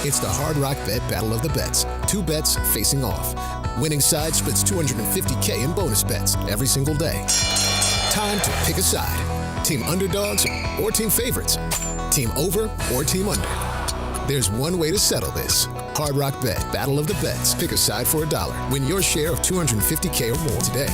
It's the Hard Rock Bet Battle of the Bets. 2 bets facing off. Winning side splits $250K in bonus bets every single day. Time to pick a side. Team underdogs or team favorites. Team over or team under. There's one way to settle this. Hard Rock Bet Battle of the Bets. Pick a side for $1. Win your share of $250K or more today.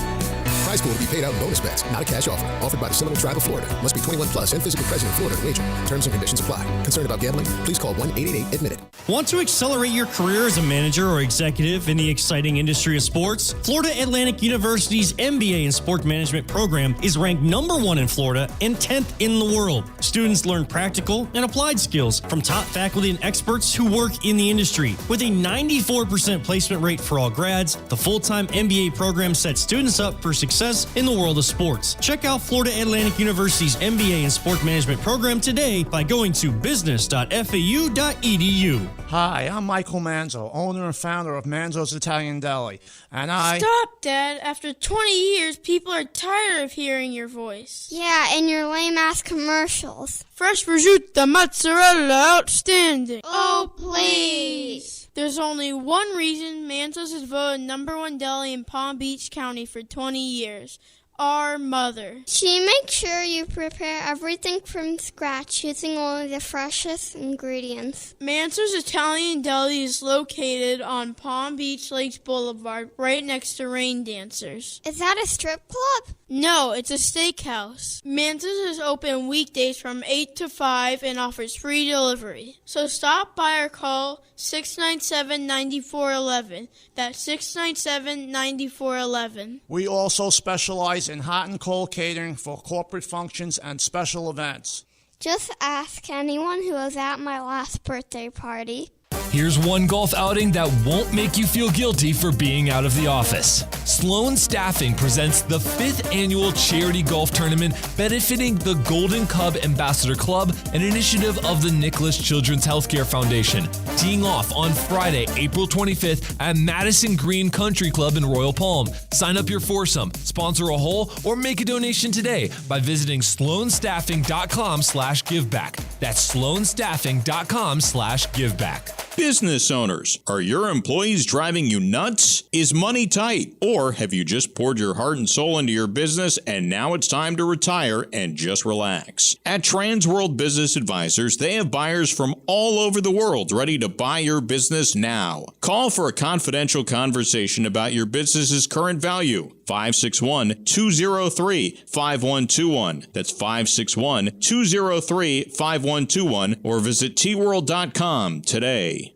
Prize pool to be paid out in bonus bets, not a cash offer. Offered by the Seminole Tribe of Florida. Must be 21 plus and physically present in Florida to wager. Terms and conditions apply. Concerned about gambling? Please call 1-888-ADMIT-IT. Want to accelerate your career as a manager or executive in the exciting industry of sports? Florida Atlantic University's MBA in Sport Management program is ranked #1 in Florida and 10th in the world. Students learn practical and applied skills from top faculty and experts who work in the industry. With a 94% placement rate for all grads, the full-time MBA program sets students up for success in the world of sports. Check out Florida Atlantic University's MBA in Sport Management program today by going to business.fau.edu. Hi, I'm Michael Manzo, owner and founder of Manzo's Italian Deli, and Stop, Dad. After 20 years, people are tired of hearing your voice. Yeah, and your lame-ass commercials. Fresh prosciutto, mozzarella, outstanding. Oh, please. There's only one reason Manzo's is voted #1 deli in Palm Beach County for 20 years. Our mother. She makes sure you prepare everything from scratch using only the freshest ingredients. Manzo's Italian Deli is located on Palm Beach Lakes Boulevard, right next to Rain Dancers. Is that a strip club? No, it's a steakhouse. Manzo's is open weekdays from 8 to 5 and offers free delivery. So stop by or call 697-9411. That's 697-9411. we also specialize in hot and cold catering for corporate functions and special events. Just ask anyone who was at my last birthday party. Here's one golf outing that won't make you feel guilty for being out of the office. Sloan Staffing presents the 5th annual charity golf tournament benefiting the Golden Cub Ambassador Club, an initiative of the Nicholas Children's Healthcare Foundation. Teeing off on Friday, April 25th at Madison Green Country Club in Royal Palm. Sign up your foursome, sponsor a hole, or make a donation today by visiting sloanstaffing.com/giveback. That's sloanstaffing.com/giveback. Business owners, are your employees driving you nuts? Is money tight? Or have you just poured your heart and soul into your business and now it's time to retire and just relax? At Transworld Business Advisors, they have buyers from all over the world ready to buy your business now. Call for a confidential conversation about your business's current value. 561-203-5121. That's 561-203-5121 or visit tworld.com today.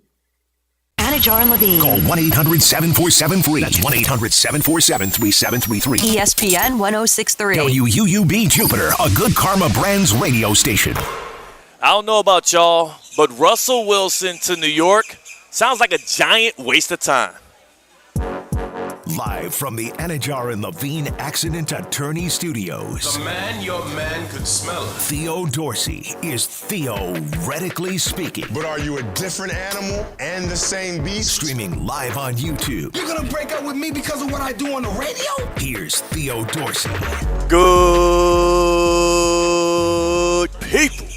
Anajar and Levine. Call 1-800-747-FREE. That's 1-800-747-3733. ESPN 1063. WUUB Jupiter, a Good Karma Brands radio station. I don't know about y'all, but Russell Wilson to New York sounds like a giant waste of time. Live from the Anajar and Levine Accident Attorney Studios. The man, your man could smell it. Theo Dorsey is theoretically speaking. But are you a different animal and the same beast? Streaming live on YouTube. You're gonna break up with me because of what I do on the radio? Here's Theo Dorsey. Good people.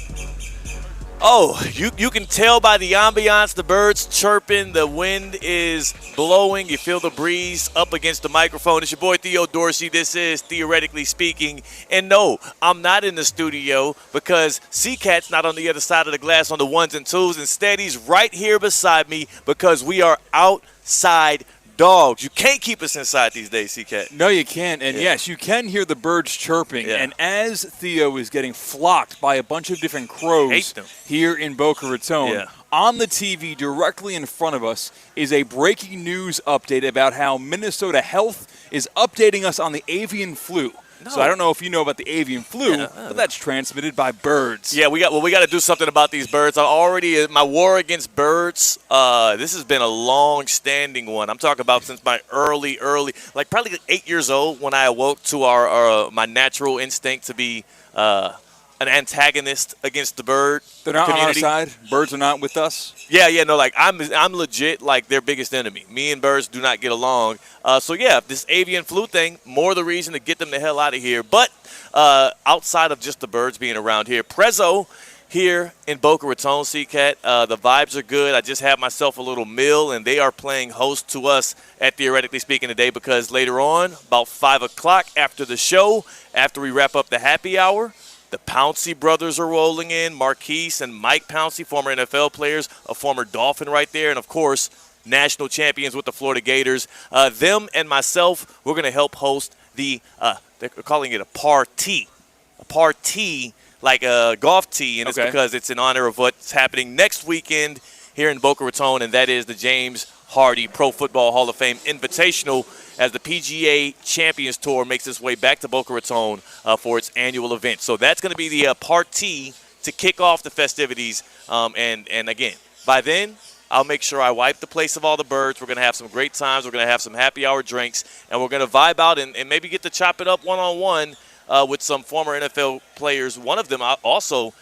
Oh, you can tell by the ambiance, the birds chirping, the wind is blowing, you feel the breeze up against the microphone. It's your boy Theo Dorsey. This is Theoretically Speaking. And no, I'm not in the studio because C-Cat's not on the other side of the glass on the ones and twos. Instead, he's right here beside me because we are outside dogs. You can't keep us inside these days, C-Cat. No, you can't. And yes, you can hear the birds chirping. Yeah. And as Theo is getting flocked by a bunch of different crows here in Boca Raton, on the TV directly in front of us is a breaking news update about how Minnesota Health is updating us on the avian flu. No. So I don't know if you know about the avian flu, but that's transmitted by birds. Yeah, we got to do something about these birds. My war against birds. This has been a long-standing one. I'm talking about since my early, like probably 8 years old when I awoke to my natural instinct to be an antagonist against the bird They're not community. on our side. Birds are not with us. Like I'm legit like their biggest enemy. Me and birds do not get along. This avian flu thing, more the reason to get them the hell out of here. But outside of just the birds being around here, Prezzo here in Boca Raton, CCAT. The vibes are good. I just had myself a little meal, and they are playing host to us at Theoretically Speaking today because later on, about 5 o'clock after the show, after we wrap up the happy hour, the Pouncey brothers are rolling in, Marquise and Mike Pouncey, former NFL players, a former Dolphin right there, and, of course, national champions with the Florida Gators. Them and myself, we're going to help host the they're calling it a party. A party like a golf tee, and it's because it's in honor of what's happening next weekend here in Boca Raton, and that is the James Hardy Pro Football Hall of Fame Invitational as the PGA Champions Tour makes its way back to Boca Raton for its annual event. So that's going to be the party to kick off the festivities, and again, by then, I'll make sure I wipe the place of all the birds. We're going to have some great times. We're going to have some happy hour drinks, and we're going to vibe out and maybe get to chop it up one-on-one with some former NFL players. One of them also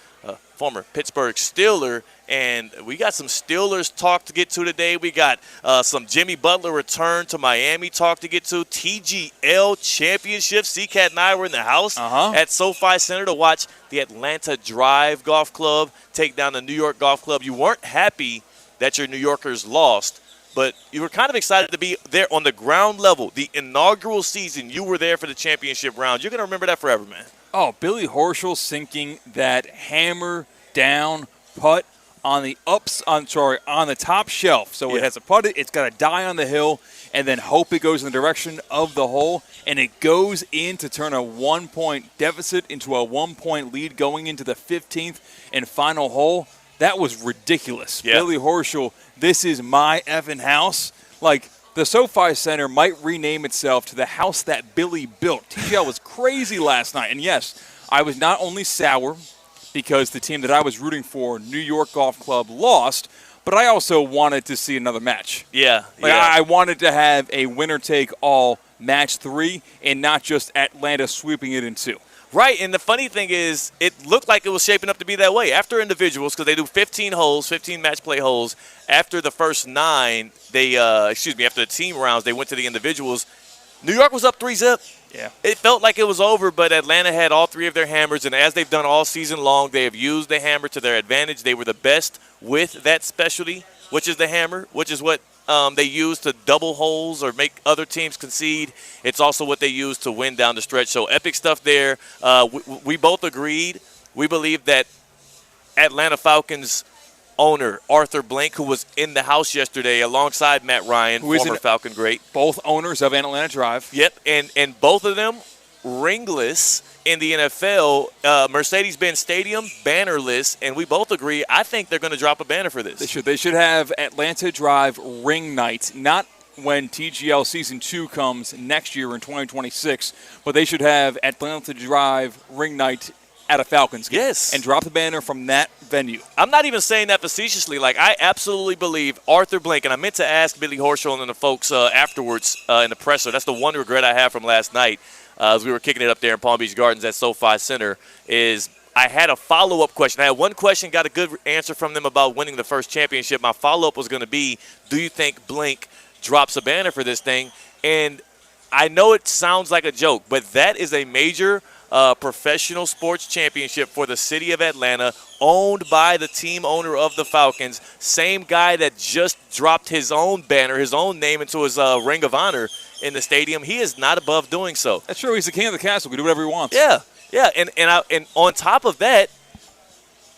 former Pittsburgh Steeler, and we got some Steelers talk to get to today. We got some Jimmy Butler return to Miami talk to get to. TGL Championship. CCAT and I were in the house at SoFi Center to watch the Atlanta Drive Golf Club take down the New York Golf Club. You weren't happy that your New Yorkers lost, but you were kind of excited to be there on the ground level. The inaugural season, you were there for the championship round. You're going to remember that forever, man. Oh, Billy Horschel sinking that hammer down putt on the on the top shelf. So it has a putt, it's got to die on the hill, and then hope it goes in the direction of the hole, and it goes in to turn a 1-point deficit into a 1-point lead going into the 15th and final hole. That was ridiculous. Yeah. Billy Horschel, this is my effing house. Like, the SoFi Center might rename itself to the house that Billy built. TGL was crazy last night. And, yes, I was not only sour because the team that I was rooting for, New York Golf Club, lost, but I also wanted to see another match. Yeah. I wanted to have a winner-take-all match 3 and not just Atlanta sweeping it in 2. Right, and the funny thing is, it looked like it was shaping up to be that way. After individuals, because they do 15 holes, 15 match play holes. After the first 9, after the team rounds, they went to the individuals. New York was up 3-zip. Yeah. It felt like it was over, but Atlanta had all 3 of their hammers, and as they've done all season long, they have used the hammer to their advantage. They were the best with that specialty, which is the hammer, which is what they use to double holes or make other teams concede. It's also what they use to win down the stretch. So epic stuff there. We both agreed. We believe that Atlanta Falcons owner Arthur Blank, who was in the house yesterday alongside Matt Ryan, former Falcon great. Both owners of Atlanta Drive. Yep, and both of them ringless in the NFL, Mercedes-Benz Stadium, bannerless, and we both agree, I think they're going to drop a banner for this. They should have Atlanta Drive ring night, not when TGL Season 2 comes next year in 2026, but they should have Atlanta Drive ring night at a Falcons game. Yes. And drop the banner from that venue. I'm not even saying that facetiously. Like, I absolutely believe Arthur Blank, and I meant to ask Billy Horschel and the folks afterwards in the presser. That's the one regret I have from last night. As we were kicking it up there in Palm Beach Gardens at SoFi Center, is I had a follow-up question. I had one question, got a good answer from them about winning the first championship. My follow-up was going to be, do you think Blink drops a banner for this thing? And I know it sounds like a joke, but that is a major professional sports championship for the city of Atlanta, owned by the team owner of the Falcons, same guy that just dropped his own banner, his own name into his Ring of Honor in the stadium. He is not above doing so. That's true. He's the king of the castle. He can do whatever he wants. Yeah, and on top of that,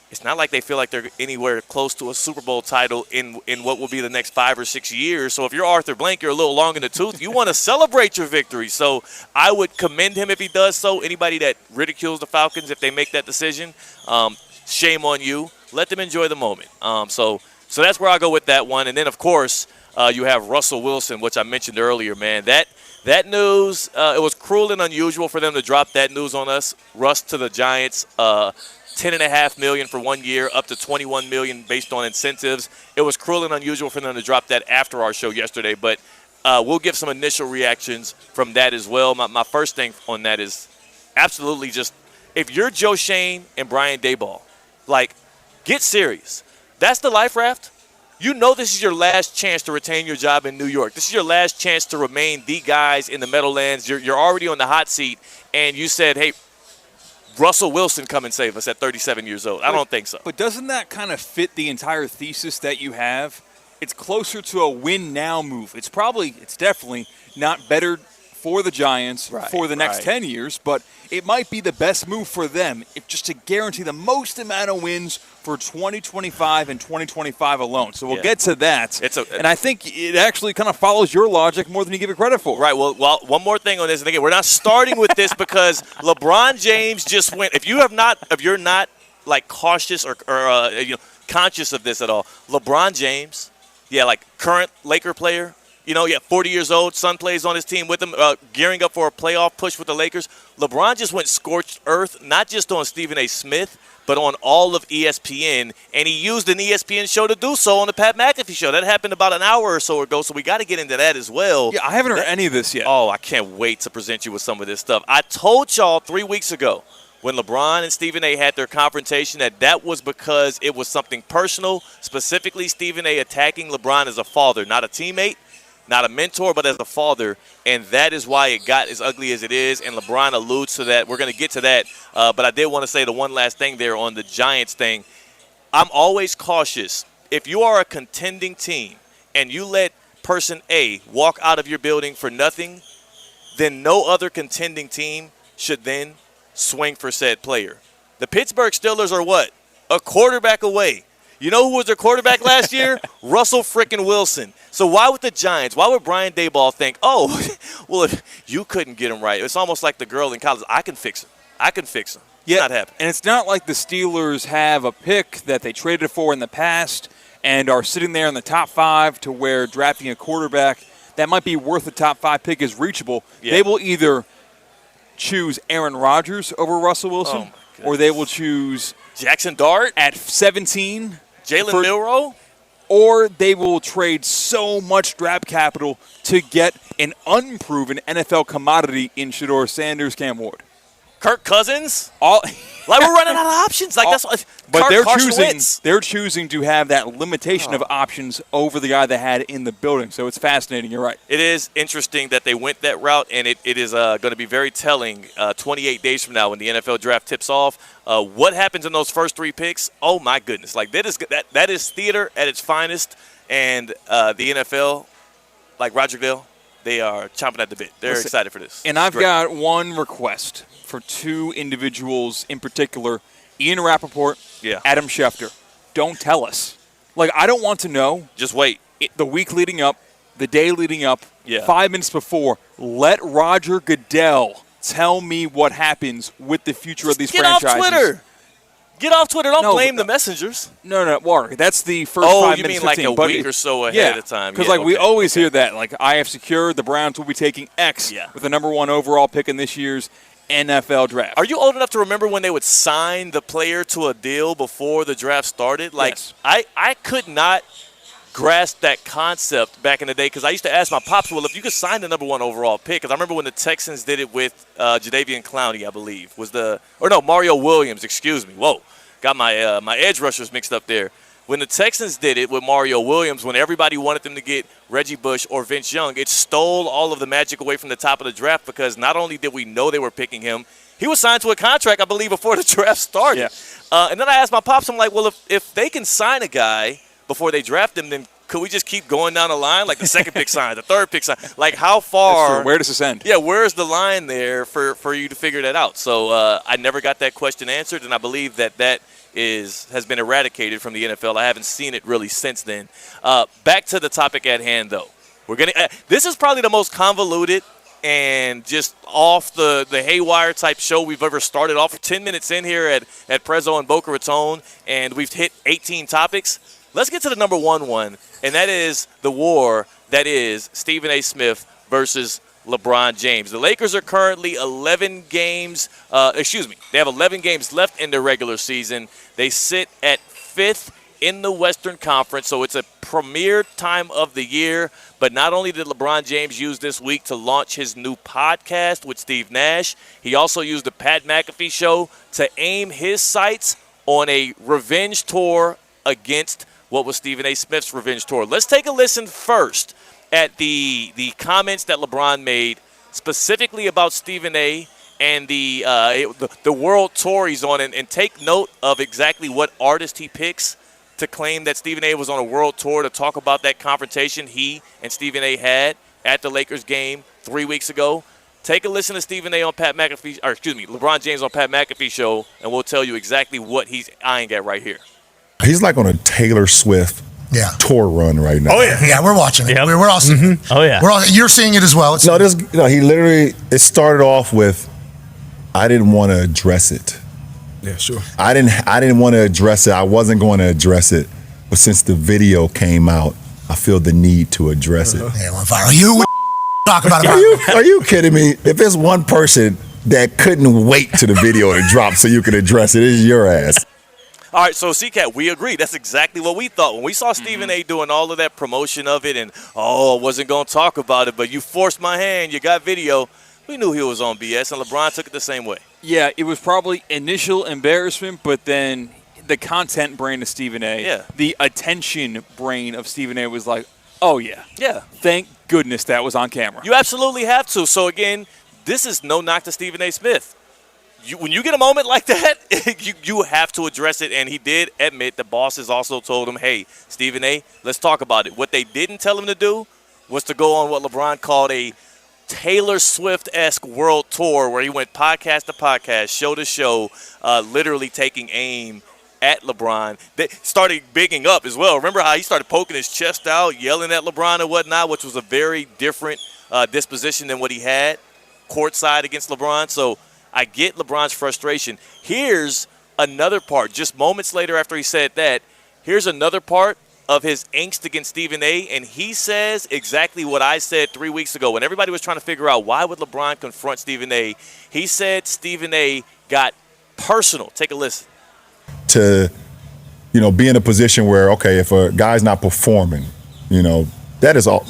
it's not like they feel like they're anywhere close to a Super Bowl title in what will be the next 5 or 6 years. So if you're Arthur Blank, you're a little long in the tooth. You want to celebrate your victory. So I would commend him if he does so. Anybody that ridicules the Falcons, if they make that decision, shame on you. Let them enjoy the moment. So that's where I go with that one. And then, of course, you have Russell Wilson, which I mentioned earlier, man. That news, it was cruel and unusual for them to drop that news on us. Russ to the Giants, $10.5 million for 1 year, up to $21 million based on incentives. It was cruel and unusual for them to drop that after our show yesterday, but we'll give some initial reactions from that as well. My first thing on that is absolutely just, if you're Joe Shane and Brian Daboll, like, get serious. That's the life raft. You know this is your last chance to retain your job in New York. This is your last chance to remain the guys in the Meadowlands. You're already on the hot seat, and you said, hey, Russell Wilson come and save us at 37 years old. I don't think so. But doesn't that kind of fit the entire thesis that you have? It's closer to a win-now move. It's definitely not better for the Giants for the next 10 years, but it might be the best move for them just to guarantee the most amount of wins for 2025 and 2025 alone. So we'll get to that. And I think it actually kind of follows your logic more than you give it credit for. Right. Well, one more thing on this. And again, we're not starting with this because LeBron James just went. If you're not like cautious or conscious of this at all, LeBron James, like current Laker player, 40 years old, son plays on his team with him, gearing up for a playoff push with the Lakers. LeBron just went scorched earth, not just on Stephen A. Smith, but on all of ESPN, and he used an ESPN show to do so on the Pat McAfee show. That happened about an hour or so ago, so we got to get into that as well. Yeah, I haven't heard any of this yet. Oh, I can't wait to present you with some of this stuff. I told y'all 3 weeks ago when LeBron and Stephen A. had their confrontation that was because it was something personal, specifically Stephen A. attacking LeBron as a father, not a teammate, not a mentor, but as a father, and that is why it got as ugly as it is, and LeBron alludes to that. We're going to get to that, but I did want to say the one last thing there on the Giants thing. I'm always cautious. If you are a contending team and you let person A walk out of your building for nothing, then no other contending team should then swing for said player. The Pittsburgh Steelers are what? A quarterback away. You know who was their quarterback last year? Russell frickin' Wilson. So why would the Giants, why would Brian Daboll think, well, if you couldn't get him right, it's almost like the girl in college, I can fix him. Yeah, not happening. And it's not like the Steelers have a pick that they traded for in the past and are sitting there in the top 5 to where drafting a quarterback that might be worth the top 5 pick is reachable. Yeah. They will either choose Aaron Rodgers over Russell Wilson or they will choose Jackson Dart at 17. Jalen Milroe? Or they will trade so much draft capital to get an unproven NFL commodity in Shedeur Sanders, Cam Ward. Kirk Cousins? We're running out of options. That's what. But they're choosing to have that limitation of options over the guy they had in the building. So it's fascinating. You're right. It is interesting that they went that route, and it is going to be very telling 28 days from now when the NFL draft tips off. What happens in those first 3 picks? Oh my goodness! That is theater at its finest, and the NFL, like Roger Goodell, they are chomping at the bit. They're excited for this. And I've got one request for 2 individuals in particular, Ian Rappaport, Adam Schefter. Don't tell us. I don't want to know. Just wait. The week leading up, the day leading up, 5 minutes before, let Roger Goodell tell me what happens with the future of these franchises. Get off Twitter. Get off Twitter. Don't blame the messengers. No, Warren. That's the first 5 minutes. You mean 15, like a week or so ahead of time? Because we always hear that. I have secured the Browns will be taking X with the number 1 overall pick in this year's NFL draft. Are you old enough to remember when they would sign the player to a deal before the draft started? Yes. I could not grasp that concept back in the day because I used to ask my pops, well, if you could sign the number 1 overall pick, because I remember when the Texans did it with Jadeveon Clowney, I believe, Mario Williams, excuse me. Whoa, got my edge rushers mixed up there. When the Texans did it with Mario Williams, when everybody wanted them to get Reggie Bush or Vince Young, it stole all of the magic away from the top of the draft because not only did we know they were picking him, he was signed to a contract, I believe, before the draft started. Yeah. And then I asked my pops, I'm like, well, if they can sign a guy before they draft him, then could we just keep going down the line? Like the second pick sign, the third pick sign. How far? Where does this end? Yeah, where's the line there for you to figure that out? So I never got that question answered, and I believe that has been eradicated from the NFL. I haven't seen it really since then. Back to the topic at hand, though. This is probably the most convoluted and just off the haywire type show we've ever started off. 10 minutes in here at Prezzo and Boca Raton, and we've hit 18 topics. Let's get to the number one, and that is the war that is Stephen A. Smith versus LeBron James. The Lakers are currently 11 games. They have 11 games left in the regular season. They sit at 5th in the Western Conference, so it's a premier time of the year. But not only did LeBron James use this week to launch his new podcast with Steve Nash, he also used the Pat McAfee show to aim his sights on a revenge tour against what was Stephen A. Smith's revenge tour. Let's take a listen first at the comments that LeBron made specifically about Stephen A. and the world tour he's on. And take note of exactly what artist he picks to claim that Stephen A. was on a world tour to talk about that confrontation he and Stephen A. had at the Lakers game 3 weeks ago. Take a listen to Stephen A. on LeBron James on Pat McAfee show, and we'll tell you exactly what he's eyeing at right here. He's like on a Taylor Swift tour run right now. Oh yeah, we're watching it. Yep. We're all seeing it. Oh yeah, you're seeing it as well. He literally, it started off with, I didn't want to address it. Yeah, sure. I didn't want to address it. I wasn't going to address it, but since the video came out, I feel the need to address it. Yeah, went viral. You talk about it. Are you kidding me? If there's one person that couldn't wait till the video to drop so you could address it, it's your ass. All right, so C-Cat, we agree. That's exactly what we thought. When we saw Stephen A. doing all of that promotion of it and, I wasn't going to talk about it, but you forced my hand, you got video, we knew he was on BS, and LeBron took it the same way. Yeah, it was probably initial embarrassment, but then the content brain of Stephen A., the attention brain of Stephen A. was like, oh, yeah. Yeah. Thank goodness that was on camera. You absolutely have to. So, again, this is no knock to Stephen A. Smith. When you get a moment like that, you have to address it, and he did admit the bosses also told him, hey, Stephen A., let's talk about it. What they didn't tell him to do was to go on what LeBron called a Taylor Swift-esque world tour where he went podcast to podcast, show to show, literally taking aim at LeBron. They started bigging up as well. Remember how he started poking his chest out, yelling at LeBron and whatnot, which was a very different disposition than what he had courtside against LeBron. So I get LeBron's frustration. Here's another part. Just moments later after he said that, here's another part of his angst against Stephen A., and he says exactly what I said 3 weeks ago when everybody was trying to figure out why would LeBron confront Stephen A. He said Stephen A. got personal. Take a listen. To, be in a position where, okay, if a guy's not performing, that is all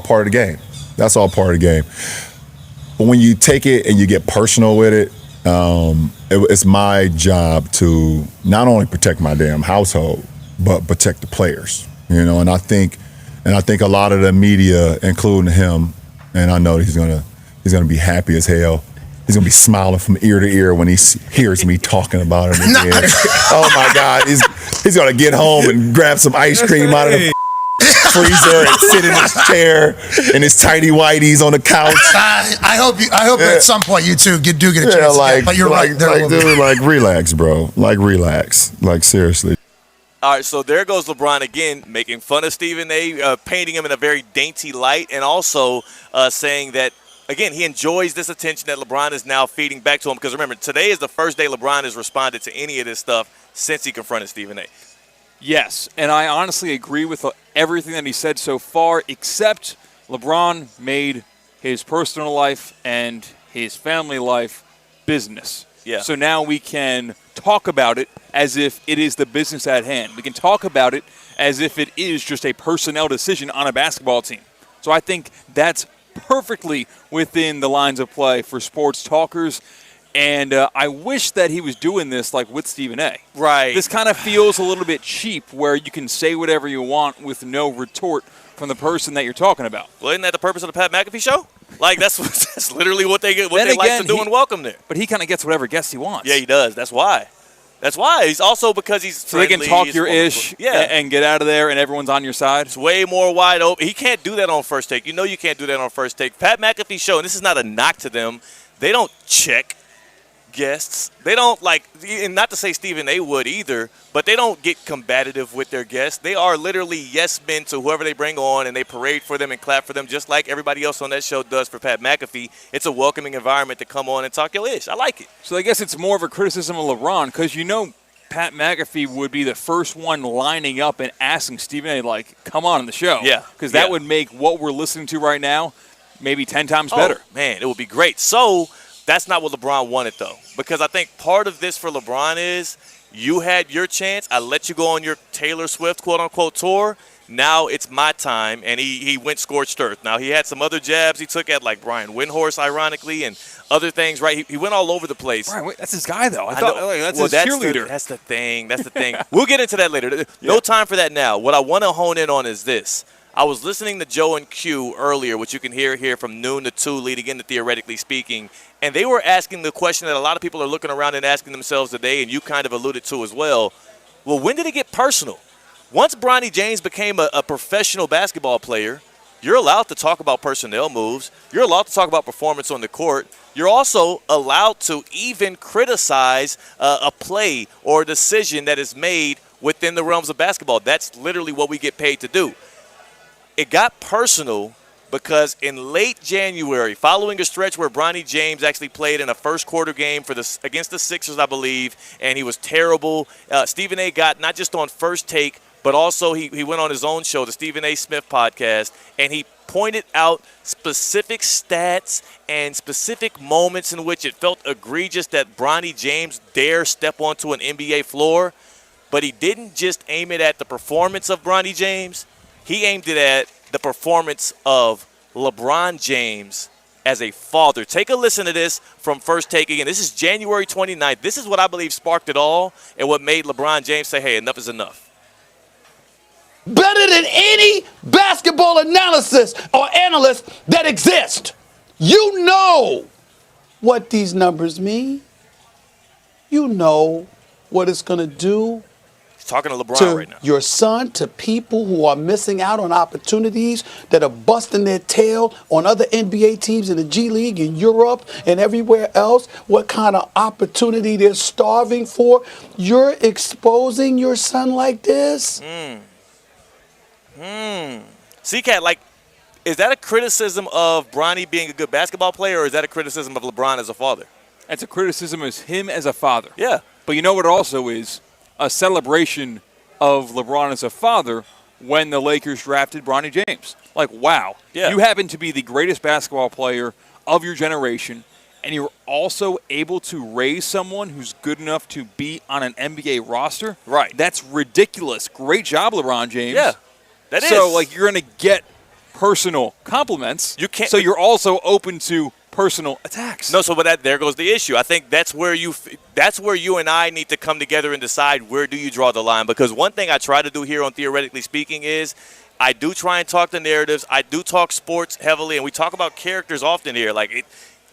part of the game. That's all part of the game. But when you take it and you get personal with it, it's my job to not only protect my damn household, but protect the players, and I think a lot of the media, including him, and I know he's gonna be happy as hell. He's gonna be smiling from ear to ear when he hears me talking about him again. Oh my God, he's gonna get home and grab some ice cream out of the freezer and sit in his chair in his tighty whities on the couch. I hope at some point you two do get a chance. But you're right. Dude, relax, bro. Relax. Seriously. All right, so there goes LeBron again, making fun of Stephen A., painting him in a very dainty light, and also saying that, again, he enjoys this attention that LeBron is now feeding back to him. Because remember, today is the first day LeBron has responded to any of this stuff since he confronted Stephen A. Yes, and I honestly agree with everything that he said so far, except LeBron made his personal life and his family life business. Yeah. So now we can talk about it as if it is the business at hand. We can talk about it as if it is just a personnel decision on a basketball team. So I think that's perfectly within the lines of play for sports talkers. And I wish that he was doing this with Stephen A. Right. This kind of feels a little bit cheap where you can say whatever you want with no retort from the person that you're talking about. Well, isn't that the purpose of the Pat McAfee show? That's literally what they like to do and welcome there. But he kind of gets whatever guest he wants. Yeah, he does. That's why. He's also because he's so friendly, they can talk your ish and get out of there and everyone's on your side. It's way more wide open. He can't do that on First Take. You can't do that on First Take. Pat McAfee show, and this is not a knock to them, they don't check guests. They don't and not to say Stephen A. would either, but they don't get combative with their guests. They are literally yes men to whoever they bring on, and they parade for them and clap for them just like everybody else on that show does for Pat McAfee. It's a welcoming environment to come on and talk your ish. I like it. So I guess it's more of a criticism of LeBron because Pat McAfee would be the first one lining up and asking Stephen A. come on the show. Yeah. Because that would make what we're listening to right now maybe 10 times better. Man, it would be great. So that's not what LeBron wanted, though, because I think part of this for LeBron is you had your chance. I let you go on your Taylor Swift, quote-unquote, tour. Now it's my time, and he went scorched earth. Now, he had some other jabs he took at, Brian Windhorst, ironically, and other things, right? He went all over the place. Brian, wait, that's his guy, though. I thought that's his cheerleader. That's the thing. We'll get into that later. No time for that now. What I want to hone in on is this. I was listening to Joe and Q earlier, which you can hear here from noon to 2 leading into Theoretically Speaking, and they were asking the question that a lot of people are looking around and asking themselves today, and you kind of alluded to as well. Well, when did it get personal? Once Bronny James became a professional basketball player, you're allowed to talk about personnel moves. You're allowed to talk about performance on the court. You're also allowed to even criticize a play or a decision that is made within the realms of basketball. That's literally what we get paid to do. It got personal because in late January, following a stretch where Bronny James actually played in a first quarter game against the Sixers, I believe, and he was terrible. Stephen A. got not just on First Take, but also he went on his own show, the Stephen A. Smith podcast, and he pointed out specific stats and specific moments in which it felt egregious that Bronny James dare step onto an NBA floor. But he didn't just aim it at the performance of Bronny James. He aimed it at the performance of LeBron James as a father. Take a listen to this from First Take again. This is January 29th. This is what I believe sparked it all and what made LeBron James say, hey, enough is enough. Better than any basketball analysis or analyst that exists. You know what these numbers mean. You know what it's going to do. He's talking to LeBron right now. Your son, to people who are missing out on opportunities, that are busting their tail on other NBA teams in the G League, in Europe, and everywhere else, what kind of opportunity they're starving for. You're exposing your son like this? C-Cat, like, is that a criticism of Bronny being a good basketball player, or is that a criticism of LeBron as a father? That's a criticism of him as a father. Yeah. But you know what it also is? A celebration of LeBron as a father when the Lakers drafted Bronny James. Like, wow. Yeah. You happen to be the greatest basketball player of your generation, and you're also able to raise someone who's good enough to be on an NBA roster. Right. That's ridiculous. Great job, LeBron James. Yeah, that is. So, like, you're going to get personal compliments. You can't. So you're also open to personal attacks. No, so but there goes the issue. I think that's where you and I need to come together and decide where do you draw the line. Because one thing I try to do here on Theoretically Speaking is I do try and talk the narratives. I do talk sports heavily, and we talk about characters often here.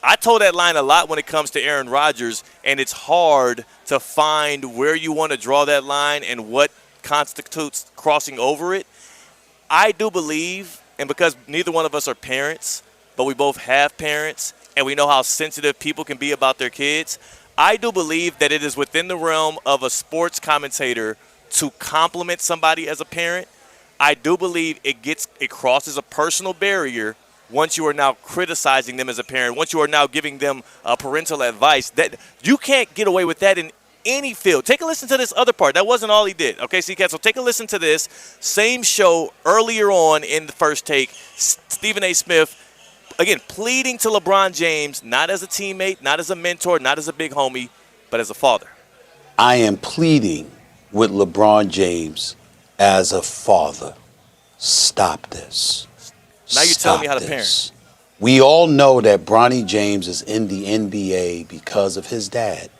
I told that line a lot when it comes to Aaron Rodgers, and it's hard to find where you want to draw that line and what constitutes crossing over it. I do believe, and because neither one of us are parents, but we both have parents, and we know how sensitive people can be about their kids, I do believe that it is within the realm of a sports commentator to compliment somebody as a parent. I do believe it crosses a personal barrier once you are now criticizing them as a parent, once you are now giving them parental advice. That you can't get away with that in any field. Take a listen to this other part. That wasn't all he did. Okay, C-Cat, so take a listen to this. Same show earlier on in the First Take, Stephen A. Smith, again, pleading to LeBron James, not as a teammate, not as a mentor, not as a big homie, but as a father. I am pleading with LeBron James as a father. Stop this. Now you're telling me how to parent. We all know that Bronny James is in the NBA because of his dad.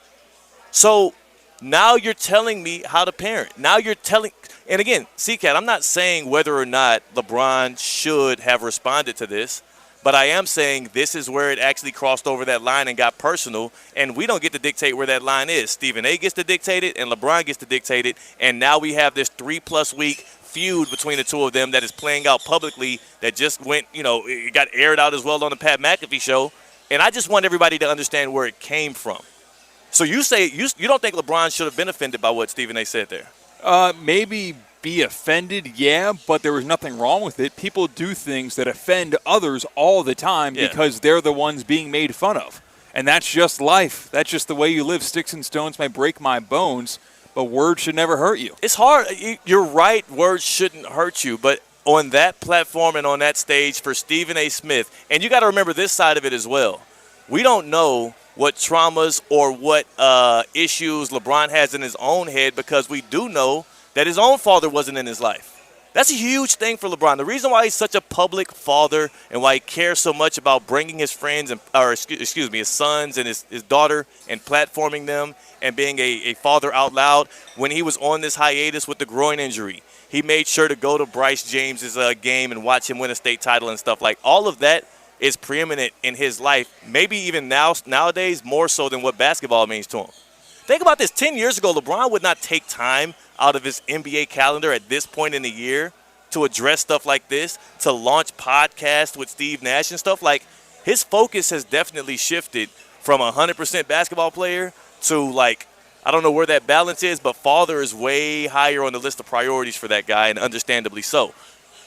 So now you're telling me how to parent. Now you're telling, and again, C-Cat, I'm not saying whether or not LeBron should have responded to this, but I am saying this is where it actually crossed over that line and got personal, and we don't get to dictate where that line is. Stephen A. gets to dictate it, and LeBron gets to dictate it, and now we have this 3+ week feud between the two of them that is playing out publicly that just went, it got aired out as well on the Pat McAfee show, and I just want everybody to understand where it came from. So you say you don't think LeBron should have been offended by what Stephen A. said there? Maybe be offended, yeah, but there was nothing wrong with it. People do things that offend others all the time because they're the ones being made fun of. And that's just life. That's just the way you live. Sticks and stones may break my bones, but words should never hurt you. It's hard. You're right. Words shouldn't hurt you. But on that platform and on that stage for Stephen A. Smith, and you got to remember this side of it as well. We don't know what traumas or what issues LeBron has in his own head because we do know that his own father wasn't in his life. That's a huge thing for LeBron. The reason why he's such a public father and why he cares so much about bringing his friends, his sons and his daughter and platforming them and being a father out loud, when he was on this hiatus with the groin injury, He made sure to go to Bryce James's game and watch him win a state title and stuff. Like, all of that is preeminent in his life, maybe even nowadays more so than what basketball means to him. Think about this. 10 years ago, LeBron would not take time out of his NBA calendar at this point in the year to address stuff like this, to launch podcasts with Steve Nash and stuff. Like, his focus has definitely shifted from 100% basketball player to, like, I don't know where that balance is, but father is way higher on the list of priorities for that guy, and understandably so.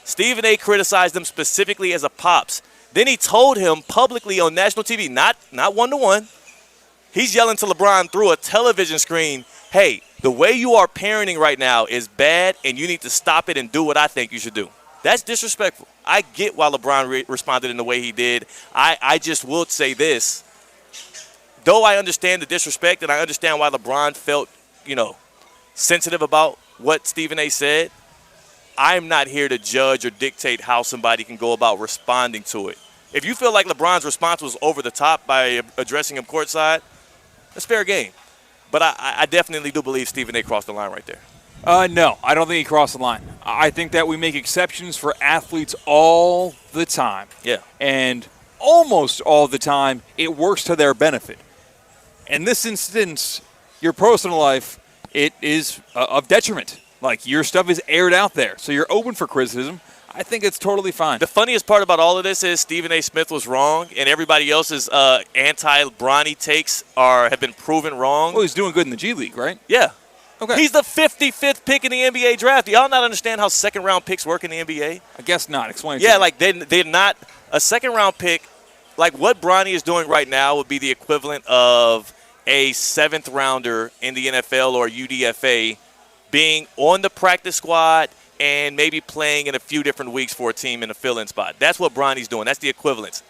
Stephen A. criticized him specifically as a pops. Then he told him publicly on national TV, not one-to-one. He's yelling to LeBron through a television screen, hey, the way you are parenting right now is bad, and you need to stop it and do what I think you should do. That's disrespectful. I get why LeBron responded in the way he did. I just will say this. Though I understand the disrespect and I understand why LeBron felt, sensitive about what Stephen A. said, I'm not here to judge or dictate how somebody can go about responding to it. If you feel like LeBron's response was over the top by addressing him courtside, that's fair game. But I definitely do believe Stephen A. crossed the line right there. No, I don't think he crossed the line. I think that we make exceptions for athletes all the time. Yeah. And almost all the time, it works to their benefit. In this instance, your personal life, it is of detriment. Like, your stuff is aired out there, so you're open for criticism. I think it's totally fine. The funniest part about all of this is Stephen A. Smith was wrong, and everybody else's anti-Bronny takes have been proven wrong. Well, he's doing good in the G League, right? Yeah. Okay. He's the 55th pick in the NBA draft. Do y'all not understand how second-round picks work in the NBA? I guess not. Explain it to me. like they're not a second-round pick. Like, what Bronny is doing right now would be the equivalent of a seventh-rounder in the NFL or UDFA being on the practice squad and maybe playing in a few different weeks for a team in a fill-in spot. That's what Bronny's doing. That's the equivalence.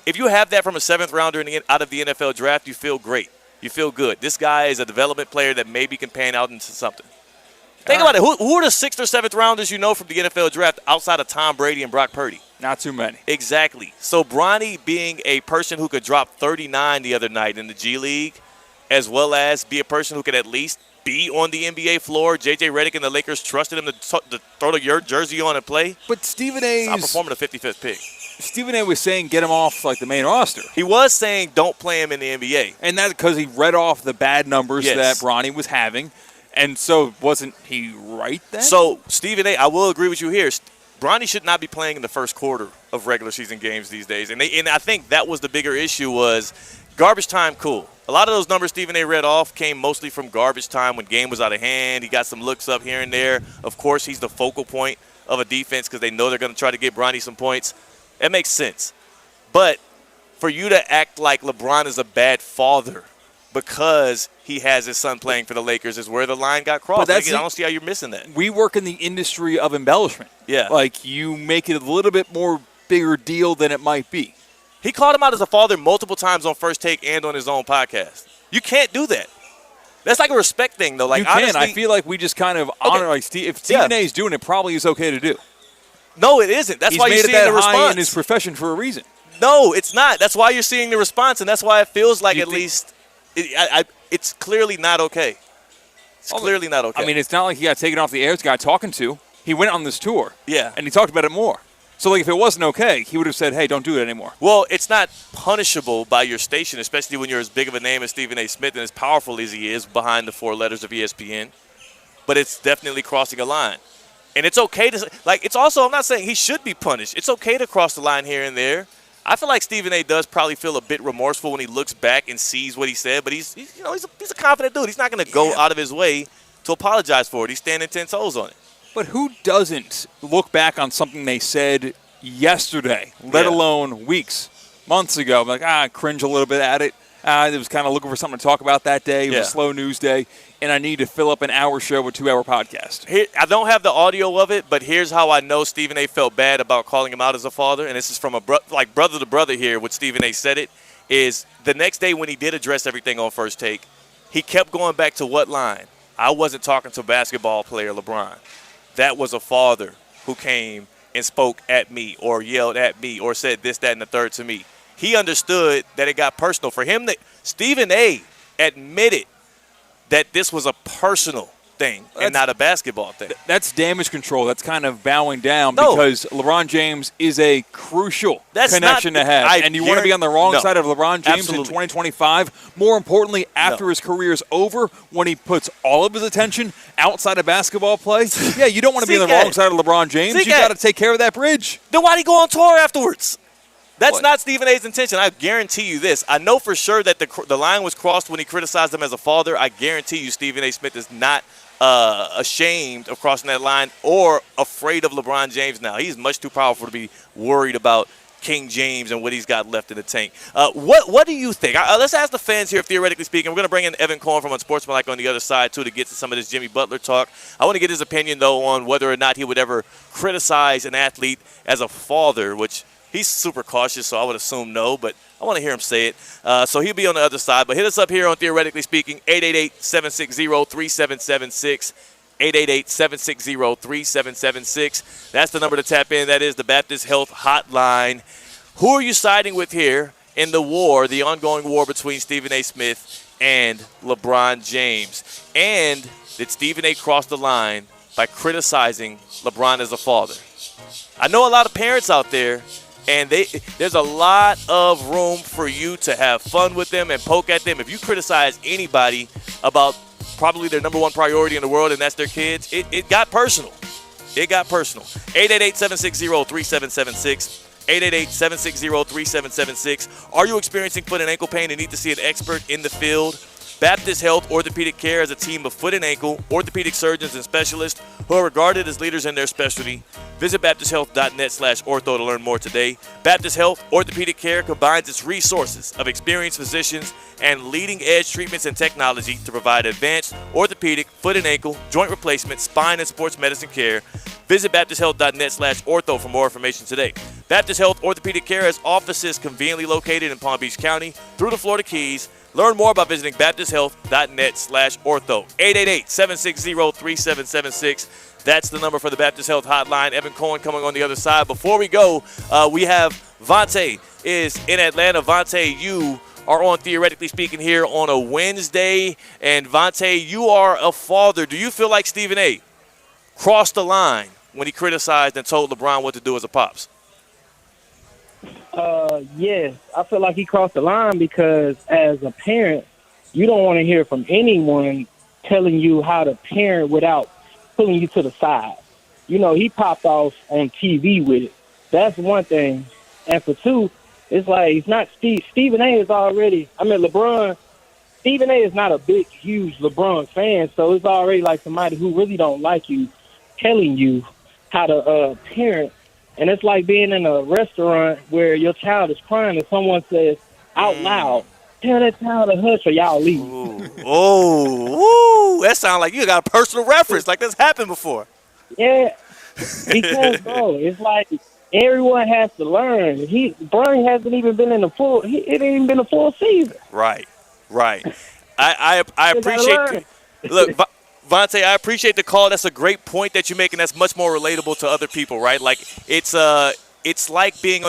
If you have that from a seventh-rounder out of the NFL draft, you feel great. You feel good. This guy is a development player that maybe can pan out into something. Think about it. Who are the sixth or seventh rounders you know from the NFL draft outside of Tom Brady and Brock Purdy? Not too many. Exactly. So Bronny being a person who could drop 39 the other night in the G League, as well as be a person who could at least be on the NBA floor. J.J. Redick and the Lakers trusted him to throw the jersey on and play. But Stephen A's outperforming the 55th pick. Stephen A. was saying get him off like the main roster. He was saying don't play him in the NBA. And that's because he read off the bad numbers that Bronny was having. And so wasn't he right then? So Stephen A., I will agree with you here. Bronny should not be playing in the first quarter of regular season games these days. And I think that was the bigger issue was garbage time, cool. A lot of those numbers Stephen A. read off came mostly from garbage time when game was out of hand. He got some looks up here and there. Of course, he's the focal point of a defense because they know they're going to try to get Bronny some points. That makes sense. But for you to act like LeBron is a bad father because he has his son playing for the Lakers is where the line got crossed. I don't see how you're missing that. We work in the industry of embellishment. Yeah. Like, you make it a little bit more bigger deal than it might be. He called him out as a father multiple times on First Take and on his own podcast. You can't do that. That's like a respect thing, though. Like, you can. Honestly, I feel like we just kind of honor. Like, if Stephen A. is doing it, probably is okay to do. No, it isn't. That's why you're seeing the response. He's made it that high in his profession for a reason. No, it's not. That's why you're seeing the response, and that's why it feels like at least it's clearly not okay. It's clearly not okay. I mean, it's not like he got taken off the air. It's a guy talking to. He went on this tour. Yeah. And he talked about it more. So, like, if it wasn't okay, he would have said, hey, don't do it anymore. Well, it's not punishable by your station, especially when you're as big of a name as Stephen A. Smith and as powerful as he is behind the four letters of ESPN. But it's definitely crossing a line. And it's okay to – like, it's also – I'm not saying he should be punished. It's okay to cross the line here and there. I feel like Stephen A. does probably feel a bit remorseful when he looks back and sees what he said. But he's a confident dude. He's not going to go out of his way to apologize for it. He's standing 10 toes on it. But who doesn't look back on something they said yesterday, let alone weeks, months ago? Like, cringe a little bit at it. It was kind of looking for something to talk about that day. It was a slow news day, and I need to fill up an hour show with 2-hour podcast. I don't have the audio of it, but here's how I know Stephen A. felt bad about calling him out as a father, and this is from brother to brother here, what Stephen A. said it, is the next day when he did address everything on First Take, he kept going back to what line? I wasn't talking to basketball player LeBron. That was a father who came and spoke at me or yelled at me or said this, that, and the third to me. He understood that it got personal. For him, Stephen A. admitted that this was a personal thing and not a basketball thing. That's damage control. That's kind of bowing down because LeBron James is a crucial connection to have. And you want to be on the wrong side of LeBron James in 2025. More importantly, after his career is over, when he puts all of his attention outside of basketball play, yeah, you don't want to be on the wrong side of LeBron James. You got to take care of that bridge. Then why'd he go on tour afterwards? That's not Stephen A's intention. I guarantee you this. I know for sure that the line was crossed when he criticized him as a father. I guarantee you Stephen A. Smith is not ashamed of crossing that line or afraid of LeBron James now. He's much too powerful to be worried about King James and what he's got left in the tank. What do you think? Let's ask the fans here, theoretically speaking. We're going to bring in Evan Cohen from Unsportsmanlike on the other side, too, to get to some of this Jimmy Butler talk. I want to get his opinion, though, on whether or not he would ever criticize an athlete as a father, which he's super cautious, so I would assume no, but I want to hear him say it. So he'll be on the other side. But hit us up here on Theoretically Speaking, 888-760-3776. 888-760-3776. That's the number to tap in. That is the Baptist Health Hotline. Who are you siding with here in the war, the ongoing war between Stephen A. Smith and LeBron James? And did Stephen A. cross the line by criticizing LeBron as a father? I know a lot of parents out there, and there's a lot of room for you to have fun with them and poke at them. If you criticize anybody about probably their number one priority in the world, and that's their kids, it got personal. It got personal. 888-760-3776. 888-760-3776. Are you experiencing foot and ankle pain and need to see an expert in the field? Baptist Health Orthopedic Care is a team of foot and ankle orthopedic surgeons and specialists who are regarded as leaders in their specialty. Visit baptisthealth.net/ortho to learn more today. Baptist Health Orthopedic Care combines its resources of experienced physicians and leading-edge treatments and technology to provide advanced orthopedic, foot and ankle, joint replacement, spine, and sports medicine care. Visit baptisthealth.net/ortho for more information today. Baptist Health Orthopedic Care has offices conveniently located in Palm Beach County through the Florida Keys. Learn more by visiting baptisthealth.net/ortho. 888-760-3776. That's the number for the Baptist Health Hotline. Evan Cohen coming on the other side. Before we go, we have Vontae is in Atlanta. Vontae, you are on Theoretically Speaking here on a Wednesday. And Vontae, you are a father. Do you feel like Stephen A. crossed the line when he criticized and told LeBron what to do as a pops? Yes, I feel like he crossed the line because as a parent, you don't want to hear from anyone telling you how to parent without pulling you to the side. You know, he popped off on TV with it. That's one thing. And for two, it's like it's not Stephen A. is already, LeBron, Stephen A. is not a big, huge LeBron fan, so it's already like somebody who really don't like you telling you how to parent. And it's like being in a restaurant where your child is crying and someone says out loud, tell that child to hush or y'all leave. Oh, that sounds like you got a personal reference, like this happened before. Yeah, because, bro, it's like everyone has to learn. Brian hasn't even been in the full, it ain't even been a full season. Right. I appreciate look, Vontae, I appreciate the call. That's a great point that you're making. That's much more relatable to other people, right? Like it's like being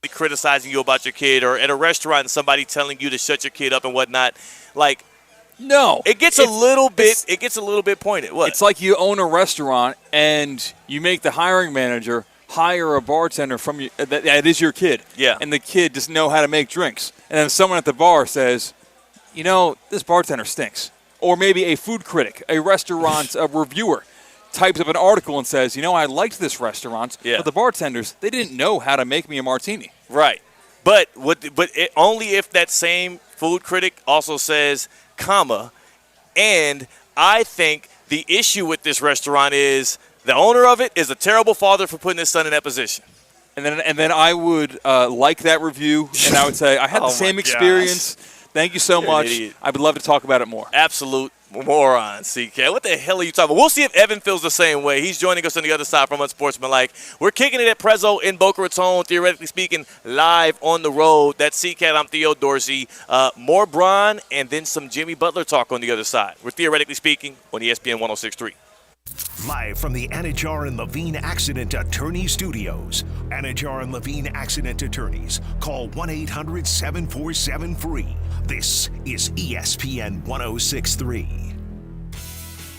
criticizing you about your kid, or at a restaurant and somebody telling you to shut your kid up and whatnot. Like, no, it gets a little bit pointed. What? It's like you own a restaurant and you make the hiring manager hire a bartender from you that is your kid. Yeah. And the kid doesn't know how to make drinks. And then someone at the bar says, you know, this bartender stinks. Or maybe a food critic, a restaurant reviewer, types up an article and says, you know, I liked this restaurant, but the bartenders, they didn't know how to make me a martini. Right. But only if that same food critic also says, comma, and I think the issue with this restaurant is the owner of it is a terrible father for putting his son in that position. And then I would like that review, and I would say, I had the same experience. Thank you so much. I would love to talk about it more. Absolute moron, CK. What the hell are you talking about? We'll see if Evan feels the same way. He's joining us on the other side from Unsportsmanlike. We're kicking it at Prezzo in Boca Raton, Theoretically Speaking, live on the road. That's CCAT. I'm Theo Dorsey. More Bron and then some Jimmy Butler talk on the other side. We're Theoretically Speaking on ESPN 106.3. Live from the Anajar and Levine Accident Attorney Studios. Anajar and Levine Accident Attorneys. Call 1-800-747-FREE. This is ESPN 106.3.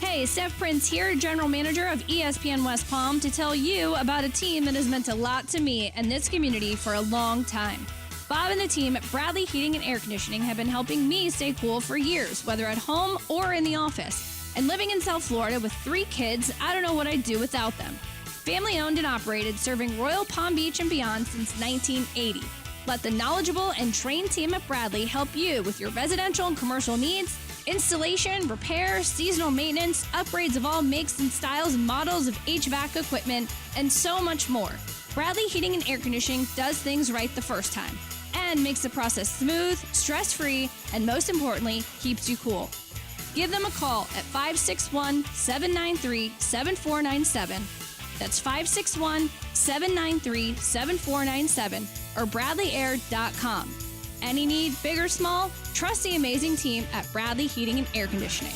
Hey, Steph Prince here, General Manager of ESPN West Palm, to tell you about a team that has meant a lot to me and this community for a long time. Bob and the team at Bradley Heating and Air Conditioning have been helping me stay cool for years, whether at home or in the office. And living in South Florida with 3 kids, I don't know what I'd do without them. Family owned and operated, serving Royal Palm Beach and beyond since 1980. Let the knowledgeable and trained team at Bradley help you with your residential and commercial needs, installation, repair, seasonal maintenance, upgrades of all makes and styles and models of HVAC equipment, and so much more. Bradley Heating and Air Conditioning does things right the first time and makes the process smooth, stress-free, and most importantly, keeps you cool. Give them a call at 561-793-7497. That's 561-793-7497 or BradleyAir.com. Any need, big or small, trust the amazing team at Bradley Heating and Air Conditioning.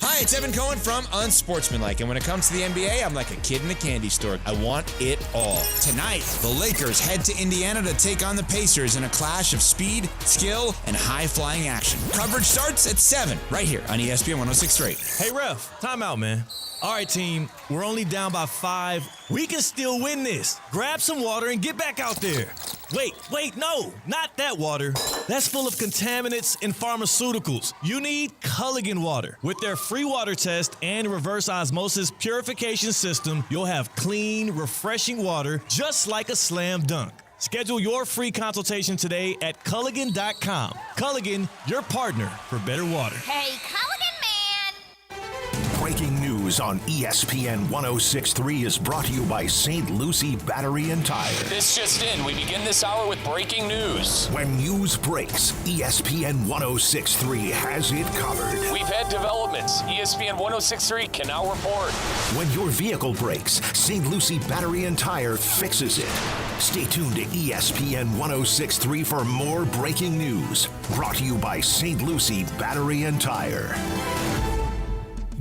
Hi, it's Evan Cohen from Unsportsmanlike, and when it comes to the NBA, I'm like a kid in a candy store. I want it all. Tonight, the Lakers head to Indiana to take on the Pacers in a clash of speed, skill, and high-flying action. Coverage starts at 7, right here on ESPN 106.3. Hey, ref, time out, man. All right, team, we're only down by 5. We can still win this. Grab some water and get back out there. Wait, no, not that water. That's full of contaminants and pharmaceuticals. You need Culligan water. With their free water test and reverse osmosis purification system, you'll have clean, refreshing water just like a slam dunk. Schedule your free consultation today at Culligan.com. Culligan, your partner for better water. Hey, Culligan man! Breaking news on ESPN 106.3 is brought to you by St. Lucie Battery and Tire. This just in, we begin this hour with breaking news. When news breaks, ESPN 106.3 has it covered. We've had developments. ESPN 106.3 can now report. When your vehicle breaks, St. Lucie Battery and Tire fixes it. Stay tuned to ESPN 106.3 for more breaking news. Brought to you by St. Lucie Battery and Tire.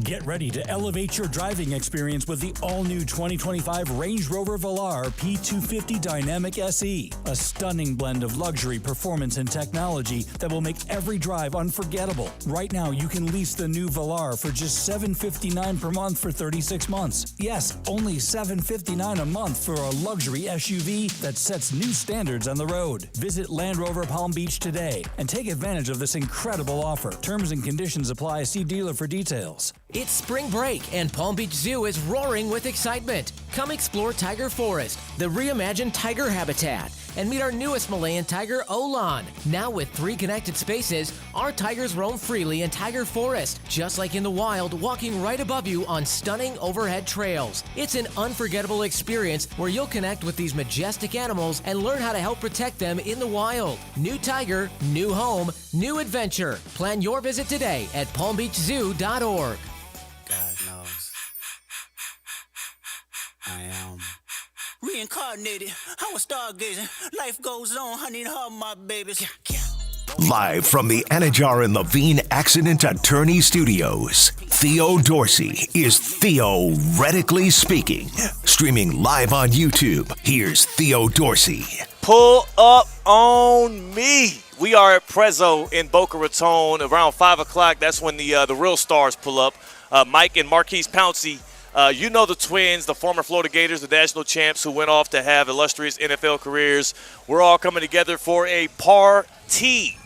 Get ready to elevate your driving experience with the all-new 2025 Range Rover Velar P250 Dynamic SE, a stunning blend of luxury, performance, and technology that will make every drive unforgettable. Right now, you can lease the new Velar for just $759 per month for 36 months. Yes, only $759 a month for a luxury SUV that sets new standards on the road. Visit Land Rover Palm Beach today and take advantage of this incredible offer. Terms and conditions apply. See dealer for details. It's spring break, and Palm Beach Zoo is roaring with excitement. Come explore Tiger Forest, the reimagined tiger habitat, and meet our newest Malayan tiger, Olan. Now with 3 connected spaces, our tigers roam freely in Tiger Forest, just like in the wild, walking right above you on stunning overhead trails. It's an unforgettable experience where you'll connect with these majestic animals and learn how to help protect them in the wild. New tiger, new home, new adventure. Plan your visit today at palmbeachzoo.org. God knows I am reincarnated. I was stargazing. Life goes on. I need her, my babies. Live from the Anajar and Levine Accident Attorney Studios, Theo Dorsey is theoretically speaking. Streaming live on YouTube, here's Theo Dorsey. Pull up on me. We are at Prezzo in Boca Raton around 5 o'clock. That's when the real stars pull up. Mike and Marquise Pouncey. You know the twins, the former Florida Gators, the national champs who went off to have illustrious NFL careers. We're all coming together for a party,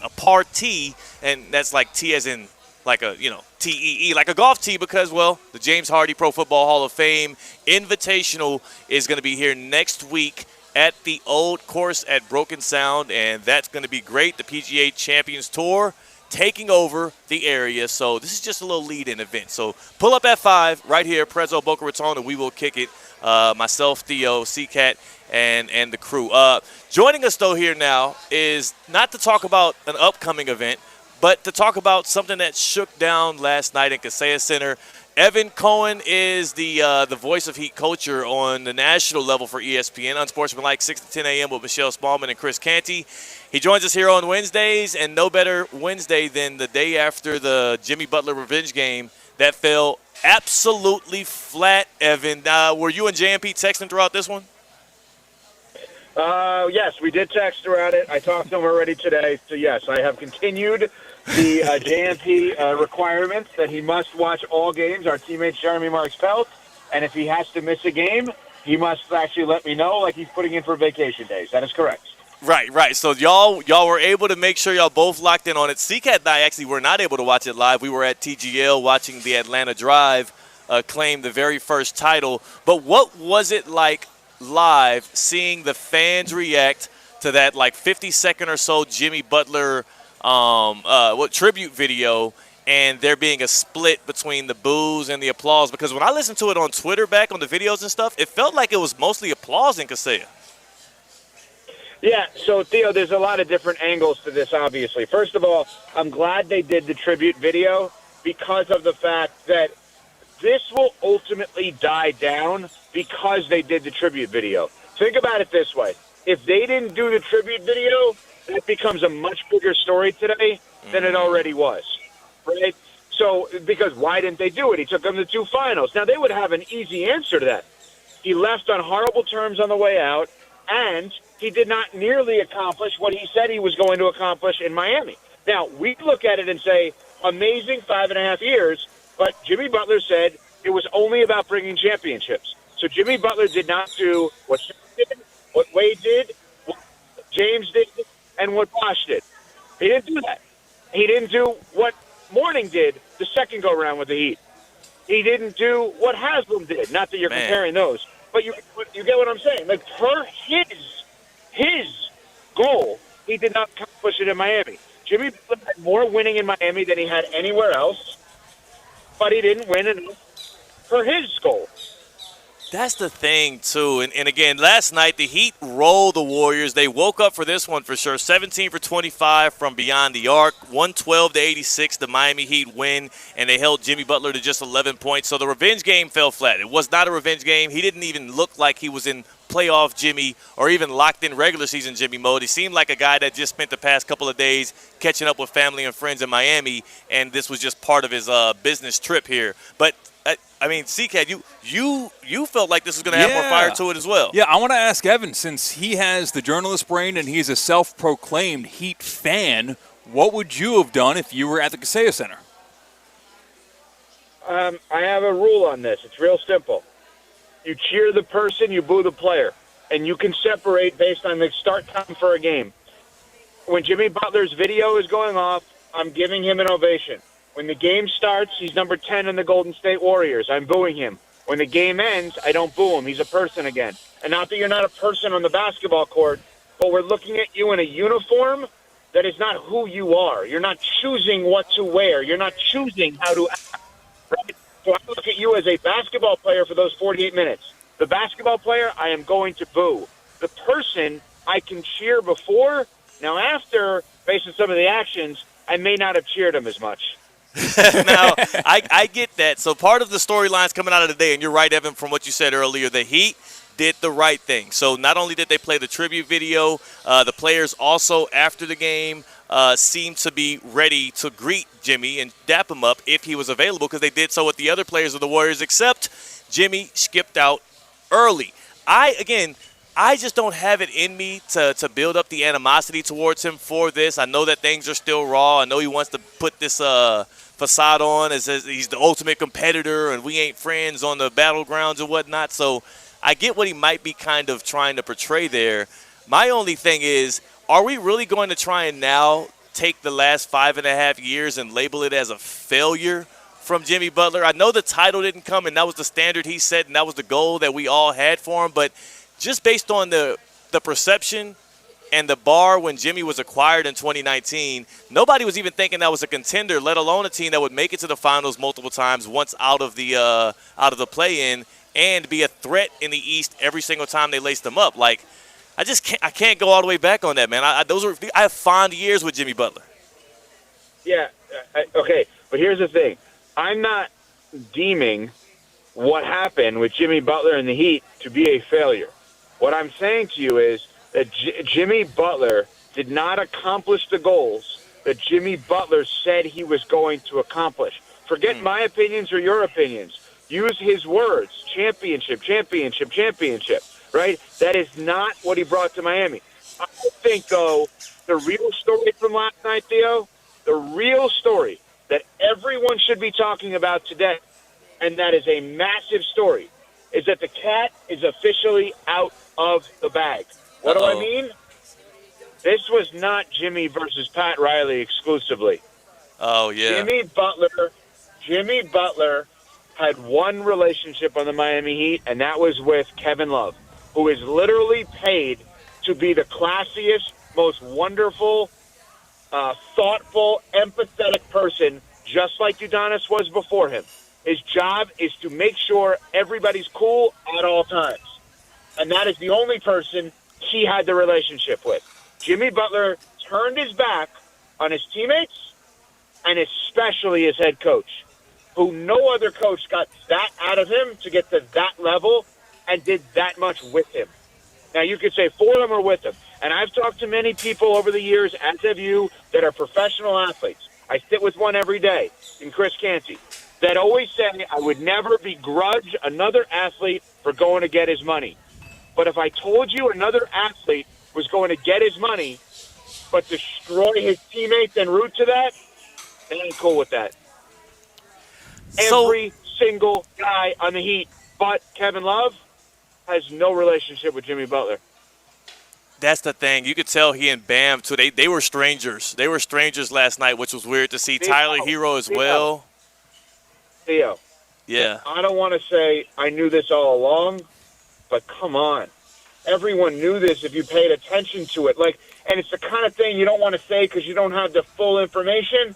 and that's like T as in like a, T-E-E, like a golf tee because, well, the James Hardy Pro Football Hall of Fame Invitational is going to be here next week at the old course at Broken Sound, and that's going to be great. The PGA Champions Tour taking over the area. So this is just a little lead-in event. So pull up at 5 right here, Prezzo, Boca Raton, and we will kick it. Myself, Theo, C-Cat, and the crew. Joining us, though, here now is not to talk about an upcoming event, but to talk about something that shook down last night in Kaseya Center. Evan Cohen is the voice of Heat culture on the national level for ESPN, Unsportsmanlike, 6 to 10 a.m. with Michelle Spallman and Chris Canty. He joins us here on Wednesdays, and no better Wednesday than the day after the Jimmy Butler revenge game that fell absolutely flat, Evan. Were you and JMP texting throughout this one? Yes, we did text around it. I talked to him already today. So, yes, I have continued the JMP requirements that he must watch all games, our teammate Jeremy Marks-Pelt. And if he has to miss a game, he must actually let me know like he's putting in for vacation days. That is correct. Right. So y'all were able to make sure y'all both locked in on it. CCAT and I actually were not able to watch it live. We were at TGL watching the Atlanta Drive claim the very first title. But what was it like live seeing the fans react to that like 50-second or so Jimmy Butler tribute video, and there being a split between the boos and the applause? Because when I listened to it on Twitter back on the videos and stuff, it felt like it was mostly applause in Kaseya. Yeah, so, Theo, there's a lot of different angles to this, obviously. First of all, I'm glad they did the tribute video because of the fact that this will ultimately die down because they did the tribute video. Think about it this way. If they didn't do the tribute video, it becomes a much bigger story today than it already was, right? So, because why didn't they do it? He took them to 2 finals. Now, they would have an easy answer to that. He left on horrible terms on the way out, and he did not nearly accomplish what he said he was going to accomplish in Miami. Now, we look at it and say, amazing 5.5 years, but Jimmy Butler said it was only about bringing championships. So Jimmy Butler did not do what Shaq did, what Wade did, what James did, and what Bosh did. He didn't do that. He didn't do what Mourning did the second go-around with the Heat. He didn't do what Haslam did. Not that you're comparing those. But you get what I'm saying. Like, for his goal, he did not accomplish it in Miami. Jimmy Butler had more winning in Miami than he had anywhere else, but he didn't win enough for his goal. That's the thing, too. And again, last night, the Heat rolled the Warriors. They woke up for this one for sure. 17 for 25 from beyond the arc. 112-86, the Miami Heat win, and they held Jimmy Butler to just 11 points. So the revenge game fell flat. It was not a revenge game. He didn't even look like he was in playoff Jimmy or even locked in regular season Jimmy mode. He seemed like a guy that just spent the past couple of days catching up with family and friends in Miami, and this was just part of his business trip here. But I mean, CCAT, you felt like this was going to have more fire to it as well. Yeah, I want to ask Evan, since he has the journalist brain and he's a self-proclaimed Heat fan, what would you have done if you were at the Kaseya Center? I have a rule on this. It's real simple. You cheer the person, you boo the player. And you can separate based on the start time for a game. When Jimmy Butler's video is going off, I'm giving him an ovation. When the game starts, he's number 10 in the Golden State Warriors. I'm booing him. When the game ends, I don't boo him. He's a person again. And not that you're not a person on the basketball court, but we're looking at you in a uniform that is not who you are. You're not choosing what to wear. You're not choosing how to act. Right? So I look at you as a basketball player for those 48 minutes. The basketball player, I am going to boo. The person, I can cheer before. Now after, based on some of the actions, I may not have cheered him as much. Now, I get that. So part of the storylines coming out of the day, and you're right, Evan, from what you said earlier, the Heat did the right thing. So not only did they play the tribute video, the players also, after the game, seemed to be ready to greet Jimmy and dap him up if he was available, because they did so with the other players of the Warriors, except Jimmy skipped out early. I just don't have it in me to build up the animosity towards him for this. I know that things are still raw. I know he wants to put this facade on as he's the ultimate competitor and we ain't friends on the battlegrounds and whatnot. So I get what he might be kind of trying to portray there. My only thing is, are we really going to try and now take the last 5.5 years and label it as a failure from Jimmy Butler? I know the title didn't come, and that was the standard he set, and that was the goal that we all had for him. But just based on the perception and the bar when Jimmy was acquired in 2019, nobody was even thinking that was a contender, let alone a team that would make it to the finals multiple times once out of the play-in and be a threat in the East every single time they laced them up. Like, I can't go all the way back on that, man. I have fond years with Jimmy Butler. Yeah, okay, but here's the thing. I'm not deeming what happened with Jimmy Butler and the Heat to be a failure. What I'm saying to you is that Jimmy Butler did not accomplish the goals that Jimmy Butler said he was going to accomplish. Forget my opinions or your opinions. Use his words, championship, championship, championship. right? That is not what he brought to Miami. I think, though, the real story from last night, Theo, the real story that everyone should be talking about today, and that is a massive story, is that the cat is officially out of the bag. What do I mean? This was not Jimmy versus Pat Riley exclusively. Oh, yeah. Jimmy Butler had one relationship on the Miami Heat, and that was with Kevin Love, who is literally paid to be the classiest, most wonderful, thoughtful, empathetic person, just like Udonis was before him. His job is to make sure everybody's cool at all times. And that is the only person he had the relationship with. Jimmy Butler turned his back on his teammates and especially his head coach, who no other coach got that out of him to get to that level and did that much with him. Now, you could say for him or with him. And I've talked to many people over the years, as have you, that are professional athletes. I sit with one every day, in Chris Canty, that always say I would never begrudge another athlete for going to get his money. But if I told you another athlete was going to get his money but destroy his teammates and root to that, they ain't cool with that. Every single guy on the Heat but Kevin Love has no relationship with Jimmy Butler. That's the thing. You could tell he and Bam, too. They were strangers. They were strangers last night, which was weird to see. Tyler Hero as well. Theo. Yeah. I don't want to say I knew this all along, but come on. Everyone knew this if you paid attention to it. And it's the kind of thing you don't want to say because you don't have the full information.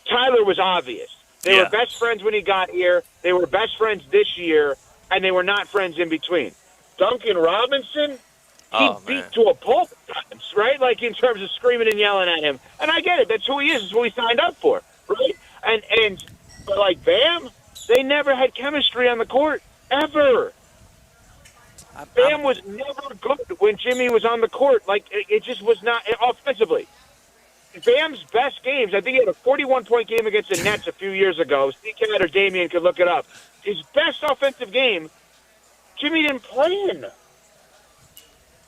Tyler was obvious. They were best friends when he got here. They were best friends this year, and they were not friends in between. Duncan Robinson, he beat to a pulp at times, right? Like in terms of screaming and yelling at him. And I get it. That's who he is. That's what he signed up for, right? But like Bam, they never had chemistry on the court, ever. Bam was never good when Jimmy was on the court. Like, it just was not offensively. Bam's best games, I think he had a 41-point game against the Nets a few years ago. CK or Damian could look it up. His best offensive game, Jimmy didn't play in.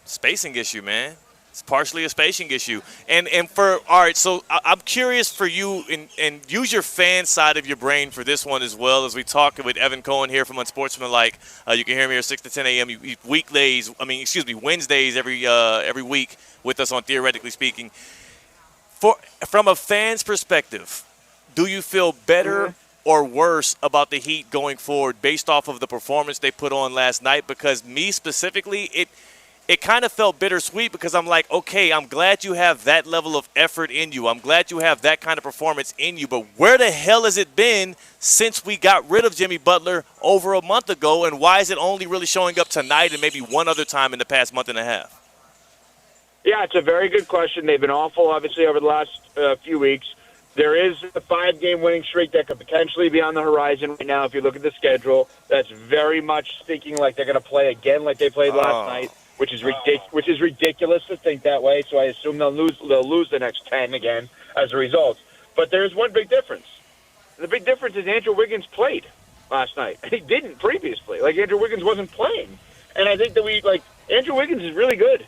Spacing issue, man. It's partially a spacing issue. All right, so I'm curious for you, and use your fan side of your brain for this one as well, as we talk with Evan Cohen here from Unsportsmanlike. You can hear me here 6 to 10 a.m. Wednesdays every week with us on Theoretically Speaking. From a fan's perspective, do you feel better or worse about the Heat going forward based off of the performance they put on last night? Because me specifically, it kind of felt bittersweet because I'm like, okay, I'm glad you have that level of effort in you. I'm glad you have that kind of performance in you. But where the hell has it been since we got rid of Jimmy Butler over a month ago? And why is it only really showing up tonight and maybe one other time in the past month and a half? Yeah, it's a very good question. They've been awful, obviously, over the last few weeks. There is a 5-game winning streak that could potentially be on the horizon right now if you look at the schedule. That's very much thinking like they're going to play again like they played last night. Which is ridiculous to think that way. So I assume they'll lose the next 10 again as a result. But there's one big difference. The big difference is Andrew Wiggins played last night. He didn't previously. Andrew Wiggins wasn't playing. And I think that Andrew Wiggins is really good.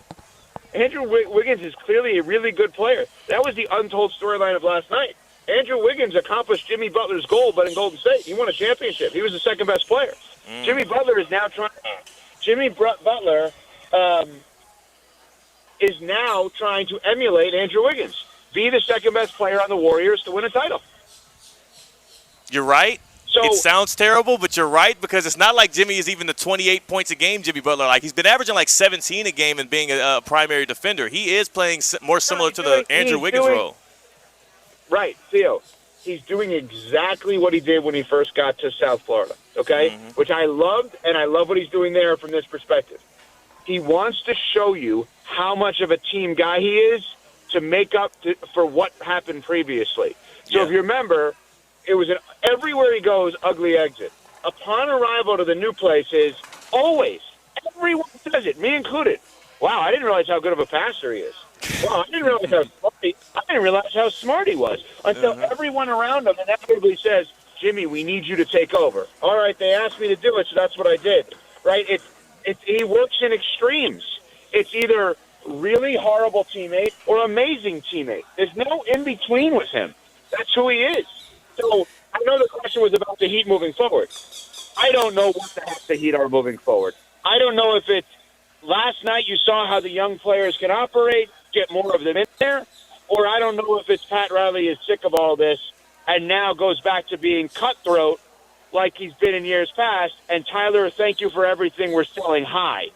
Andrew Wiggins is clearly a really good player. That was the untold storyline of last night. Andrew Wiggins accomplished Jimmy Butler's goal, but in Golden State, he won a championship. He was the second best player. Jimmy Butler is now trying to emulate Andrew Wiggins, be the second best player on the Warriors to win a title. You're right. It sounds terrible, but you're right, because it's not like Jimmy is even the 28 points a game Jimmy Butler. He's been averaging 17 a game and being a primary defender. He is playing more similar to the Andrew Wiggins role. Right, Theo. He's doing exactly what he did when he first got to South Florida, okay? Which I loved, and I love what he's doing there from this perspective. He wants to show you how much of a team guy he is to make up for what happened previously. So if you remember, it was everywhere he goes, ugly exit. Upon arrival to the new place is always, everyone says it, me included. Wow, I didn't realize how good of a passer he is. Wow, I didn't realize how smart he was. Until everyone around him inevitably says, Jimmy, we need you to take over. All right, they asked me to do it, so that's what I did. Right? he works in extremes. It's either really horrible teammate or amazing teammate. There's no in between with him. That's who he is. So I know the question was about the Heat moving forward. I don't know what the heck the Heat are moving forward. I don't know if it's last night you saw how the young players can operate, get more of them in there, or I don't know if it's Pat Riley is sick of all this and now goes back to being cutthroat like he's been in years past. And Tyler, thank you for everything we're selling high.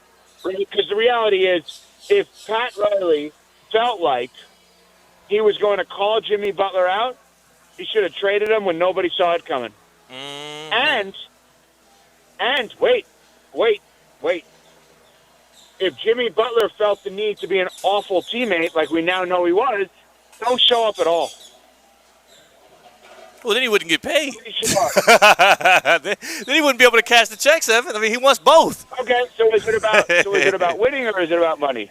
Because the reality is, if Pat Riley felt like he was going to call Jimmy Butler out, he should have traded him when nobody saw it coming. And wait. If Jimmy Butler felt the need to be an awful teammate, like we now know he was, don't show up at all. Well, then he wouldn't get paid. Then he wouldn't be able to cash the checks, Evan. I mean, he wants both. Okay, so is it about winning or is it about money?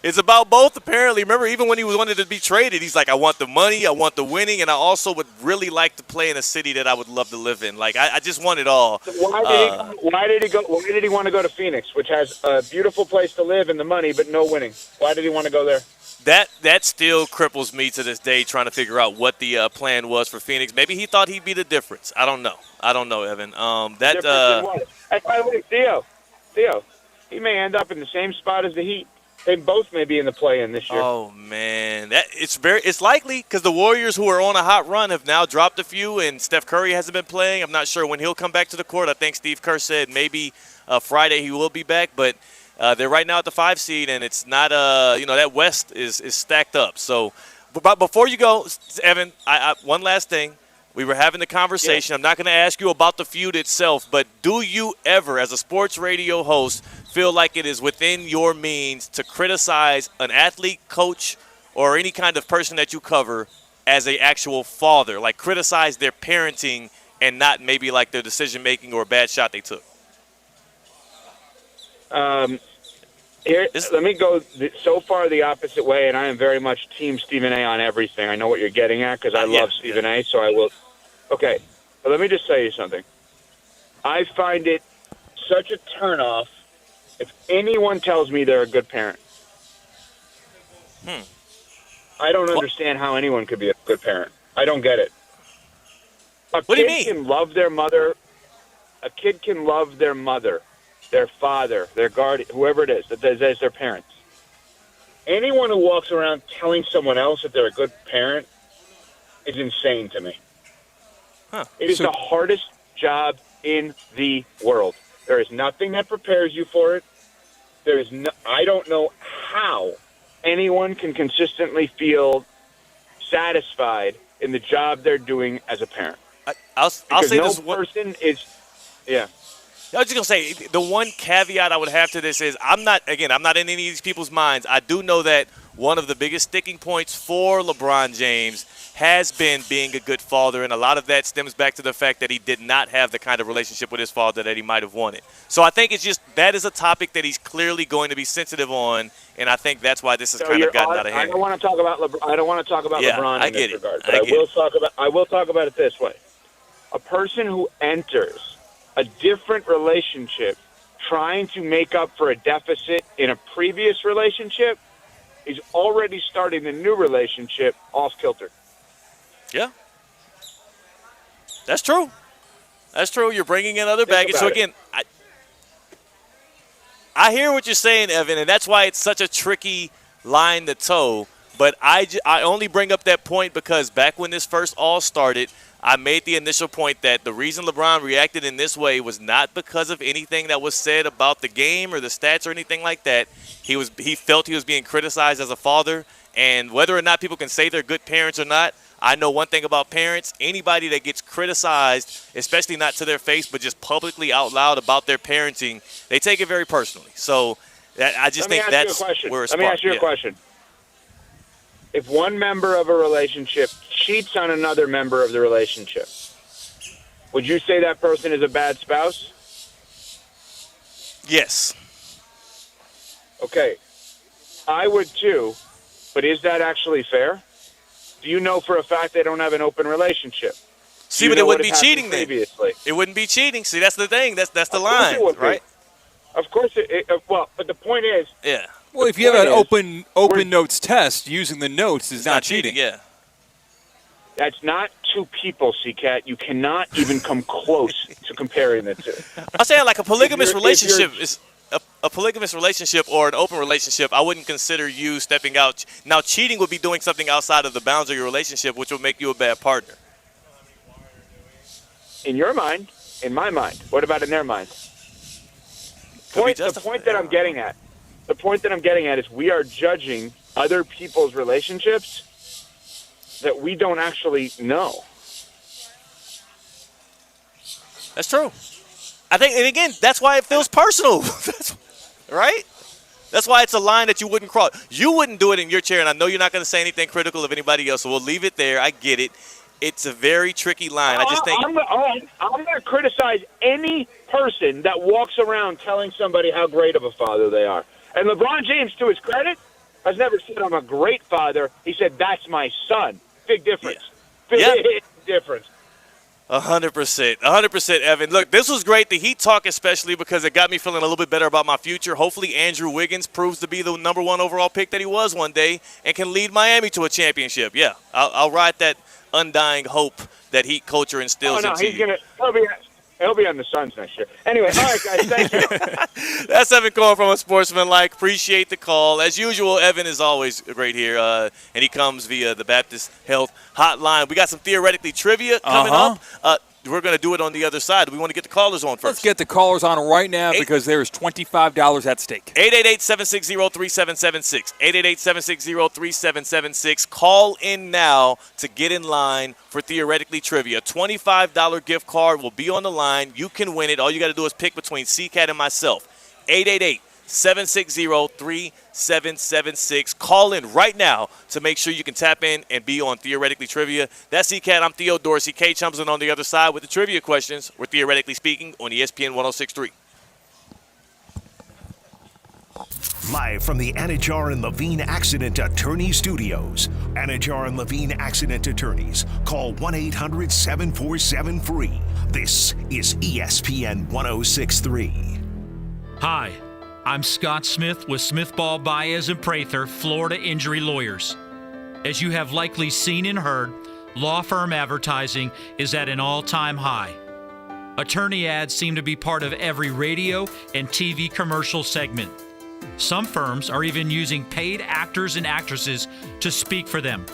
It's about both, apparently. Remember, even when he wanted to be traded, he's like, I want the money, I want the winning, and I also would really like to play in a city that I would love to live in. Like, I just want it all. So why did he want to go to Phoenix, which has a beautiful place to live and the money, but no winning? Why did he want to go there? That still cripples me to this day, trying to figure out what the plan was for Phoenix. Maybe he thought he'd be the difference. I don't know, Evan. And by the way, Theo, he may end up in the same spot as the Heat. They both may be in the play-in this year. Oh man, it's likely because the Warriors, who are on a hot run, have now dropped a few, and Steph Curry hasn't been playing. I'm not sure when he'll come back to the court. I think Steve Kerr said maybe Friday he will be back, but. They're right now at the 5 seed, and it's not that West is stacked up. So, but before you go, Evan, one last thing. We were having the conversation. Yeah. I'm not going to ask you about the feud itself, but do you ever, as a sports radio host, feel like it is within your means to criticize an athlete, coach, or any kind of person that you cover as an actual father? Like criticize their parenting and not maybe like their decision-making or a bad shot they took? Let me go so far the opposite way, and I am very much Team Stephen A. on everything. I know what you're getting at because I love Stephen A., so I will. Okay, but let me just tell you something. I find it such a turnoff if anyone tells me they're a good parent. I don't understand how anyone could be a good parent. I don't get it. What do you mean? Can love their mother. A kid can love their mother, their father, their guardian, whoever it is, that is their parents. Anyone who walks around telling someone else that they're a good parent is insane to me. It is the hardest job in the world. There is nothing that prepares you for it. I don't know how anyone can consistently feel satisfied in the job they're doing as a parent. I'll say this person is, yeah. I was just going to say, the one caveat I would have to this is I'm not in any of these people's minds. I do know that one of the biggest sticking points for LeBron James has been being a good father, and a lot of that stems back to the fact that he did not have the kind of relationship with his father that he might have wanted. So I think it's just that is a topic that he's clearly going to be sensitive on, and I think that's why this has kind of gotten out of hand. I don't want to talk about LeBron in this regard, but I will talk about it this way. A person who enters a different relationship trying to make up for a deficit in a previous relationship is already starting the new relationship off kilter. Yeah. That's true. That's true. You're bringing in other baggage. So, again, I hear what you're saying, Evan, and that's why it's such a tricky line to toe. But I only bring up that point because back when this first all started, I made the initial point that the reason LeBron reacted in this way was not because of anything that was said about the game or the stats or anything like that. He felt he was being criticized as a father, and whether or not people can say they're good parents or not, I know one thing about parents. Anybody that gets criticized, especially not to their face, but just publicly out loud about their parenting, they take it very personally. So I just think that's where it's Let me ask you a question. If one member of a relationship cheats on another member of the relationship, would you say that person is a bad spouse? Yes. Okay. I would too, but is that actually fair? Do you know for a fact they don't have an open relationship? See, but it wouldn't be cheating then. It wouldn't be cheating. See, that's the thing. That's the line, right? Of course, well, but the point is, yeah. Well, if you have an open notes test, using the notes is not cheating. Yeah. That's not two people, C-Cat. You cannot even come close to comparing the two. I'm saying like a polygamous relationship is a polygamous relationship or an open relationship. I wouldn't consider you stepping out. Now, cheating would be doing something outside of the bounds of your relationship, which would make you a bad partner. In your mind, in my mind. What about in their mind? The point that I'm getting at is we are judging other people's relationships that we don't actually know. That's true. I think, and again, that's why it feels personal. Right? That's why it's a line that you wouldn't cross. You wouldn't do it in your chair, and I know you're not going to say anything critical of anybody else, so we'll leave it there. I get it. It's a very tricky line. I just think I'm going to criticize any person that walks around telling somebody how great of a father they are. And LeBron James, to his credit, has never said I'm a great father. He said, that's my son. Big difference. Big difference. 100%. 100%, Evan. Look, this was great, the Heat talk especially, because it got me feeling a little bit better about my future. Hopefully Andrew Wiggins proves to be the number 1 overall pick that he was one day and can lead Miami to a championship. Yeah, I'll ride that undying hope that Heat culture instills into you. He'll be on the Suns next year. Anyway, all right, guys, thank you. That's Evan Cohen from Unsportsmanlike. Appreciate the call. As usual, Evan is always great here, and he comes via the Baptist Health Hotline. We got some theoretically trivia coming up. We're going to do it on the other side. We want to get the callers on first. Let's get the callers on right now because there is $25 at stake. 888-760-3776. 888-760-3776. Call in now to get in line for theoretically trivia. $25 gift card will be on the line. You can win it. All you got to do is pick between C-Cat and myself. 888-760-3776. Call in right now to make sure you can tap in and be on Theoretically Trivia. That's C-Cat. I'm Theo Dorsey. K-Chums on the other side with the trivia questions. We're Theoretically Speaking on ESPN 106.3. Live from the Anajar and Levine Accident Attorney Studios. Anajar and Levine Accident Attorneys. Call 1-800-747-FREE. This is ESPN 106.3. Hi, I'm Scott Smith with Smith Ball Baez and Prather, Florida Injury Lawyers. As you have likely seen and heard, law firm advertising is at an all-time high. Attorney ads seem to be part of every radio and TV commercial segment. Some firms are even using paid actors and actresses to speak for them.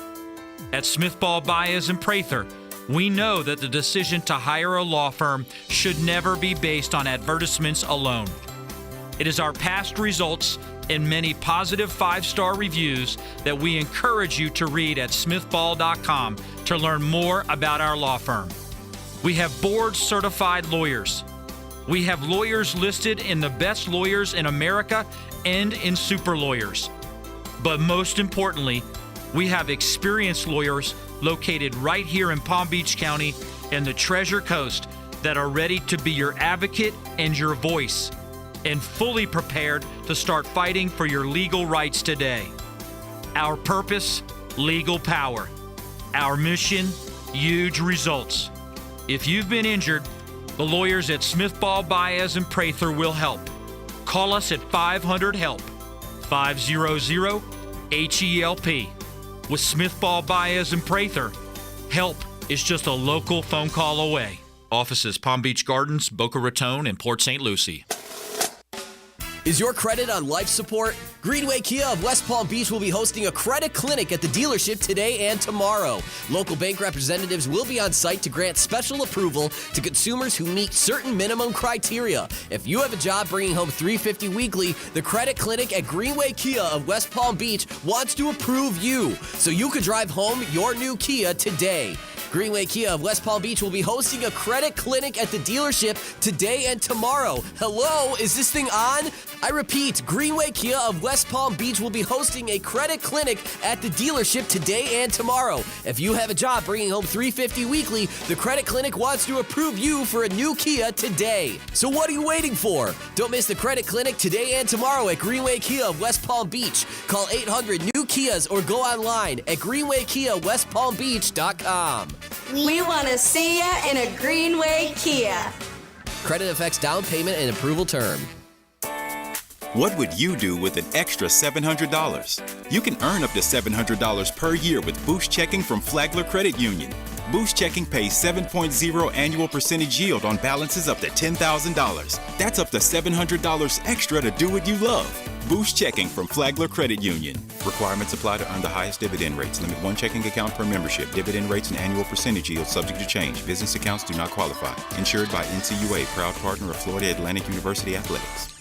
At Smith Ball Baez and Prather, we know that the decision to hire a law firm should never be based on advertisements alone. It is our past results and many positive 5-star reviews that we encourage you to read at smithball.com to learn more about our law firm. We have board-certified lawyers. We have lawyers listed in the best lawyers in America and in super lawyers. But most importantly, we have experienced lawyers located right here in Palm Beach County and the Treasure Coast that are ready to be your advocate and your voice, and fully prepared to start fighting for your legal rights today. Our purpose, legal power. Our mission, huge results. If you've been injured, the lawyers at Smith Ball Baez and Prather will help. Call us at 500-HELP, 500-HELP. With Smith Ball Baez and Prather, help is just a local phone call away. Offices Palm Beach Gardens, Boca Raton, and Port St. Lucie. Is your credit on life support? Greenway Kia of West Palm Beach will be hosting a credit clinic at the dealership today and tomorrow. Local bank representatives will be on site to grant special approval to consumers who meet certain minimum criteria. If you have a job bringing home $350 weekly, the credit clinic at Greenway Kia of West Palm Beach wants to approve you so you can drive home your new Kia today. Greenway Kia of West Palm Beach will be hosting a credit clinic at the dealership today and tomorrow. Hello, is this thing on? I repeat, Greenway Kia of West Palm Beach will be hosting a credit clinic at the dealership today and tomorrow. If you have a job bringing home $350 weekly, the credit clinic wants to approve you for a new Kia today. So what are you waiting for? Don't miss the credit clinic today and tomorrow at Greenway Kia of West Palm Beach. Call 800-NEW-KIAs or go online at greenwaykiawestpalmbeach.com. We want to see ya in a Greenway Kia. Credit affects down payment and approval term. What would you do with an extra $700? You can earn up to $700 per year with Boost Checking from Flagler Credit Union. Boost Checking pays 7.0 annual percentage yield on balances up to $10,000. That's up to $700 extra to do what you love. Boost Checking from Flagler Credit Union. Requirements apply to earn the highest dividend rates. Limit one checking account per membership. Dividend rates and annual percentage yield subject to change. Business accounts do not qualify. Insured by NCUA, proud partner of Florida Atlantic University Athletics.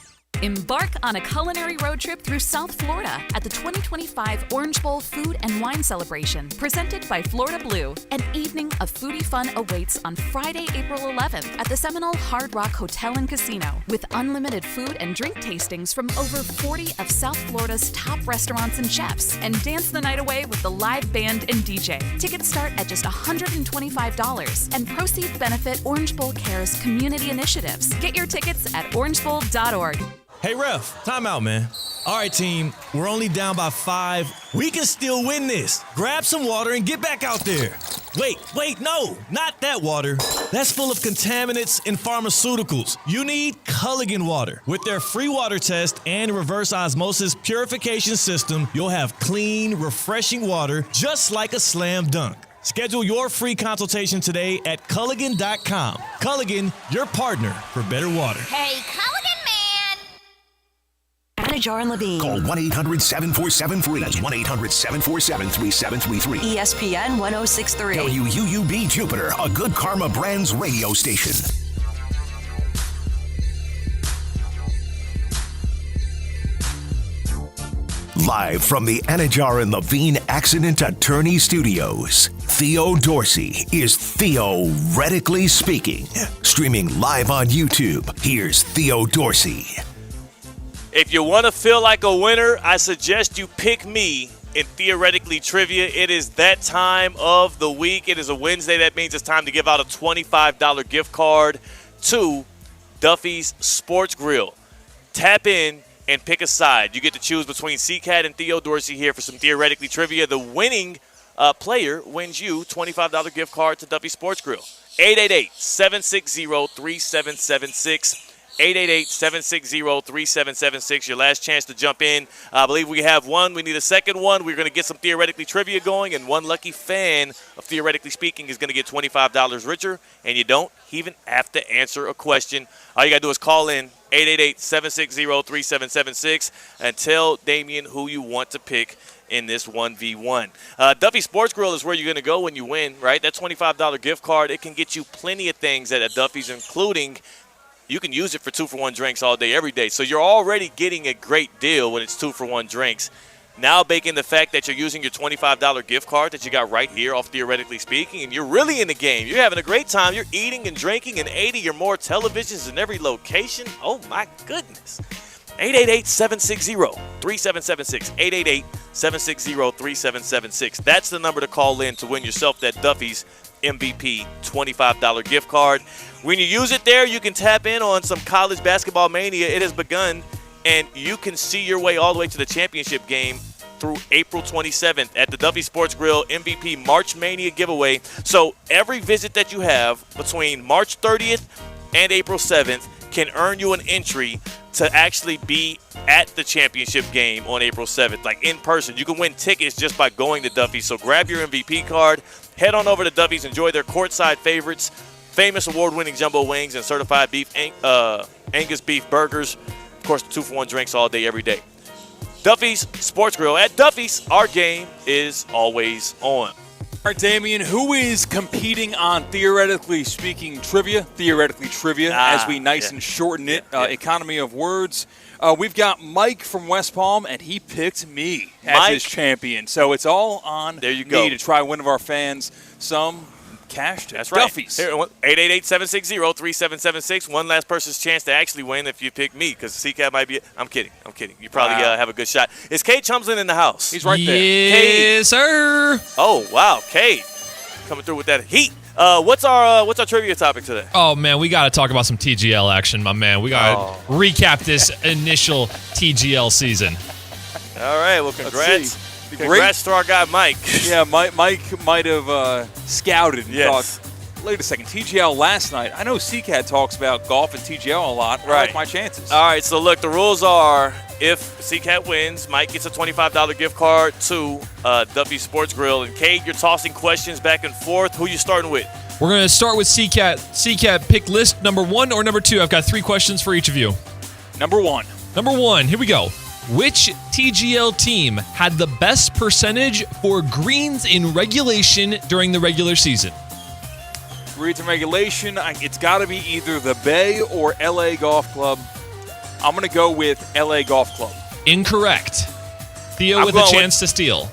Embark on a culinary road trip through South Florida at the 2025 Orange Bowl Food and Wine Celebration, presented by Florida Blue. An evening of foodie fun awaits on Friday, April 11th at the Seminole Hard Rock Hotel and Casino, with unlimited food and drink tastings from over 40 of South Florida's top restaurants and chefs, and dance the night away with the live band and DJ. Tickets start at just $125, and proceeds benefit Orange Bowl Care's community initiatives. Get your tickets at orangebowl.org. Hey, ref, time out, man. All right, team, we're only down by 5. We can still win this. Grab some water and get back out there. Wait, no, not that water. That's full of contaminants and pharmaceuticals. You need Culligan water. With their free water test and reverse osmosis purification system, you'll have clean, refreshing water just like a slam dunk. Schedule your free consultation today at Culligan.com. Culligan, your partner for better water. Hey, Culligan man! Anajar and Levine. Call 1-800-747-FREE. That's 1-800-747-3733. ESPN 1063. WUUB Jupiter, a Good Karma Brands radio station. Live from the Anajar and Levine Accident Attorney Studios, Theo Dorsey is theoretically speaking. Streaming live on YouTube, here's Theo Dorsey. If you want to feel like a winner, I suggest you pick me in Theoretically Trivia. It is that time of the week. It is a Wednesday. That means it's time to give out a $25 gift card to Duffy's Sports Grill. Tap in and pick a side. You get to choose between C-Cat and Theo Dorsey here for some Theoretically Trivia. The winning player wins you $25 gift card to Duffy's Sports Grill. 888-760-3776. 888-760-3776. Your last chance to jump in. I believe we have one. We need a second one. We're going to get some Theoretically Trivia going, and one lucky fan of Theoretically Speaking is going to get $25 richer, and you don't even have to answer a question. All you got to do is call in 888-760-3776 and tell Damien who you want to pick in this 1v1. Duffy Sports Grill is where you're going to go when you win, right? That $25 gift card, it can get you plenty of things at Duffy's, including you can use it for 2-for-1 drinks all day, every day. So you're already getting a great deal when it's 2-for-1 drinks. Now bake in the fact that you're using your $25 gift card that you got right here off Theoretically Speaking, and you're really in the game. You're having a great time. You're eating and drinking in 80 or more televisions in every location. Oh, my goodness. 888-760-3776. 888-760-3776. That's the number to call in to win yourself that Duffy's MVP $25 gift card. When you use it there, you can tap in on some college basketball mania. It has begun, and you can see your way all the way to the championship game through April 27th at the Duffy Sports Grill MVP March Mania giveaway. So every visit that you have between March 30th and April 7th can earn you an entry to actually be at the championship game on April 7th, like in person. You can win tickets just by going to Duffy's. So grab your MVP card, head on over to Duffy's, enjoy their courtside favorites, famous award-winning jumbo wings and certified beef Angus beef burgers. Of course, the 2-for-1 drinks all day, every day. Duffy's Sports Grill. At Duffy's, our game is always on. All right, Damien, who is competing on Theoretically Speaking Trivia? Theoretically Trivia, as we and shorten it. Economy of words. We've got Mike from West Palm, and he picked me as his champion. So it's all on me to try one of our fans some cash to Duffy's. Right. 888-760-3776. One last person's chance to actually win if you pick me, because C-Cat might be – I'm kidding. You probably have a good shot. Is Cade Chumslin in the house? He's right there. Yes, sir. Oh, wow. Cade coming through with that heat. What's our trivia topic today? Oh, man, we got to talk about some TGL action, my man. We got to recap this initial TGL season. All right, well, congrats. Congrats to our guy Mike. Yeah, Mike might have scouted and thought wait a second. TGL last night. I know CCAT talks about golf and TGL a lot. I like my chances. All right, so look, the rules are if CCAT wins, Mike gets a $25 gift card to Duffy Sports Grill. And Cade, you're tossing questions back and forth. Who you starting with? We're going to start with CCAT. CCAT, pick list number 1 or number 2. I've got 3 questions for each of you. Number 1. Number 1, here we go. Which TGL team had the best percentage for greens in regulation during the regular season? Greens in regulation, it's got to be either the Bay or LA Golf Club. I'm going to go with LA Golf Club. Incorrect. Theo with a chance to steal.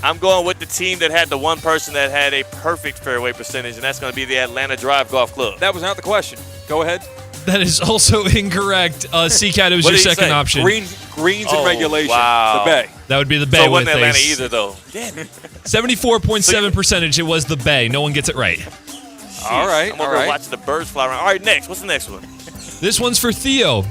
I'm going with the team that had the one person that had a perfect fairway percentage, and that's going to be the Atlanta Drive Golf Club. That was not the question. Go ahead. That is also incorrect. CCAT, it was your second option. Greens in regulation. Wow. The Bay. That would be the Bay. So it wasn't Atlanta either, though. 74.7 percentage. It was the Bay. No one gets it right. Jeez, all right. I'm over watching the birds fly around. All right, next. What's the next one? This one's for Theo.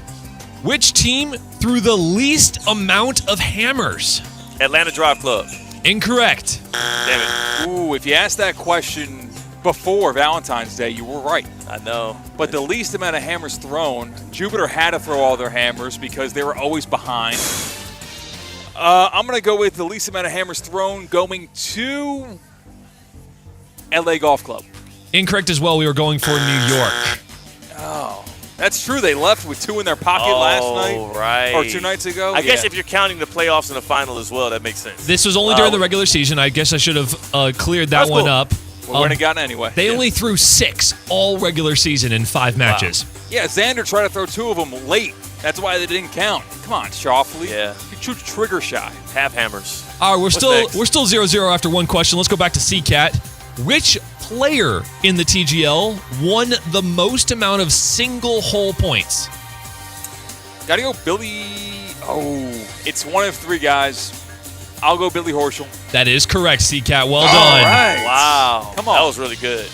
Which team threw the least amount of hammers? Atlanta Drive Club. Incorrect. Damn it. Ooh, if you asked that question before Valentine's Day, you were right. I know. But the least amount of hammers thrown, Jupiter had to throw all their hammers because they were always behind. I'm going to go with the least amount of hammers thrown going to LA Golf Club. Incorrect as well. We were going for New York. Oh, that's true. They left with 2 in their pocket last night. Right. Or 2 nights ago. I guess if you're counting the playoffs and the final as well, that makes sense. This was only during the regular season. I guess I should have cleared that one up. We wouldn't have gotten anyway. They only threw 6 all regular season in 5 matches. Yeah, Xander tried to throw 2 of them late. That's why they didn't count. Come on, Shoffley. Yeah. You shoot trigger shy. Half hammers. All right, we're still 0-0 after one question. Let's go back to CCAT. Which player in the TGL won the most amount of single hole points? Gotta go Billy. Oh, it's one of 3 guys. I'll go Billy Horschel. That is correct, CCAT. Well All done. right. Wow. Come on. That was really good.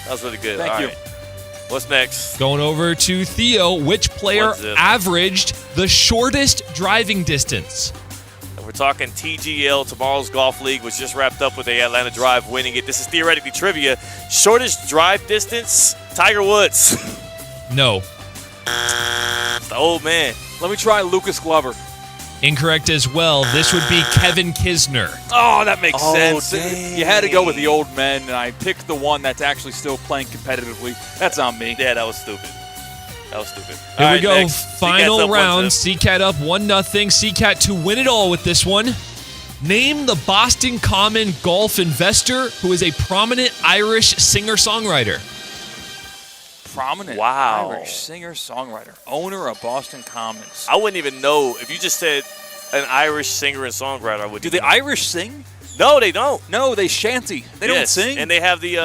Thank you. Right. What's next? Going over to Theo. Which player averaged the shortest driving distance? We're talking TGL. Tomorrow's Golf League was just wrapped up with the Atlanta Drive winning it. This is theoretically trivia. Shortest drive distance, Tiger Woods. No. The old man. Let me try Lucas Glover. Incorrect as well. This would be Kevin Kisner. Oh, that makes sense. Dang. You had to go with the old men, and I picked the one that's actually still playing competitively. That's on me. Yeah, that was stupid. Here we go. Next. Final round. CCAT up 1-0. CCAT to win it all with this one. Name the Boston Common golf investor who is a prominent Irish singer-songwriter. Prominent Irish singer-songwriter, owner of Boston Commons. I wouldn't even know if you just said an Irish singer and songwriter. I wouldn't. Do the Irish sing? No, they don't. No, they shanty. They don't sing. And they have the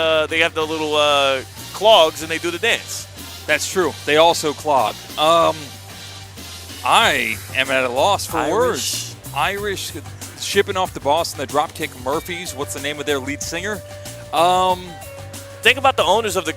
little clogs and they do the dance. That's true. They also clog. I am at a loss for words. Irish shipping off to Boston, the Dropkick Murphys. What's the name of their lead singer? Think about the owners of the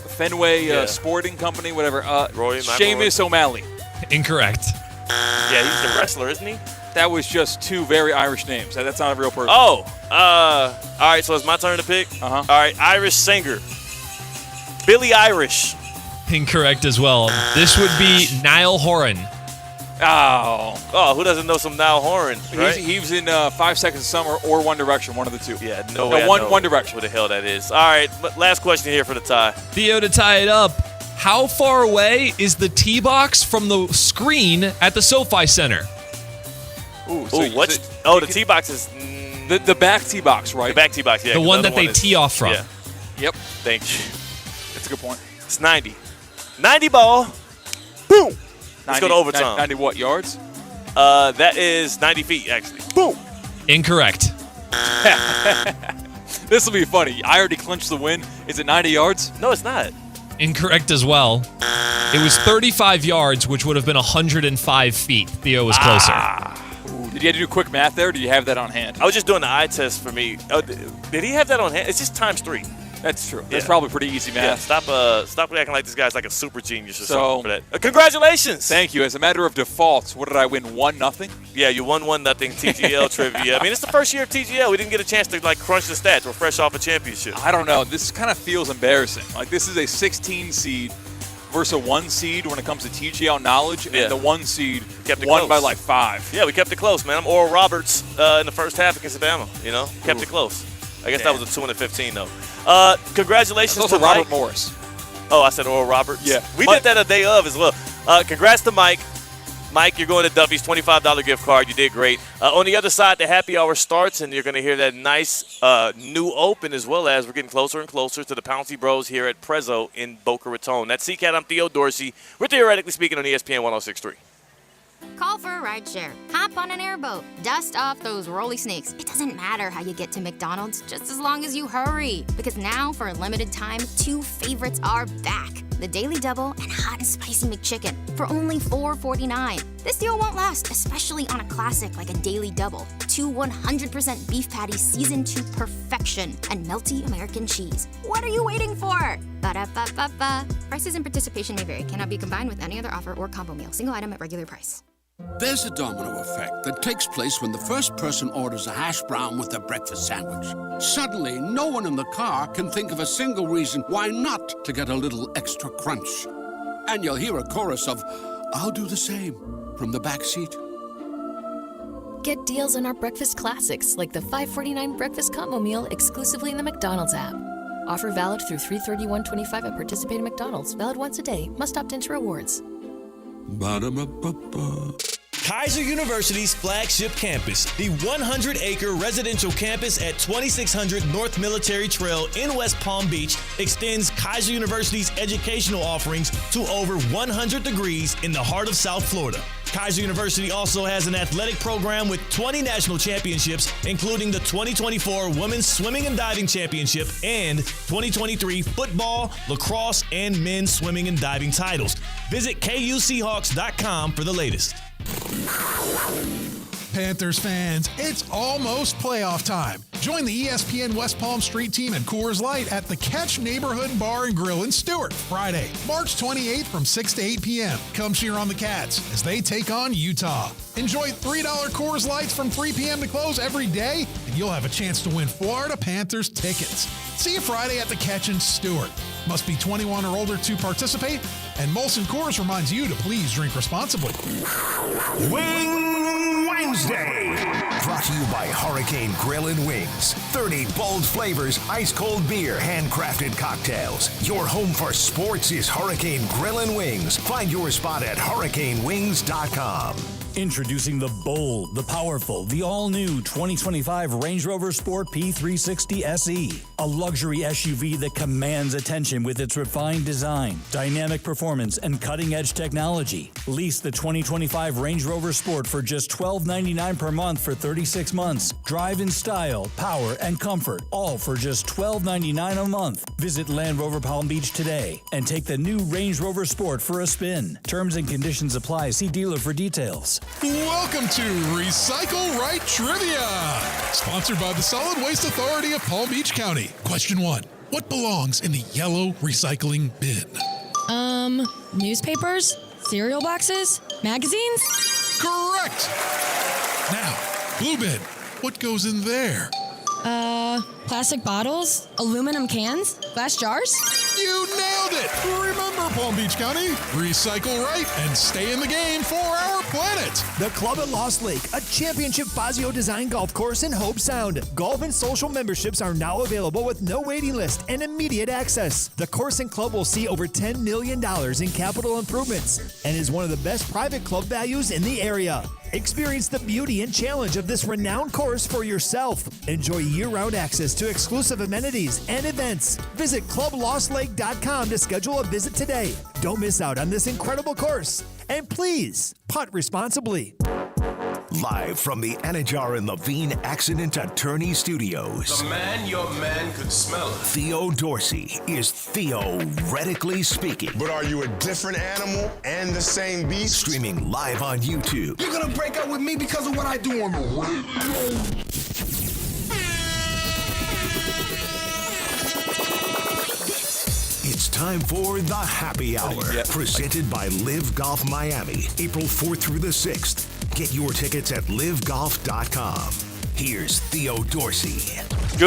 Fenway Sporting Company, whatever. Seamus O'Malley. Incorrect. Yeah, he's a wrestler, isn't he? That was just 2 very Irish names. That's not a real person. Oh, all right. So it's my turn to pick. All right, Irish singer, Billy Irish. Incorrect as well. This would be Niall Horan. Oh, who doesn't know some Niall Horan? Right? He was in 5 Seconds of Summer or One Direction, one of the 2. Yeah, no way. One Direction. What the hell that is? All right, last question here for the tie. Theo, to tie it up, how far away is the tee box from the screen at the SoFi Center? The tee box is the back tee box, right? The back tee box, yeah. The one that they tee off from. Yeah. Yep. Thank you. That's a good point. It's 90. 90 ball. Boom. Let's go to overtime. 90 what, yards? That is 90 feet, actually. Boom. Incorrect. This will be funny. I already clinched the win. Is it 90 yards? No, it's not. Incorrect as well. It was 35 yards, which would have been 105 feet. Theo was closer. Ooh, did you have to do quick math there, or do you have that on hand? I was just doing the eye test for me. Oh, did he have that on hand? It's just times 3. That's true. That's probably pretty easy math. Yeah, stop acting like this guy's like a super genius or something for that. Congratulations. Thank you. As a matter of default, what did I win? 1-0? Yeah, you won 1-0 TGL trivia. I mean, it's the first year of TGL. We didn't get a chance to like crunch the stats. We're fresh off a championship. I don't know. This kind of feels embarrassing. Like this is a 16 seed versus a 1 seed when it comes to TGL knowledge, and the 1 seed won by like 5. Yeah, we kept it close, man. I'm Oral Roberts in the first half against Alabama. You know, kept it close. I guess that was a 2-15 though. Congratulations to Mike. Robert Morris. Oh, I said Oral Roberts? Yeah. We did that a day of as well. Congrats to Mike. Mike, you're going to Duffy's $25 gift card. You did great. On the other side, the happy hour starts, and you're going to hear that nice new open, as well as we're getting closer and closer to the Pouncy Bros here at Prezzo in Boca Raton. That's CCAT. I'm Theo Dorsey. We're Theoretically Speaking on ESPN 106.3. Call for a rideshare. Hop on an airboat. Dust off those rolly snakes. It doesn't matter how you get to McDonald's, just as long as you hurry. Because now, for a limited time, 2 favorites are back. The Daily Double and Hot and Spicy McChicken for only $4.49. This deal won't last, especially on a classic like a Daily Double. 2 100% beef patties seasoned to perfection and melty American cheese. What are you waiting for? Ba-da-ba-ba-ba. Prices and participation may vary. Cannot be combined with any other offer or combo meal. Single item at regular price. There's a domino effect that takes place when the first person orders a hash brown with their breakfast sandwich. Suddenly, no one in the car can think of a single reason why not to get a little extra crunch. And you'll hear a chorus of, "I'll do the same," from the back seat. Get deals on our breakfast classics, like the $5.49 breakfast combo meal exclusively in the McDonald's app. Offer valid through 3/31/25 at participating McDonald's. Valid once a day. Must opt into rewards. Ba-da-ba-ba-ba. Kaiser University's flagship campus, the 100-acre residential campus at 2600 North Military Trail in West Palm Beach, extends Kaiser University's educational offerings to over 100 degrees in the heart of South Florida. Kaiser University also has an athletic program with 20 national championships, including the 2024 Women's Swimming and Diving Championship and 2023 football, lacrosse, and men's swimming and diving titles. Visit KUSeahawks.com for the latest. Panthers fans, it's almost playoff time. Join the ESPN West Palm Street team and Coors Light at the Catch Neighborhood Bar and Grill in Stewart, Friday, March 28th from 6 to 8 p.m. Come cheer on the Cats as they take on Utah. Enjoy $3 Coors Lights from 3 p.m. to close every day, and you'll have a chance to win Florida Panthers tickets. See you Friday at the Catch in Stewart. Must be 21 or older to participate, and Molson Coors reminds you to please drink responsibly. Wing Wednesday. Brought to you by Hurricane Grill and Wings. 30 bold flavors, ice-cold beer, handcrafted cocktails. Your home for sports is Hurricane Grill and Wings. Find your spot at hurricanewings.com. Introducing the bold, the powerful, the all-new 2025 Range Rover Sport P360 SE. A luxury SUV that commands attention with its refined design, dynamic performance, and cutting-edge technology. Lease the 2025 Range Rover Sport for just $12.99 per month for 36 months. Drive in style, power, and comfort, all for just $12.99 a month. Visit Land Rover Palm Beach today and take the new Range Rover Sport for a spin. Terms and conditions apply. See dealer for details. Welcome to Recycle Right Trivia, sponsored by the Solid Waste Authority of Palm Beach County. Question 1. What belongs in the yellow recycling bin? Newspapers, cereal boxes, magazines? Correct! Now, blue bin. What goes in there? Plastic bottles, aluminum cans, glass jars? You nailed it! Remember, Palm Beach County, recycle right and stay in the game for our planet. The Club at Lost Lake, a championship Fazio design golf course in Hope Sound. Golf and social memberships are now available with no waiting list and immediate access. The course and club will see over $10 million in capital improvements and is one of the best private club values in the area. Experience the beauty and challenge of this renowned course for yourself. Enjoy year-round access to exclusive amenities and events. Visit clublostlake.com to schedule a visit today. Don't miss out on this incredible course. And please, putt responsibly. Live from the Anajar and Levine Accident Attorney Studios. The man your man could smell it. Theo Dorsey is Theoretically Speaking. But are you a different animal and the same beast? Streaming live on YouTube. You're gonna break up with me because of what I do on the radio. time for the Happy Hour, presented by Live Golf Miami, April 4th through the 6th. Get your tickets at livegolf.com. Here's Theo Dorsey. Good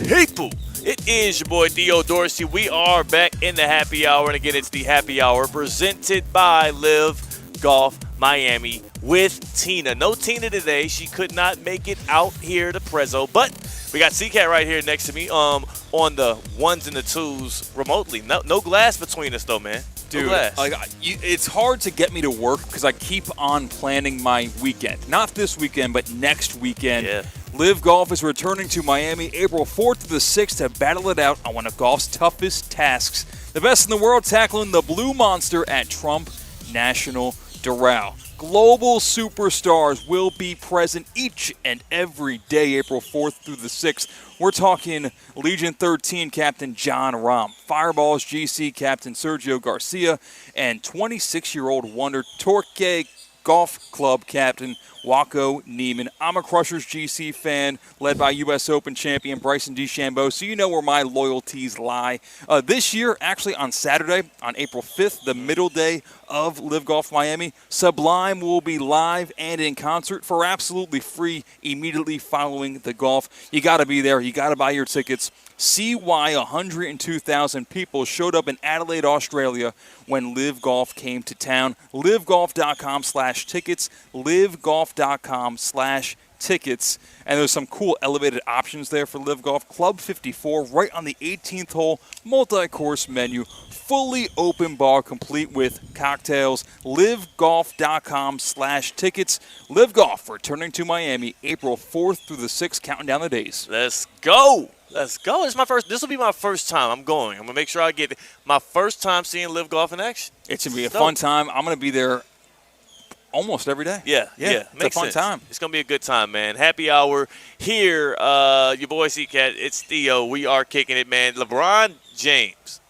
people. It is your boy Theo Dorsey. We are back in the Happy Hour, and again, it's the Happy Hour presented by Live Golf Miami with Tina. No Tina today. She could not make it out here to Prezzo, but we got C-Cat right here next to me on the ones and the twos remotely. No glass between us, though, man. Dude, like, it's hard to get me to work because I keep on planning my weekend. Not this weekend, but next weekend. Yeah. Live Golf is returning to Miami April 4th to the 6th to battle it out on one of golf's toughest tasks. The best in the world tackling the Blue Monster at Trump National Doral. Global superstars will be present each and every day, April 4th through the 6th. We're talking Legion 13 Captain John Rahm, Fireballs GC Captain Sergio Garcia, and 26-year-old wonder Torquay Golf Club Captain Waco Neiman. I'm a Crushers GC fan, led by U.S. Open champion Bryson DeChambeau, so you know where my loyalties lie. This year, actually on Saturday, on April 5th, the middle day of Live Golf Miami, Sublime will be live and in concert for absolutely free immediately following the golf. You got to be there. You got to buy your tickets. See why 102,000 people showed up in Adelaide, Australia when Live Golf came to town. LiveGolf.com/tickets. LiveGolf.com/tickets. And there's some cool elevated options there for Live Golf. Club 54 right on the 18th hole, multi-course menu, fully open bar complete with cocktails. LiveGolf.com/tickets. Live Golf returning to Miami April 4th through the 6th, counting down the days. Let's go. Let's go. This will be my first time. I'm going to make sure I get my first time seeing Live Golf in action. It's going to be a fun time. I'm going to be there almost every day. Yeah. It's a fun time. It's going to be a good time, man. Happy hour here. Your boy C-Cat, it's Theo. We are kicking it, man. LeBron James.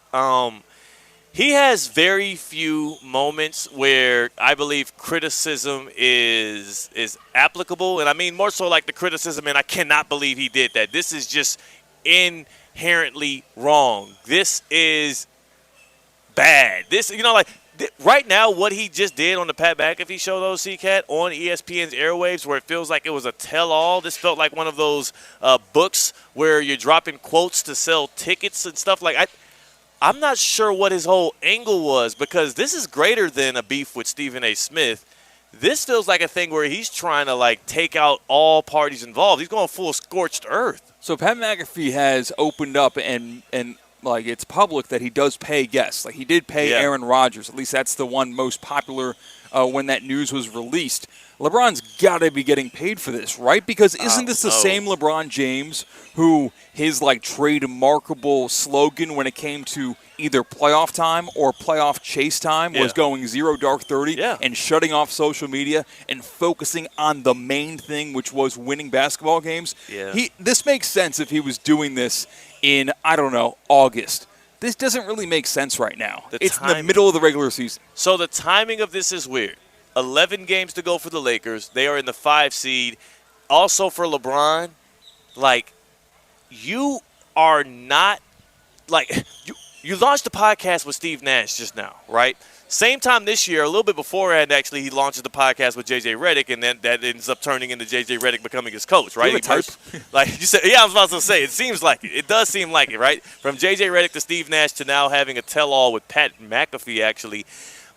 He has very few moments where I believe criticism is applicable. And I mean more so like the criticism, and I cannot believe he did that. This is just inherently wrong. This is bad. Right now, what he just did on the Pat McAfee show, though, C-Cat, on ESPN's airwaves, where it feels like it was a tell-all. This felt like one of those books where you're dropping quotes to sell tickets and stuff. I'm not sure what his whole angle was, because this is greater than a beef with Stephen A. Smith. This feels like a thing where he's trying to, take out all parties involved. He's going full scorched earth. So Pat McAfee has opened up and it's public that he does pay guests. He did pay Aaron Rodgers. At least that's the one most popular when that news was released. LeBron's got to be getting paid for this, right? Because isn't this the same LeBron James who his trademarkable slogan when it came to either playoff time or playoff chase time was going 0 dark 30 and shutting off social media and focusing on the main thing, which was winning basketball games? Yeah. This makes sense if he was doing this in, August. This doesn't really make sense right now. It's in the middle of the regular season. So the timing of this is weird. 11 games to go for the Lakers. They are in the 5 seed. Also for LeBron, you are not you launched the podcast with Steve Nash just now, right? Same time this year, a little bit beforehand, actually, he launches the podcast with J.J. Redick, and then that ends up turning into J.J. Redick becoming his coach, right? You said, I was about to say, it seems like it. It does seem like it, right? From J.J. Redick to Steve Nash to now having a tell-all with Pat McAfee, actually.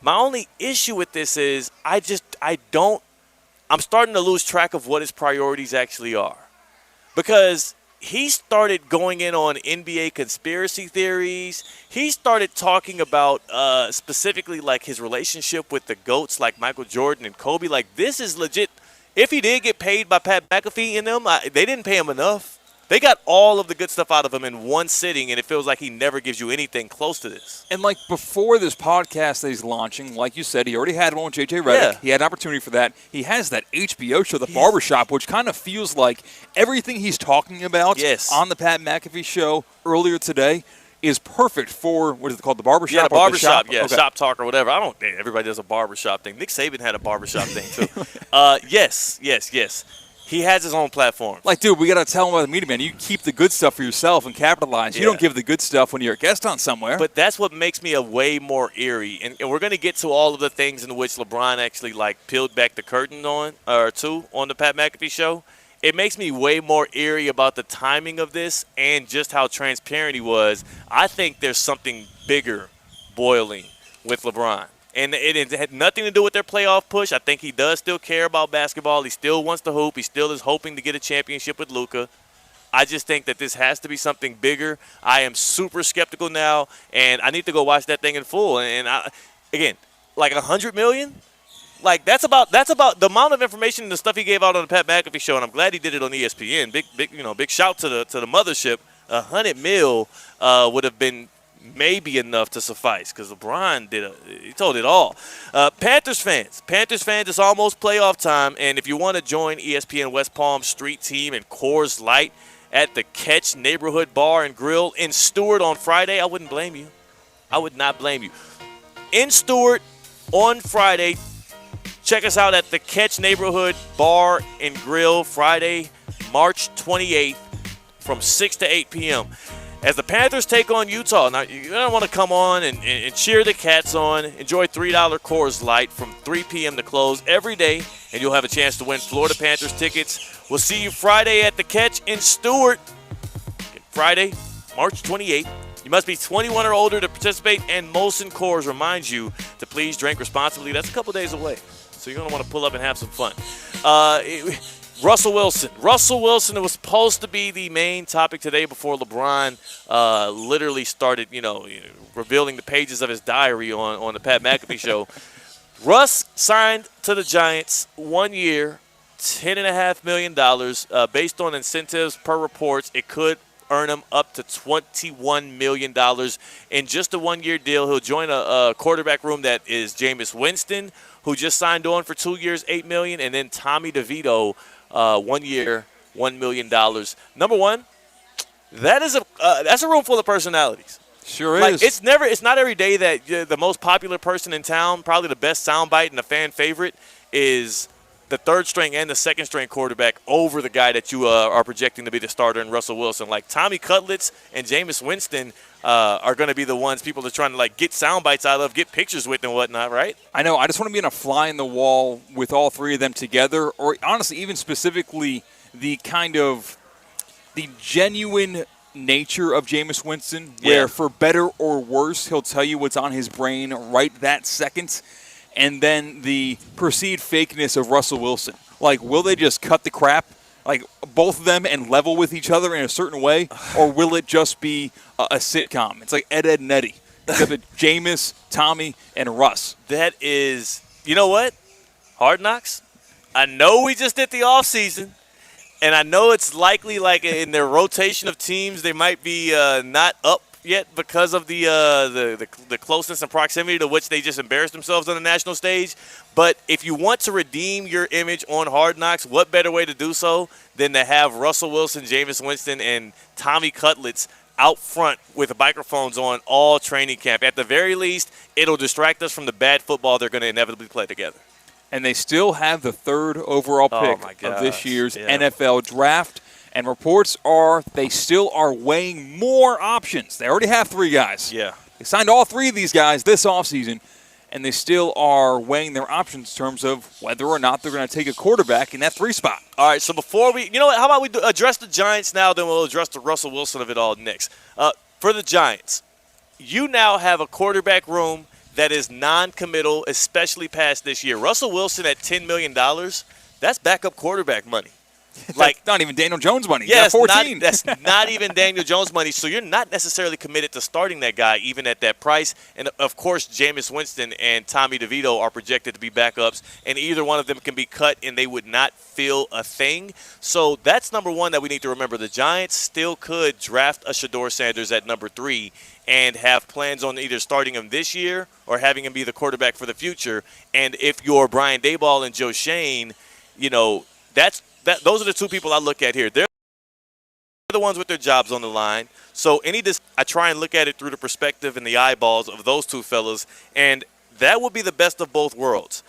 My only issue with this is I'm starting to lose track of what his priorities actually are. Because he started going in on NBA conspiracy theories. He started talking about specifically his relationship with the GOATs like Michael Jordan and Kobe. This is legit. If he did get paid by Pat McAfee and them, they didn't pay him enough. They got all of the good stuff out of him in one sitting, and it feels like he never gives you anything close to this. And before this podcast that he's launching, like you said, he already had one with J.J. Redick. Yeah. He had an opportunity for that. He has that HBO show, The Barbershop, which kind of feels like everything he's talking about on the Pat McAfee show earlier today is perfect for, what is it called, the barbershop? Yeah, the barbershop, shop talk or whatever. Everybody does a barbershop thing. Nick Saban had a barbershop thing, too. Yes. He has his own platform. Like, dude, we got to tell him about the media, man. You keep the good stuff for yourself and capitalize. You don't give the good stuff when you're a guest on somewhere. But that's what makes me a way more eerie. And we're going to get to all of the things in which LeBron actually, peeled back the curtain on the Pat McAfee show. It makes me way more eerie about the timing of this and just how transparent he was. I think there's something bigger boiling with LeBron. And it had nothing to do with their playoff push. I think he does still care about basketball. He still wants to hoop. He still is hoping to get a championship with Luka. I just think that this has to be something bigger. I am super skeptical now, and I need to go watch that thing in full. And again, $100 million? That's about the amount of information and the stuff he gave out on the Pat McAfee show, and I'm glad he did it on ESPN. Big shout to the mothership. $100 million would have been maybe enough to suffice because LeBron he told it all. Panthers fans, it's almost playoff time, and if you want to join ESPN West Palm Street Team and Coors Light at the Catch Neighborhood Bar and Grill in Stewart on Friday, I wouldn't blame you. I would not blame you. In Stewart on Friday, check us out at the Catch Neighborhood Bar and Grill Friday, March 28th from 6 to 8 p.m. As the Panthers take on Utah. Now, you're going to want to come on and cheer the Cats on. Enjoy $3 Coors Light from 3 p.m. to close every day, and you'll have a chance to win Florida Panthers tickets. We'll see you Friday at the Catch in Stewart. Friday, March 28th. You must be 21 or older to participate, and Molson Coors reminds you to please drink responsibly. That's a couple days away, so you're going to want to pull up and have some fun. Russell Wilson. It was supposed to be the main topic today before LeBron literally started, revealing the pages of his diary on the Pat McAfee show. Russ signed to the Giants 1 year, $10.5 million. Based on incentives per reports, it could earn him up to $21 million. In just a 1 year deal, he'll join a quarterback room that is Jameis Winston, who just signed on for 2 years, $8 million, and then Tommy DeVito, 1 year, $1 million. Number one, that's a room full of personalities. Sure is. It's not every day that the most popular person in town, probably the best soundbite and the fan favorite, is the third string and the second string quarterback over the guy that you are projecting to be the starter in Russell Wilson. Like Tommy Cutlets and Jameis Winston are going to be the ones people are trying to get sound bites out of, get pictures with and whatnot, right? I know. I just want to be in a fly in the wall with all three of them together, or honestly, even specifically the genuine nature of Jameis Winston, where for better or worse, he'll tell you what's on his brain right that second. And then the perceived fakeness of Russell Wilson. Will they just cut the crap, both of them, and level with each other in a certain way? Or will it just be a sitcom? It's like Ed, and Eddie. Except Jameis, Tommy, and Russ. That is, you know what? Hard Knocks. I know we just did the offseason, and I know it's likely, in their rotation of teams, they might be not up yet because of the closeness and proximity to which they just embarrassed themselves on the national stage. But if you want to redeem your image on Hard Knocks, what better way to do so than to have Russell Wilson, Jameis Winston, and Tommy Cutlets out front with microphones on all training camp. At the very least, it'll distract us from the bad football they're going to inevitably play together. And they still have the third overall pick of this year's NFL draft. And reports are they still are weighing more options. They already have three guys. Yeah. They signed all three of these guys this offseason, and they still are weighing their options in terms of whether or not they're going to take a quarterback in that 3 spot. All right, so before how about we address the Giants now, then we'll address the Russell Wilson of it all next. For the Giants, you now have a quarterback room that is non-committal, especially past this year. Russell Wilson at $10 million, that's backup quarterback money. That's not even Daniel Jones money. Yeah, 14. That's not even Daniel Jones money. So you're not necessarily committed to starting that guy even at that price. And, of course, Jameis Winston and Tommy DeVito are projected to be backups, and either one of them can be cut and they would not feel a thing. So that's number one that we need to remember. The Giants still could draft a Shedeur Sanders at number 3 and have plans on either starting him this year or having him be the quarterback for the future. And if you're Brian Daboll and Joe Shane, those are the two people I look at here. They're the ones with their jobs on the line. So I try and look at it through the perspective and the eyeballs of those two fellas, and that would be the best of both worlds.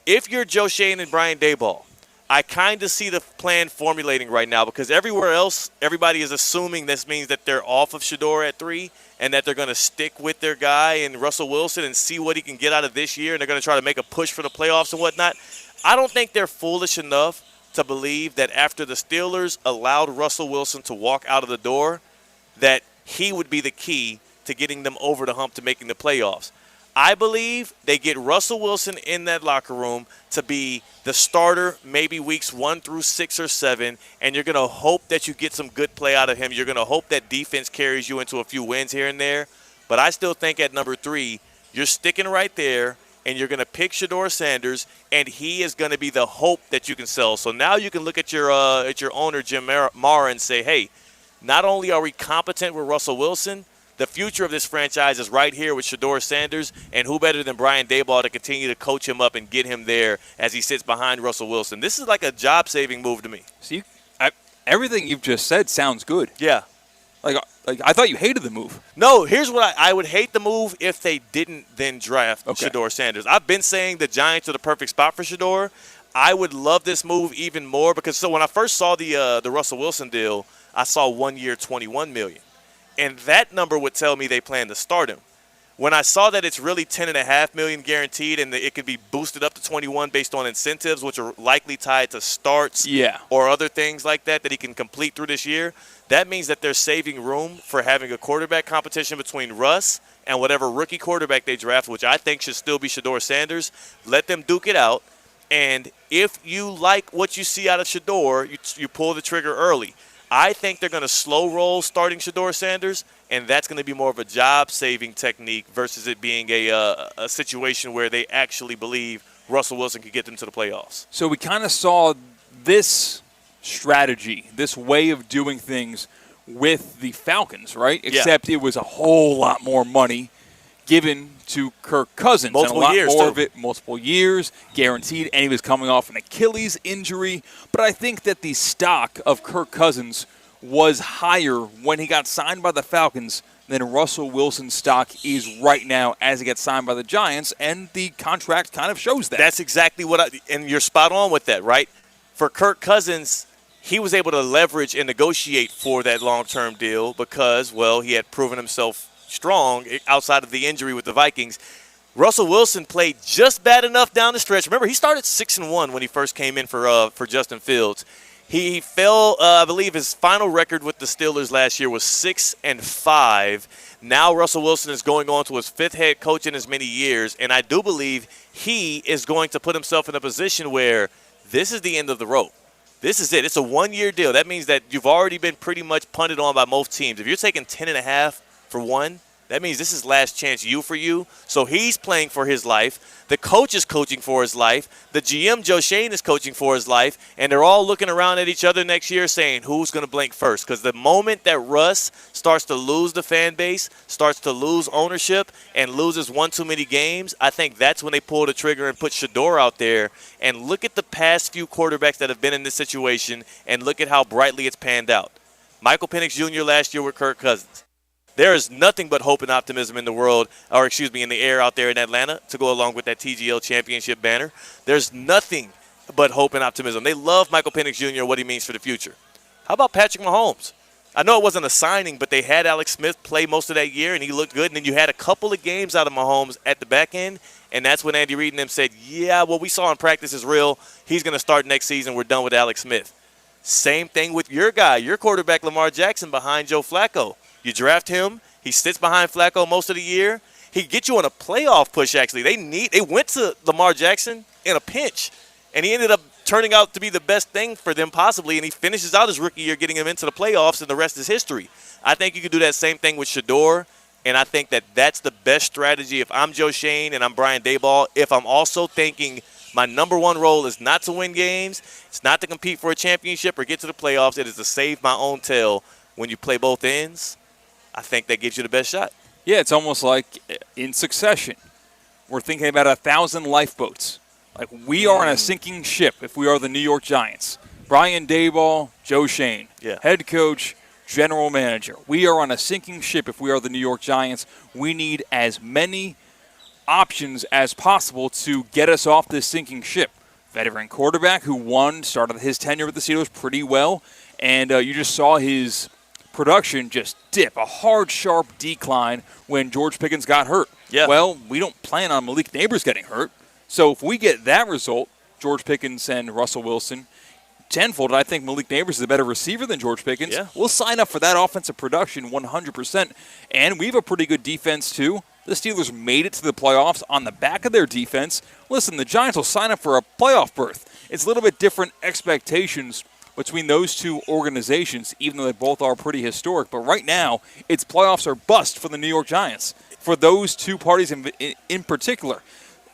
If you're Joe Shane and Brian Daboll, I kind of see the plan formulating right now because everywhere else, everybody is assuming this means that they're off of Shedeur at 3 and that they're going to stick with their guy and Russell Wilson and see what he can get out of this year, and they're going to try to make a push for the playoffs and whatnot. I don't think they're foolish enough to believe that after the Steelers allowed Russell Wilson to walk out of the door, that he would be the key to getting them over the hump to making the playoffs. I believe they get Russell Wilson in that locker room to be the starter maybe weeks 1 through 6 or 7, and you're going to hope that you get some good play out of him. You're going to hope that defense carries you into a few wins here and there. But I still think at number 3, you're sticking right there, and you're going to pick Shedeur Sanders, and he is going to be the hope that you can sell. So now you can look at your owner, Jim Mara, and say, hey, not only are we competent with Russell Wilson, the future of this franchise is right here with Shedeur Sanders, and who better than Brian Daboll to continue to coach him up and get him there as he sits behind Russell Wilson. This is like a job-saving move to me. See, everything you've just said sounds good. Yeah. Like I thought you hated the move. No, here's what I would hate the move if they didn't then draft Shedeur Sanders. I've been saying the Giants are the perfect spot for Shedeur. I would love this move even more because when I first saw the Russell Wilson deal, I saw 1 year, $21 million. And that number would tell me they plan to start him. When I saw that it's really $10.5 million guaranteed and it could be boosted up to 21 based on incentives, which are likely tied to starts or other things like that he can complete through this year, that means that they're saving room for having a quarterback competition between Russ and whatever rookie quarterback they draft, which I think should still be Shedeur Sanders. Let them duke it out. And if you like what you see out of Shedeur, you pull the trigger early. I think they're going to slow roll starting Shedeur Sanders, and that's going to be more of a job-saving technique versus it being a situation where they actually believe Russell Wilson could get them to the playoffs. So we kind of saw this strategy, this way of doing things with the Falcons, right? Except it was a whole lot more money given to Kirk Cousins. Multiple and a lot years, more too. of it, multiple years, guaranteed, and he was coming off an Achilles injury. But I think that the stock of Kirk Cousins was higher when he got signed by the Falcons than Russell Wilson's stock is right now as he gets signed by the Giants, and the contract kind of shows that. That's exactly what and you're spot on with that, right? For Kirk Cousins, he was able to leverage and negotiate for that long-term deal because, well, he had proven himself strong outside of the injury with the Vikings. Russell Wilson played just bad enough down the stretch. Remember, he started 6-1 when he first came in for Justin Fields. He fell, I believe his final record with the Steelers last year was 6-5. Now Russell Wilson is going on to his 5th head coach in as many years, and I do believe he is going to put himself in a position where this is the end of the road. This is it. It's a 1-year deal. That means that you've already been pretty much punted on by most teams. If you're taking 10.5 for one, that means this is last chance for you. So he's playing for his life. The coach is coaching for his life. The GM, Joe Shane, is coaching for his life. And they're all looking around at each other next year saying, who's going to blink first? Because the moment that Russ starts to lose the fan base, starts to lose ownership, and loses one too many games, I think that's when they pull the trigger and put Shedeur out there. And look at the past few quarterbacks that have been in this situation, and look at how brightly it's panned out. Michael Penix Jr. last year with Kirk Cousins. There is nothing but hope and optimism in the world, or excuse me, in the air out there in Atlanta to go along with that TGL championship banner. There's nothing but hope and optimism. They love Michael Penix Jr., what he means for the future. How about Patrick Mahomes? I know it wasn't a signing, but they had Alex Smith play most of that year, and he looked good. And then you had a couple of games out of Mahomes at the back end, and that's when Andy Reid and them said, yeah, what we saw in practice is real. He's going to start next season. We're done with Alex Smith. Same thing with your guy, your quarterback, Lamar Jackson, behind Joe Flacco. You draft him. He sits behind Flacco most of the year. He gets you on a playoff push, actually. They went to Lamar Jackson in a pinch, and he ended up turning out to be the best thing for them possibly, and he finishes out his rookie year getting him into the playoffs, and the rest is history. I think you could do that same thing with Shedeur, and I think that that's the best strategy if I'm Joe Shane and I'm Brian Daboll. If I'm also thinking my number one role is not to win games, it's not to compete for a championship or get to the playoffs, it is to save my own tail when you play both ends. I think that gives you the best shot. Yeah, it's almost like in Succession. We're thinking about 1,000 lifeboats. Like we are on a sinking ship if we are the New York Giants. Brian Daboll, Joe Shane, head coach, general manager. We are on a sinking ship if we are the New York Giants. We need as many options as possible to get us off this sinking ship. veteran quarterback who started his tenure with the Steelers pretty well, and you just saw his production just dip, a hard, sharp decline when George Pickens got hurt. Yeah. Well, we don't plan on Malik Neighbors getting hurt, so if we get that result, George Pickens and Russell Wilson, tenfold, I think Malik Neighbors is a better receiver than George Pickens. Yeah. We'll sign up for that offensive production 100%, and we have a pretty good defense too. The Steelers made it to the playoffs on the back of their defense. Listen, the Giants will sign up for a playoff berth. It's a little bit different expectations between those two organizations, even though they both are pretty historic. But right now, it's playoffs or bust for the New York Giants, for those two parties in particular.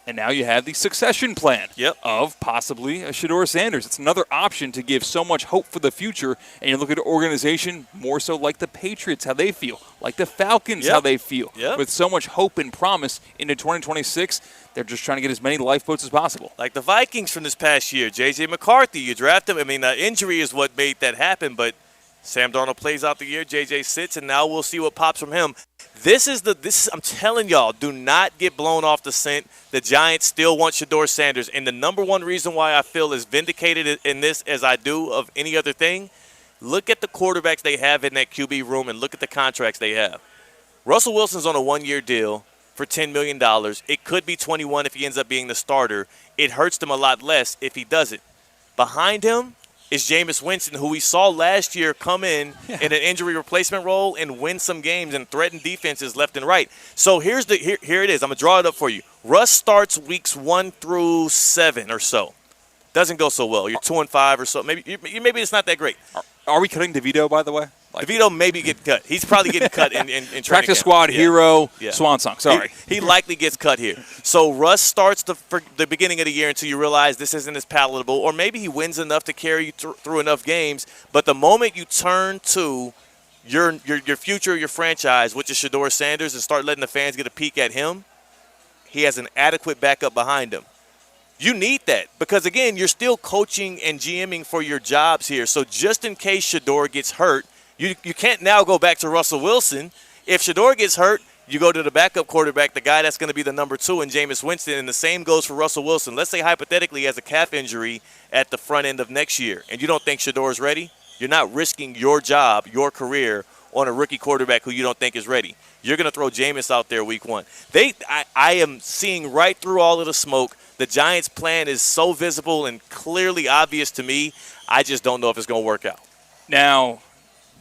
And now you have the succession plan of possibly a Shedeur Sanders. It's another option to give so much hope for the future. And you look at an organization more so like the Patriots, how they feel, like the Falcons, how they feel. With so much hope and promise into 2026, they're just trying to get as many lifeboats as possible. Like the Vikings from this past year, J.J. McCarthy, you draft him. I mean, the injury is what made that happen, but Sam Darnold plays out the year, J.J. sits, and now we'll see what pops from him. I'm telling y'all, do not get blown off the scent. The Giants still want Shedeur Sanders. And the number one reason why I feel as vindicated in this as I do of any other thing, look at the quarterbacks they have in that QB room and look at the contracts they have. Russell Wilson's on a one-year deal for $10 million. It could be 21 if he ends up being the starter. It hurts them a lot less if he doesn't. Behind him is Jameis Winston, who we saw last year come in an injury replacement role and win some games and threaten defenses left and right. So here it is. I'm going to draw it up for you. Russ starts weeks 1 through 7 or so. Doesn't go so well. You're 2-5 or so. Maybe it's not that great. Are we cutting DeVito, by the way? DeVito maybe get cut. He's probably getting cut in training Practice camp. squad, hero, swan song. Sorry. He likely gets cut here. So Russ starts for the beginning of the year until you realize this isn't as palatable, or maybe he wins enough to carry you through enough games. But the moment you turn to your future, your franchise, which is Shedeur Sanders, and start letting the fans get a peek at him, he has an adequate backup behind him. You need that because, again, you're still coaching and GMing for your jobs here. So just in case Shedeur gets hurt, you can't now go back to Russell Wilson. If Shedeur gets hurt, you go to the backup quarterback, the guy that's going to be the number 2 in Jameis Winston, and the same goes for Russell Wilson. Let's say hypothetically he has a calf injury at the front end of next year, and you don't think Shedeur is ready, you're not risking your job, your career, on a rookie quarterback who you don't think is ready. You're going to throw Jameis out there week 1. I am seeing right through all of the smoke. The Giants' plan is so visible and clearly obvious to me, I just don't know if it's going to work out. Now,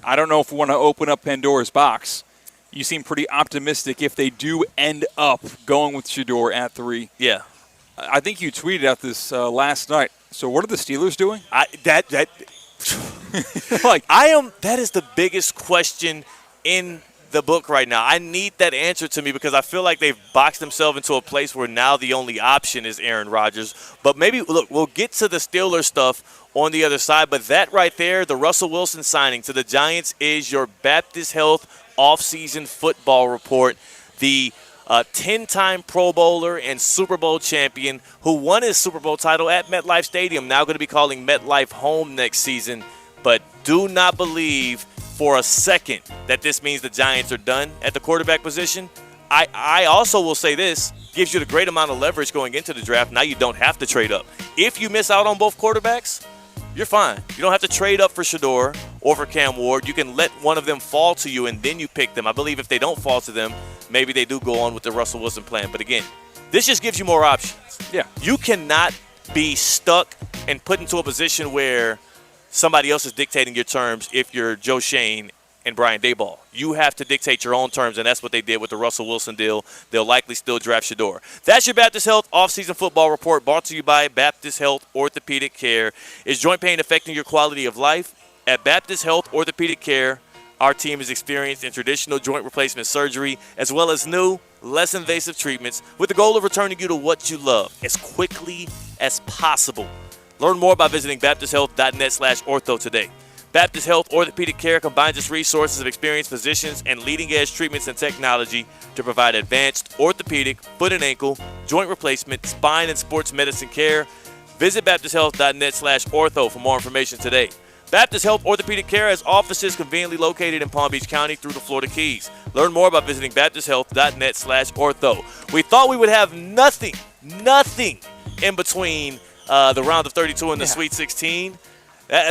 I don't know if we want to open up Pandora's box. You seem pretty optimistic if they do end up going with Shedeur at 3. Yeah. I think you tweeted out this last night. So what are the Steelers doing? That is the biggest question in the book right now. I need that answer to me because I feel like they've boxed themselves into a place where now the only option is Aaron Rodgers. But maybe, look, we'll get to the Steelers stuff on the other side, but that right there, the Russell Wilson signing to the Giants, is your Baptist Health offseason football report. The 10-time Pro Bowler and Super Bowl champion who won his Super Bowl title at MetLife Stadium, now going to be calling MetLife home next season. But do not believe for a second that this means the Giants are done at the quarterback position. I also will say this, gives you the great amount of leverage going into the draft. Now you don't have to trade up. If you miss out on both quarterbacks, you're fine. You don't have to trade up for Shedeur or for Cam Ward. You can let one of them fall to you, and then you pick them. I believe if they don't fall to them, maybe they do go on with the Russell Wilson plan. But again, this just gives you more options. Yeah. You cannot be stuck and put into a position where somebody else is dictating your terms if you're Joe Shane and Brian Daboll. You have to dictate your own terms, and that's what they did with the Russell Wilson deal. They'll likely still draft Shedeur. That's your Baptist Health offseason football report, brought to you by Baptist Health Orthopedic Care. Is joint pain affecting your quality of life? At Baptist Health Orthopedic Care, our team is experienced in traditional joint replacement surgery as well as new, less invasive treatments with the goal of returning you to what you love as quickly as possible. Learn more by visiting baptisthealth.net/ortho today. Baptist Health Orthopedic Care combines its resources of experienced physicians and leading-edge treatments and technology to provide advanced orthopedic, foot and ankle, joint replacement, spine, and sports medicine care. Visit baptisthealth.net/ortho for more information today. Baptist Health Orthopedic Care has offices conveniently located in Palm Beach County through the Florida Keys. Learn more by visiting baptisthealth.net/ortho. We thought we would have nothing in between the round of 32 in the Sweet 16.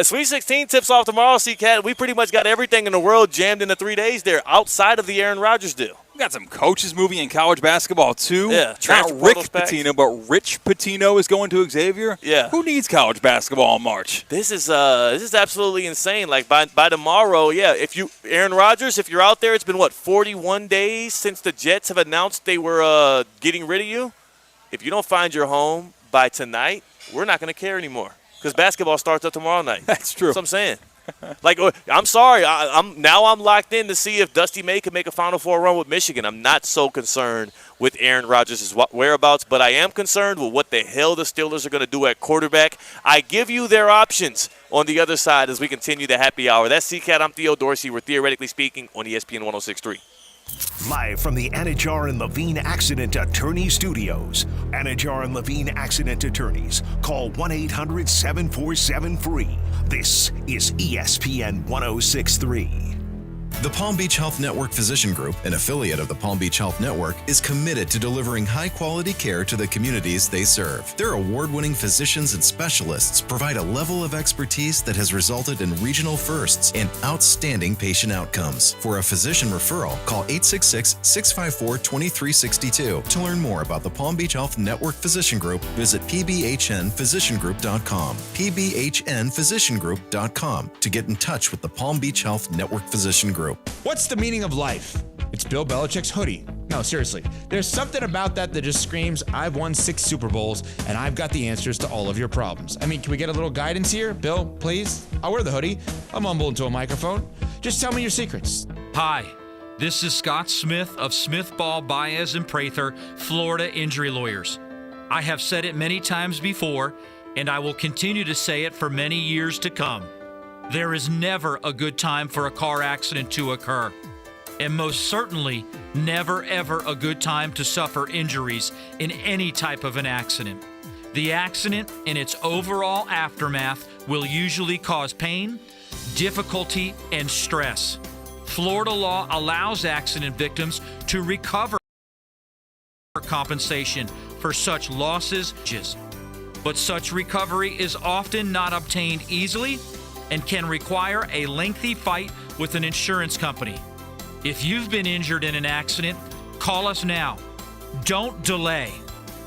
Sweet 16 tips off tomorrow, C-Cat. We pretty much got everything in the world jammed into 3 days there outside of the Aaron Rodgers deal. We got some coaches moving in college basketball, too. Yeah, not Rick Pitino, but Rich Pitino is going to Xavier. Yeah. Who needs college basketball in March? This is absolutely insane. Like, by tomorrow, Aaron Rodgers, if you're out there, it's been, 41 days since the Jets have announced they were getting rid of you? If you don't find your home by tonight, we're not going to care anymore. Because basketball starts up tomorrow night. That's true. That's what I'm saying. Like, I'm sorry. I'm locked in to see if Dusty May can make a Final Four run with Michigan. I'm not so concerned with Aaron Rodgers' whereabouts, but I am concerned with what the hell the Steelers are going to do at quarterback. I give you their options on the other side as we continue the happy hour. That's C-Cat. I'm Theo Dorsey. We're theoretically speaking on ESPN 106.3. Live from the Anajar and Levine Accident Attorney Studios. Anajar and Levine Accident Attorneys. Call 1-800-747-FREE. This is ESPN 106.3. The Palm Beach Health Network Physician Group, an affiliate of the Palm Beach Health Network, is committed to delivering high-quality care to the communities they serve. Their award-winning physicians and specialists provide a level of expertise that has resulted in regional firsts and outstanding patient outcomes. For a physician referral, call 866-654-2362. To learn more about the Palm Beach Health Network Physician Group, visit pbhnphysiciangroup.com, pbhnphysiciangroup.com, to get in touch with the Palm Beach Health Network Physician Group. What's the meaning of life? It's Bill Belichick's hoodie. No, seriously. There's something about that just screams, I've won 6 Super Bowls, and I've got the answers to all of your problems. I mean, can we get a little guidance here? Bill, please? I'll wear the hoodie. I'll mumble into a microphone. Just tell me your secrets. Hi, this is Scott Smith of Smith, Ball, Baez, and Prather, Florida Injury Lawyers. I have said it many times before, and I will continue to say it for many years to come. There is never a good time for a car accident to occur, and most certainly never ever a good time to suffer injuries in any type of an accident. The accident and its overall aftermath will usually cause pain, difficulty, and stress. Florida law allows accident victims to recover compensation for such losses, but such recovery is often not obtained easily and can require a lengthy fight with an insurance company. If you've been injured in an accident, call us now. Don't delay.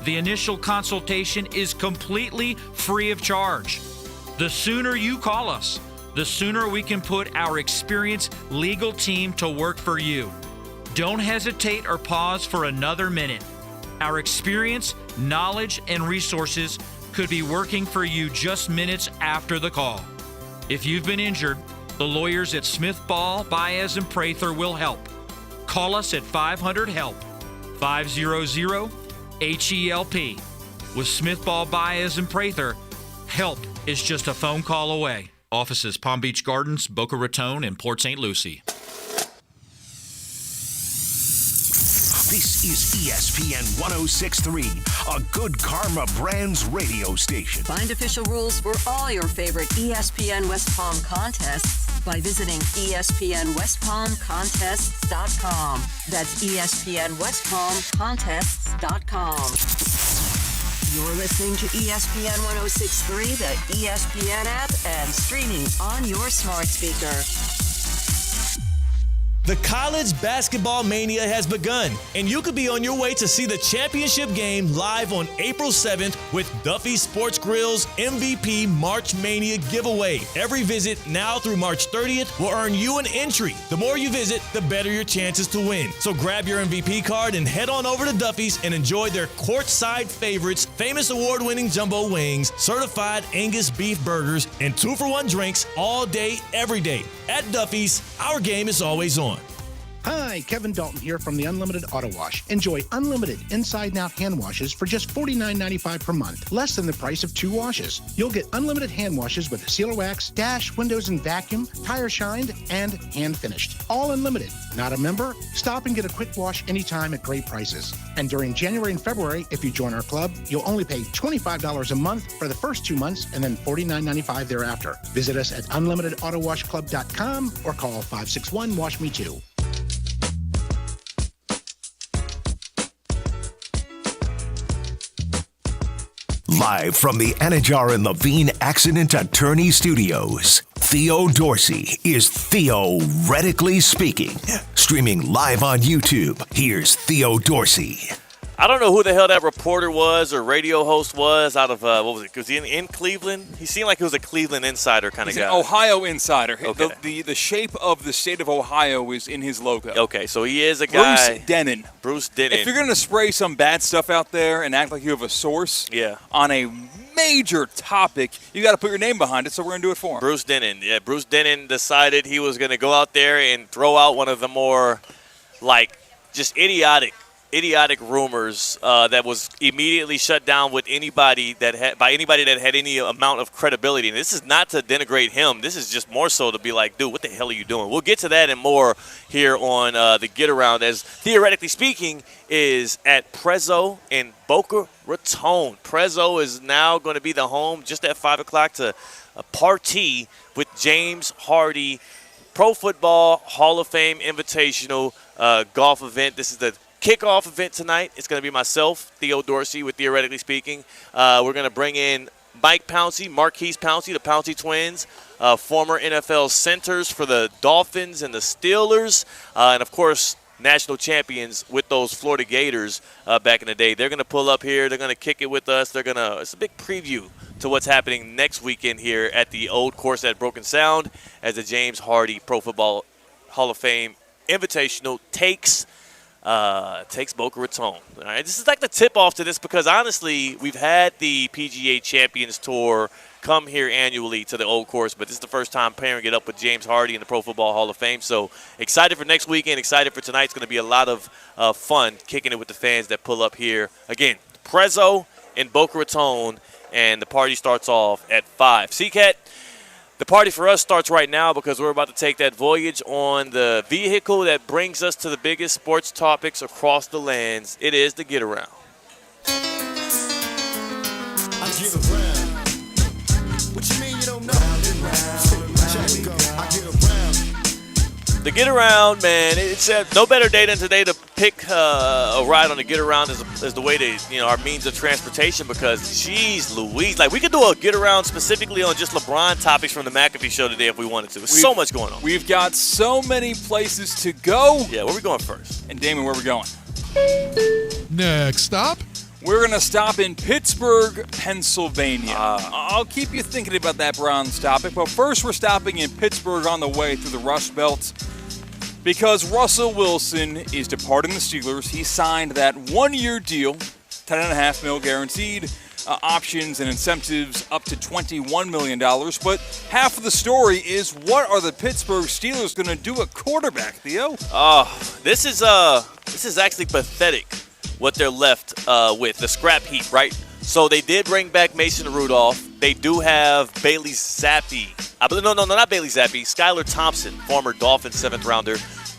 The initial consultation is completely free of charge. The sooner you call us, the sooner we can put our experienced legal team to work for you. Don't hesitate or pause for another minute. Our experience, knowledge, and resources could be working for you just minutes after the call. If you've been injured, the lawyers at Smith, Ball, Baez, and Prather will help. Call us at 500-HELP, 500-HELP. With Smith, Ball, Baez, and Prather, help is just a phone call away. Offices Palm Beach Gardens, Boca Raton, and Port St. Lucie. This is ESPN 106.3, a Good Karma Brands radio station. Find official rules for all your favorite ESPN West Palm contests by visiting ESPNWestPalmContests.com. That's ESPNWestPalmContests.com. You're listening to ESPN 106.3, the ESPN app, and streaming on your smart speaker. The college basketball mania has begun, and you could be on your way to see the championship game live on April 7th with Duffy Sports Grill's MVP March Mania giveaway. Every visit now through March 30th will earn you an entry. The more you visit, the better your chances to win. So grab your MVP card and head on over to Duffy's and enjoy their courtside favorites, famous award-winning jumbo wings, certified Angus beef burgers, and 2-for-1 drinks all day, every day. At Duffy's, our game is always on. Hi, Kevin Dalton here from the Unlimited Auto Wash. Enjoy unlimited inside and out hand washes for just $49.95 per month, less than the price of 2 washes. You'll get unlimited hand washes with sealer wax, dash, windows and vacuum, tire shined, and hand finished. All unlimited. Not a member? Stop and get a quick wash anytime at great prices. And during January and February, if you join our club, you'll only pay $25 a month for the first 2 months and then $49.95 thereafter. Visit us at unlimitedautowashclub.com or call 561-WASH-ME-TOO. Live from the Anajar and Levine Accident Attorney Studios, Theo Dorsey is theoretically speaking. Streaming live on YouTube, here's Theo Dorsey. I don't know who the hell that reporter was or radio host was out of, what was it? Was he in Cleveland? He seemed like he was a Cleveland insider kind of guy. He's an Ohio insider. Okay. The shape of the state of Ohio is in his logo. Okay, so he is a guy. Bruce Dennen. If If you're going to spray some bad stuff out there and act like you have a source on a major topic, you got to put your name behind it, so we're going to do it for him. Bruce Dennen. Yeah, Bruce Dennen decided he was going to go out there and throw out one of the more, just idiotic rumors that was immediately shut down with anybody that had any amount of credibility. And this is not to denigrate him. This is just more so to be like, dude, what the hell are you doing? We'll get to that and more here on the Get Around, as theoretically speaking is at Prezzo in Boca Raton. Prezzo is now going to be the home just at 5 o'clock to a party with James Hardy Pro Football Hall of Fame Invitational golf event. This is the kickoff event tonight. It's going to be myself, Theo Dorsey, with Theoretically Speaking. We're going to bring in Mike Pouncey, Marquise Pouncey, the Pouncey twins, former NFL centers for the Dolphins and the Steelers, and, of course, national champions with those Florida Gators back in the day. They're going to pull up here. They're going to kick it with us. It's a big preview to what's happening next weekend here at the old course at Broken Sound as the James Hardy Pro Football Hall of Fame Invitational takes Boca Raton. All right, this is like the tip-off to this because, honestly, we've had the PGA Champions Tour come here annually to the old course, but this is the first time pairing it up with James Hardy in the Pro Football Hall of Fame. So excited for next weekend, excited for tonight. It's going to be a lot of fun kicking it with the fans that pull up here. Again, Prezzo in Boca Raton, and the party starts off at 5. CCAT, the party for us starts right now because we're about to take that voyage on the vehicle that brings us to the biggest sports topics across the lands. It is the Get Around. I get around. What you mean you don't know? Check it go. I get around. The Get Around, man, it's no better day than today to pick a ride on the Get Around as the way to, our means of transportation because, geez Louise, we could do a Get Around specifically on just LeBron topics from the McAfee show today if we wanted to. There's so much going on. We've got so many places to go. Yeah, where are we going first? And Damon, where are we going? Next stop. We're going to stop in Pittsburgh, Pennsylvania. I'll keep you thinking about that Browns topic, but first we're stopping in Pittsburgh on the way through the Rust Belt because Russell Wilson is departing the Steelers. He signed that one-year deal, $10.5 million guaranteed, options and incentives up to $21 million. But half of the story is what are the Pittsburgh Steelers going to do at quarterback, Theo? This is actually pathetic. What they're left with, the scrap heap, right? So they did bring back Mason Rudolph. They do have Bailey Zappi. No, not Bailey Zappi. Skylar Thompson, former Dolphins 7th rounder.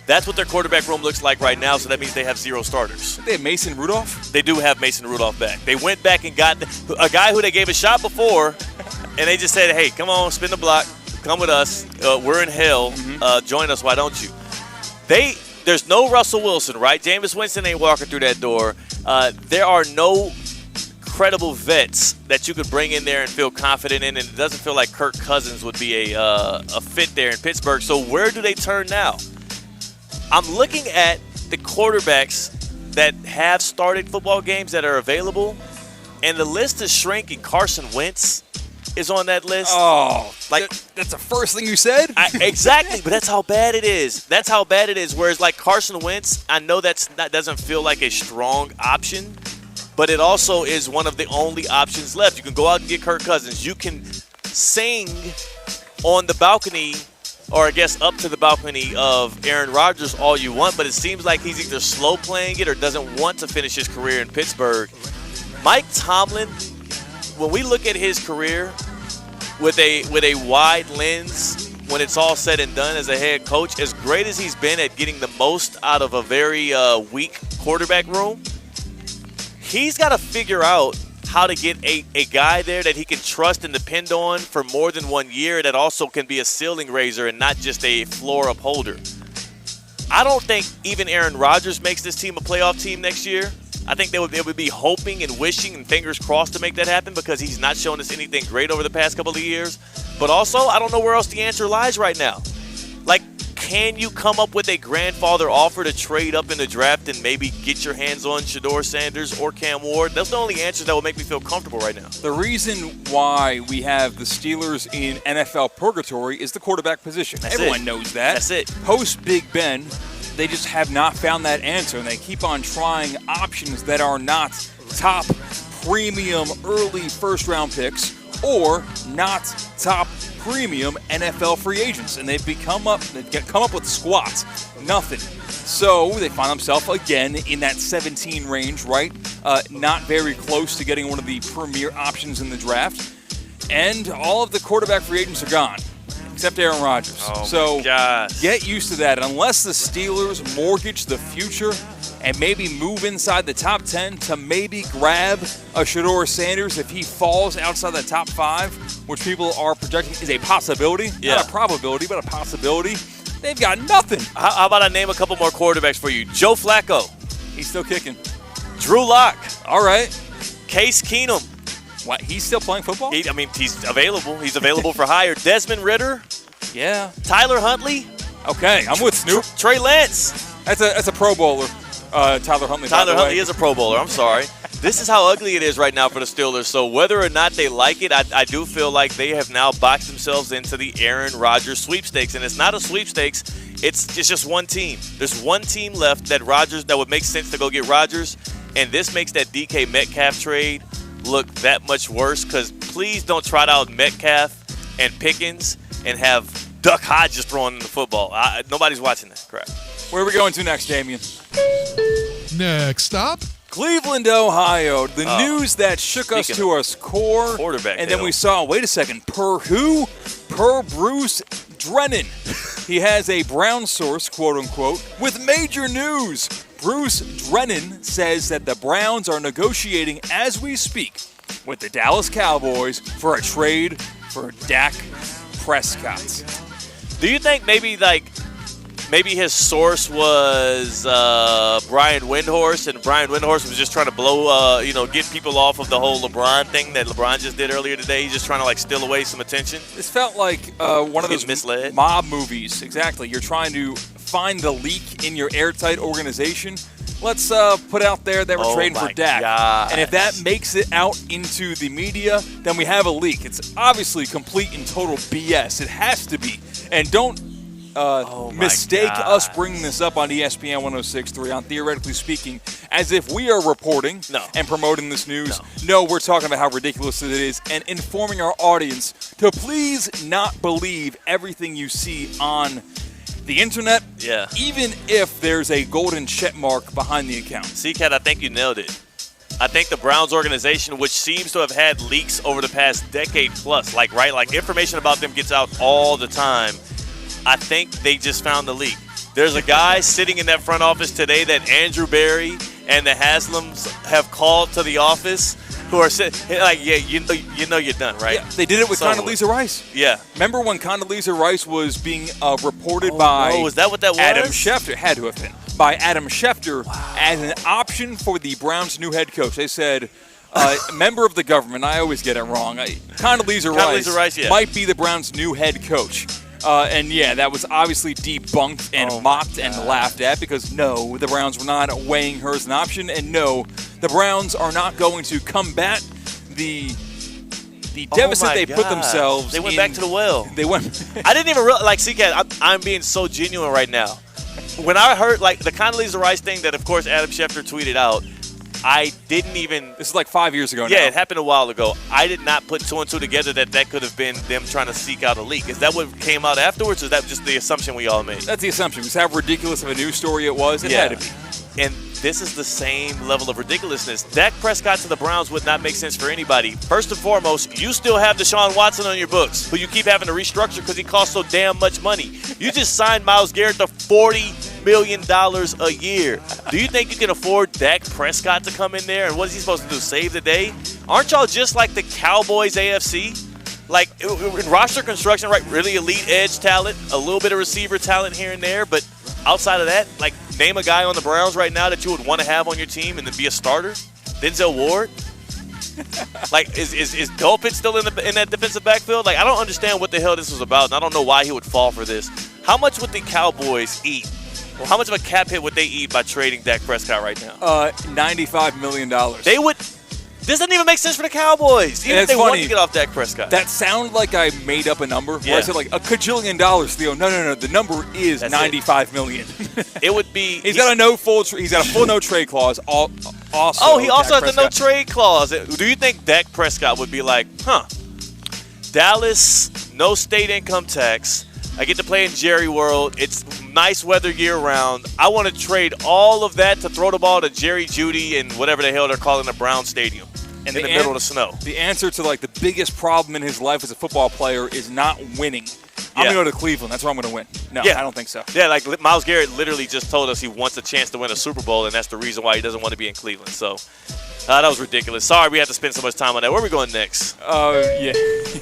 That's what their quarterback room looks like right now, so that means they have 0 starters. They have Mason Rudolph? They do have Mason Rudolph back. They went back and got a guy who they gave a shot before, and they just said, hey, come on, spin the block. Come with us. We're in hell. Join us. Why don't you? There's no Russell Wilson, right? Jameis Winston ain't walking through that door. There are no credible vets that you could bring in there and feel confident in, and it doesn't feel like Kirk Cousins would be a fit there in Pittsburgh. So where do they turn now? I'm looking at the quarterbacks that have started football games that are available, and the list is shrinking. Carson Wentz is on that list. Oh, that's the first thing you said? Exactly, but that's how bad it is. That's how bad it is. Whereas Carson Wentz, I know that doesn't feel like a strong option, but it also is one of the only options left. You can go out and get Kirk Cousins. You can sing on the balcony, or I guess up to the balcony of Aaron Rodgers all you want, but it seems like he's either slow playing it or doesn't want to finish his career in Pittsburgh. Mike Tomlin, when we look at his career with a wide lens, when it's all said and done as a head coach, as great as he's been at getting the most out of a very weak quarterback room, he's got to figure out how to get a guy there that he can trust and depend on for more than 1 year that also can be a ceiling raiser and not just a floor upholder. I don't think even Aaron Rodgers makes this team a playoff team next year. I think they would be hoping and wishing and fingers crossed to make that happen because he's not shown us anything great over the past couple of years. But also, I don't know where else the answer lies right now. Like, can you come up with a grandfather offer to trade up in the draft and maybe get your hands on Shedeur Sanders or Cam Ward? That's the only answers that will make me feel comfortable right now. The reason why we have the Steelers in NFL purgatory is the quarterback position. Everyone knows that. That's it. Post Big Ben, they just have not found that answer, and they keep on trying options that are not top premium early first-round picks or not top premium NFL free agents, and they've come up with squats, nothing. So they find themselves again in that 17 range, right? Not very close to getting one of the premier options in the draft, and all of the quarterback free agents are gone. Except Aaron Rodgers. Oh, my gosh. Get used to that. Unless the Steelers mortgage the future and maybe move inside the top 10 to maybe grab a Shedeur Sanders if he falls outside the top 5, which people are projecting is a possibility. Yeah. Not a probability, but a possibility. They've got nothing. How about I name a couple more quarterbacks for you? Joe Flacco. He's still kicking. Drew Lock. All right. Case Keenum. What? He's still playing football? He's available. He's available for hire. Desmond Ridder. Yeah. Tyler Huntley. Okay, I'm with Snoop. Trey Lance. That's a Pro Bowler. Tyler Huntley. Tyler Huntley is a Pro Bowler. I'm sorry. This is how ugly it is right now for the Steelers. So whether or not they like it, I do feel like they have now boxed themselves into the Aaron Rodgers sweepstakes. And it's not a sweepstakes. It's just one team. There's one team left that would make sense to go get Rodgers. And this makes that DK Metcalf trade look that much worse, because please don't trot out Metcalf and Pickens and have Duck Hodges throwing the football. Nobody's watching that crap. Where are we going to next, Damien? Next stop, Cleveland, Ohio. The news that shook us to our core. Quarterback. And then we saw, wait a second, per who? Per Bruce Drennan. He has a Brown source, quote unquote, with major news. Bruce Drennan says that the Browns are negotiating as we speak with the Dallas Cowboys for a trade for Dak Prescott. Do you think maybe his source was Brian Windhorst, and Brian Windhorst was just trying to blow, get people off of the whole LeBron thing that LeBron just did earlier today? He's just trying to steal away some attention. This felt like one of those misled mob movies. Exactly. You're trying to find the leak in your airtight organization. Let's put out there that we're trading for Dak. Gosh. And if that makes it out into the media, then we have a leak. It's obviously complete and total BS. It has to be. And don't mistake us bringing this up on ESPN 106.3 on Theoretically Speaking as if we are reporting and promoting this news. No, we're talking about how ridiculous it is and informing our audience to please not believe everything you see on the internet, even if there's a golden check mark behind the account. C-Cat, I think you nailed it. I think the Browns organization, which seems to have had leaks over the past decade plus, information about them gets out all the time, I think they just found the leak. There's a guy sitting in that front office today that Andrew Berry and the Haslams have called to the office, who are saying, you know you're done, right? Yeah, they did it with Condoleezza Rice. Yeah. Remember when Condoleezza Rice was being reported by is that what that was? Adam Schefter? Had to have been. By Adam Schefter as an option for the Browns' new head coach. They said, member of the government, I always get it wrong. Condoleezza Rice might be the Browns' new head coach. That was obviously debunked and mocked and laughed at because, no, the Browns were not weighing her as an option, and no, the Browns are not going to combat the deficit they put themselves in. They went back to the well. They went. I didn't even realize, C-Cat, I'm being so genuine right now. When I heard, the Condoleezza Rice thing that, of course, Adam Schefter tweeted out, I didn't even... This is like 5 years ago now. Yeah, it happened a while ago. I did not put two and two together that could have been them trying to seek out a leak. Is that what came out afterwards, or is that just the assumption we all made? That's the assumption. Because how ridiculous of a news story it was, it had to be. And this is the same level of ridiculousness. Dak Prescott to the Browns would not make sense for anybody. First and foremost, you still have Deshaun Watson on your books, who you keep having to restructure because he costs so damn much money. You just signed Myles Garrett to $40 million a year. Do you think you can afford Dak Prescott to come in there? And what is he supposed to do, save the day? Aren't y'all just like the Cowboys AFC? In roster construction, right? Really elite edge talent, a little bit of receiver talent here and there, but outside of that, like, name a guy on the Browns right now that you would want to have on your team and then be a starter. Denzel Ward. Like, is Dolphins still in that defensive backfield? Like, I don't understand what the hell this was about, and I don't know why he would fall for this. How much would the Cowboys eat? Or how much of a cap hit would they eat by trading Dak Prescott right now? $95 million. They would. This doesn't even make sense for the Cowboys. Even if they want to get off Dak Prescott. That sounded like I made up a number. Yeah. Where I said like $1 kajillion, Theo. No. The number is $95 million. It would be. He's got a full no trade clause. He also has a no trade clause. Do you think Dak Prescott would be like, Dallas, no state income tax. I get to play in Jerry World. It's nice weather year round. I want to trade all of that to throw the ball to Jerry Jeudy and whatever the hell they're calling the Brown Stadium in the middle of the snow. The answer to like the biggest problem in his life as a football player is not winning. I'm going to go to Cleveland. That's where I'm going to win. No, I don't think so. Yeah, like Myles Garrett literally just told us he wants a chance to win a Super Bowl, and that's the reason why he doesn't want to be in Cleveland. So that was ridiculous. Sorry we had to spend so much time on that. Where are we going next?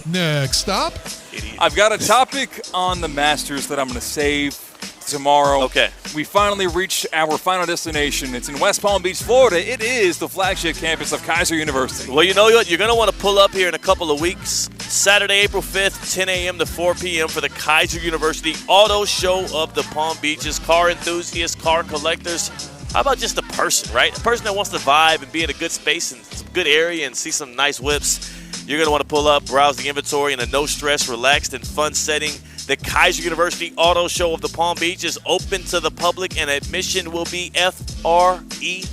Next stop. Idiot. I've got a topic on the Masters that I'm going to save tomorrow. Okay. We finally reached our final destination. It's in West Palm Beach, Florida. It is the flagship campus of Kaiser University. Well, you know what? You're going to want to pull up here in a couple of weeks. Saturday, April 5th, 10 a.m. to 4 p.m. for the Kaiser University Auto Show of the Palm Beaches. Car enthusiasts, car collectors. How about just a person, right? A person that wants to vibe and be in a good space and some good area and see some nice whips. You're going to want to pull up, browse the inventory in a no-stress, relaxed, and fun setting. The Kaiser University Auto Show of the Palm Beach is open to the public, and admission will be F-R-E-E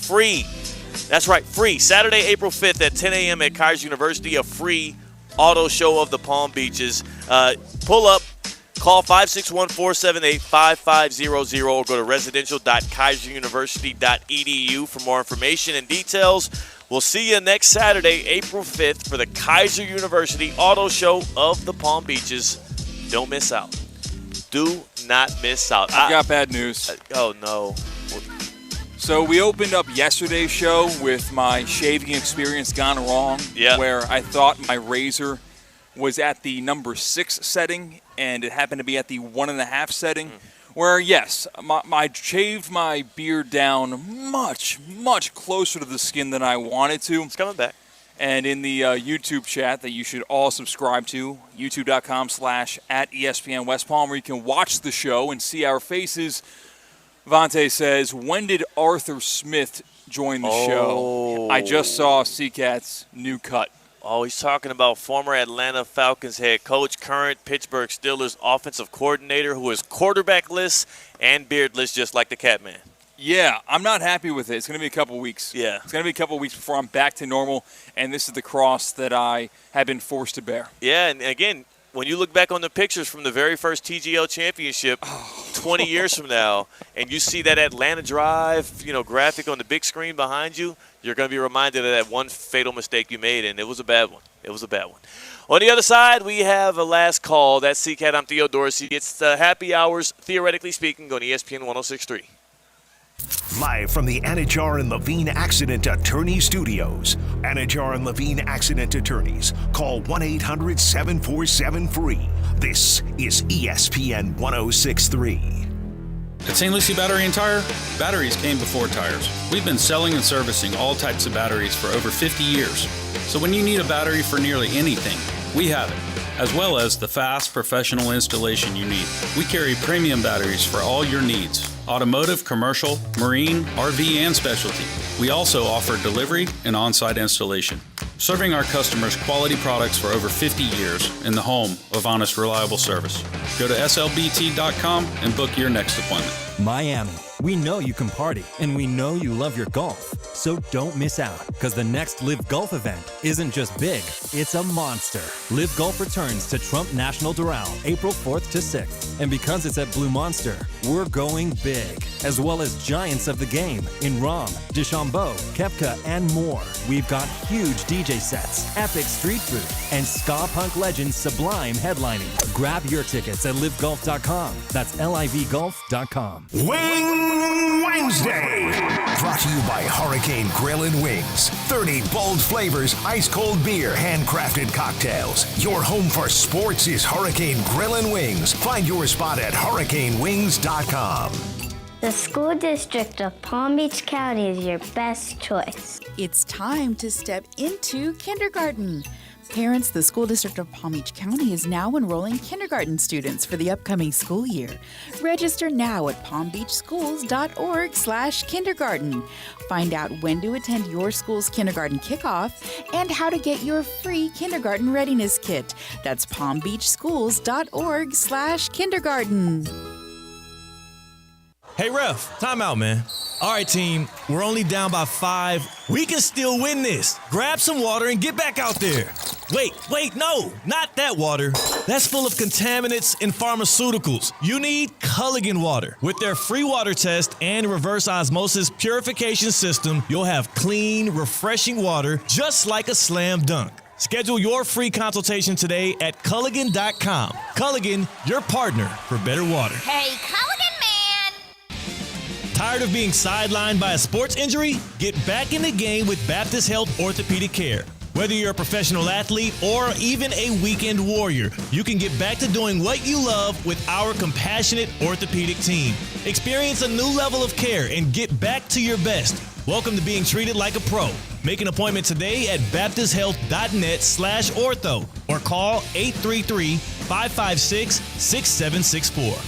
free. That's right, free. Saturday, April 5th at 10 a.m. at Kaiser University, a free auto show of the Palm Beaches. Pull up, call 561-478-5500 or go to residential.kaiseruniversity.edu for more information and details. We'll see you next Saturday, April 5th, for the Kaiser University Auto Show of the Palm Beaches. Don't miss out. Do not miss out. I've got bad news. Oh, no. So we opened up yesterday's show with my shaving experience gone wrong, where I thought my razor was at the number 6 setting, and it happened to be at the 1.5 setting. Where, yes, I shaved my beard down much, much closer to the skin than I wanted to. It's coming back. And in the YouTube chat that you should all subscribe to, youtube.com/@ESPN West Palm, where you can watch the show and see our faces. Vontae says, when did Arthur Smith join the show? I just saw C-Cat's new cut. Oh, he's talking about former Atlanta Falcons head coach, current Pittsburgh Steelers offensive coordinator, who is quarterbackless and beardless, just like the Catman. Yeah, I'm not happy with it. It's going to be a couple weeks. Yeah. It's going to be a couple weeks before I'm back to normal, and this is the cross that I have been forced to bear. Yeah, and again, when you look back on the pictures from the very first TGL championship 20 years from now, and you see that Atlanta Drive, graphic on the big screen behind you, you're going to be reminded of that one fatal mistake you made, and it was a bad one. It was a bad one. On the other side, we have a last call. That's C-Cat. I'm Theo Dorsey. It's the happy hours, theoretically speaking, on ESPN 106.3. Live from the Anajar and Levine Accident Attorney Studios. Anajar and Levine Accident Attorneys. Call 1-800-747-FREE. This is ESPN 106.3. At St. Lucie Battery and Tire, batteries came before tires. We've been selling and servicing all types of batteries for over 50 years. So when you need a battery for nearly anything, we have it, as well as the fast professional installation you need. We carry premium batteries for all your needs: automotive, commercial, marine, RV, and specialty. We also offer delivery and on-site installation, serving our customers quality products for over 50 years in the home of honest, reliable service. Go to slbt.com and book your next appointment. Miami, we know you can party, and we know you love your golf. So don't miss out, because the next Live Golf event isn't just big, it's a monster. Live Golf returns to Trump National Doral, April 4th to 6th. And because it's at Blue Monster, we're going big, as well as giants of the game in Rahm, DeChambeau, Koepka, and more. We've got huge DJ sets, epic street food, and ska punk legend Sublime headlining. Grab your tickets at livegolf.com. That's livegolf.com. Wing Wednesday. Brought to you by Hurricane Grill and Wings. 30 bold flavors, ice-cold beer, handcrafted cocktails. Your home for sports is Hurricane Grill and Wings. Find your spot at hurricanewings.com. The school district of Palm Beach County is your best choice. It's time to step into kindergarten. Parents, the School District of Palm Beach County is now enrolling kindergarten students for the upcoming school year. Register now at palmbeachschools.org/kindergarten. Find out when to attend your school's kindergarten kickoff and how to get your free kindergarten readiness kit. That's palmbeachschools.org/kindergarten. Hey, ref, time out, man. All right, team, we're only down by 5. We can still win this. Grab some water and get back out there. Wait, no, not that water. That's full of contaminants and pharmaceuticals. You need Culligan water. With their free water test and reverse osmosis purification system, you'll have clean, refreshing water just like a slam dunk. Schedule your free consultation today at Culligan.com. Culligan, your partner for better water. Hey, Culligan man! Tired of being sidelined by a sports injury? Get back in the game with Baptist Health Orthopedic Care. Whether you're a professional athlete or even a weekend warrior, you can get back to doing what you love with our compassionate orthopedic team. Experience a new level of care and get back to your best. Welcome to being treated like a pro. Make an appointment today at baptisthealth.net/ortho or call 833-556-6764.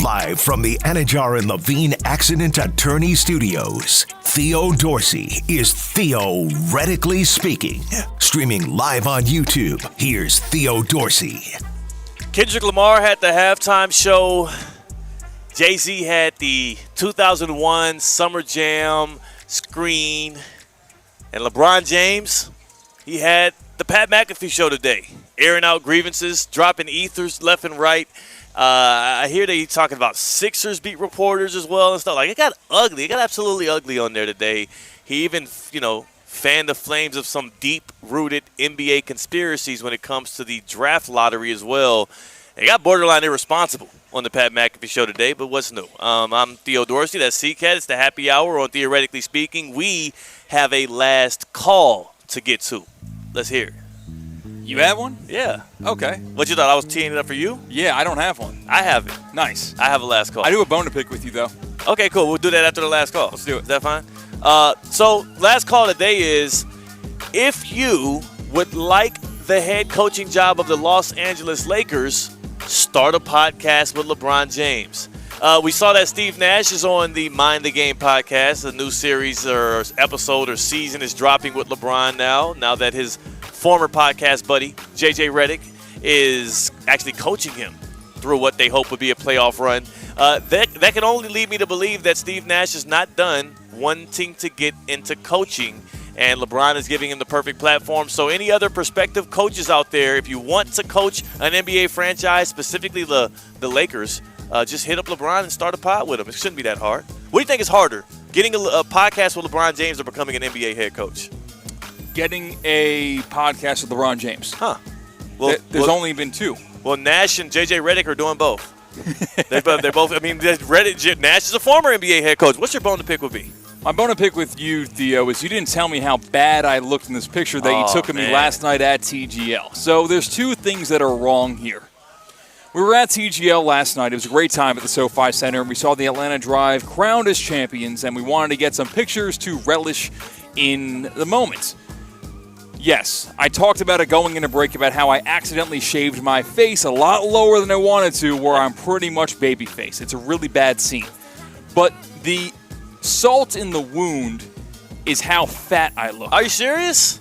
Live from the Anajar and Levine Accident Attorney Studios, Theo Dorsey is theoretically speaking. Streaming live on YouTube, here's Theo Dorsey. Kendrick Lamar had the halftime show. Jay-Z had the 2001 Summer Jam screen. And LeBron James, he had the Pat McAfee show today. Airing out grievances, dropping ethers left and right. I hear that he's talking about Sixers beat reporters as well and stuff. Like, it got ugly. It got absolutely ugly on there today. He even, fanned the flames of some deep-rooted NBA conspiracies when it comes to the draft lottery as well. It got borderline irresponsible on the Pat McAfee show today, but what's new? I'm Theo Dorsey. That's CCAT. It's the happy hour on Theoretically Speaking. We have a last call to get to. Let's hear it. You have one? Yeah. Okay. What, you thought I was teeing it up for you? Yeah, I don't have one. I have it. Nice. I have a last call. I do have a bone to pick with you, though. Okay, cool. We'll do that after the last call. Let's do it. Is that fine? So, last call today is, if you would like the head coaching job of the Los Angeles Lakers, start a podcast with LeBron James. We saw that Steve Nash is on the Mind the Game podcast. A new series or episode or season is dropping with LeBron now that his former podcast buddy, JJ Redick, is actually coaching him through what they hope would be a playoff run. That can only lead me to believe that Steve Nash is not done wanting to get into coaching, and LeBron is giving him the perfect platform. So any other prospective coaches out there, if you want to coach an NBA franchise, specifically the Lakers, just hit up LeBron and start a pod with him. It shouldn't be that hard. What do you think is harder, getting a podcast with LeBron James or becoming an NBA head coach? Getting a podcast with LeBron James. Huh. Well, there's only been 2. Well, Nash and JJ Redick are doing both. they're both. I mean, Nash is a former NBA head coach. What's your bone to pick would be? My bone to pick with you, Theo, is you didn't tell me how bad I looked in this picture that you took of me last night at TGL. So there's 2 things that are wrong here. We were at TGL last night. It was a great time at the SoFi Center, and we saw the Atlanta Drive crowned as champions, and we wanted to get some pictures to relish in the moment. Yes, I talked about it going into break about how I accidentally shaved my face a lot lower than I wanted to, where I'm pretty much babyface. It's a really bad scene. But the salt in the wound is how fat I look. Are you serious?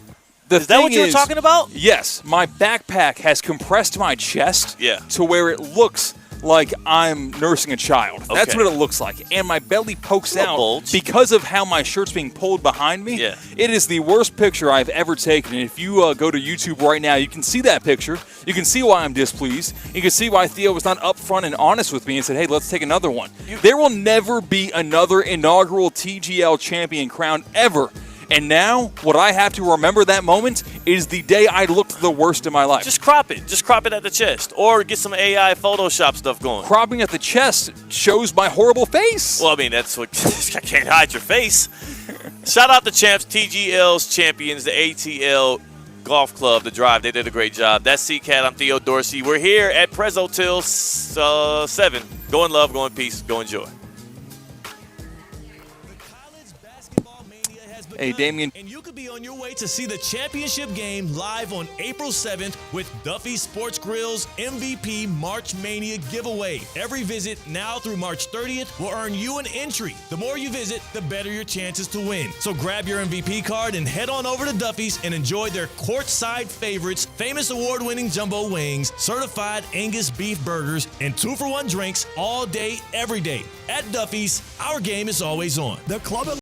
Is that what you were talking about? Yes. My backpack has compressed my chest to where it looks like I'm nursing a child. Okay. That's what it looks like. And my belly pokes out because of how my shirt's being pulled behind me. Yeah. It is the worst picture I've ever taken. And if you go to YouTube right now, you can see that picture. You can see why I'm displeased. You can see why Theo was not upfront and honest with me and said, hey, let's take another one. There will never be another inaugural TGL champion crowned ever And now, what I have to remember that moment is the day I looked the worst in my life. Just crop it. Just crop it at the chest. Or get some AI Photoshop stuff going. Cropping at the chest shows my horrible face. Well, I mean, that's what I can't hide your face. Shout out the champs, TGL's champions, the ATL Golf Club, The Drive. They did a great job. That's C-Cat. I'm Theo Dorsey. We're here at Prezzo till 7. Go in love, go in peace, go enjoy. Hey, Damien. And you could be on your way to see the championship game live on April 7th with Duffy's Sports Grill's MVP March Mania giveaway. Every visit now through March 30th will earn you an entry. The more you visit, the better your chances to win. So grab your MVP card and head on over to Duffy's and enjoy their courtside favorites, famous award-winning jumbo wings, certified Angus beef burgers, and 2-for-1 drinks all day, every day. At Duffy's, our game is always on. The club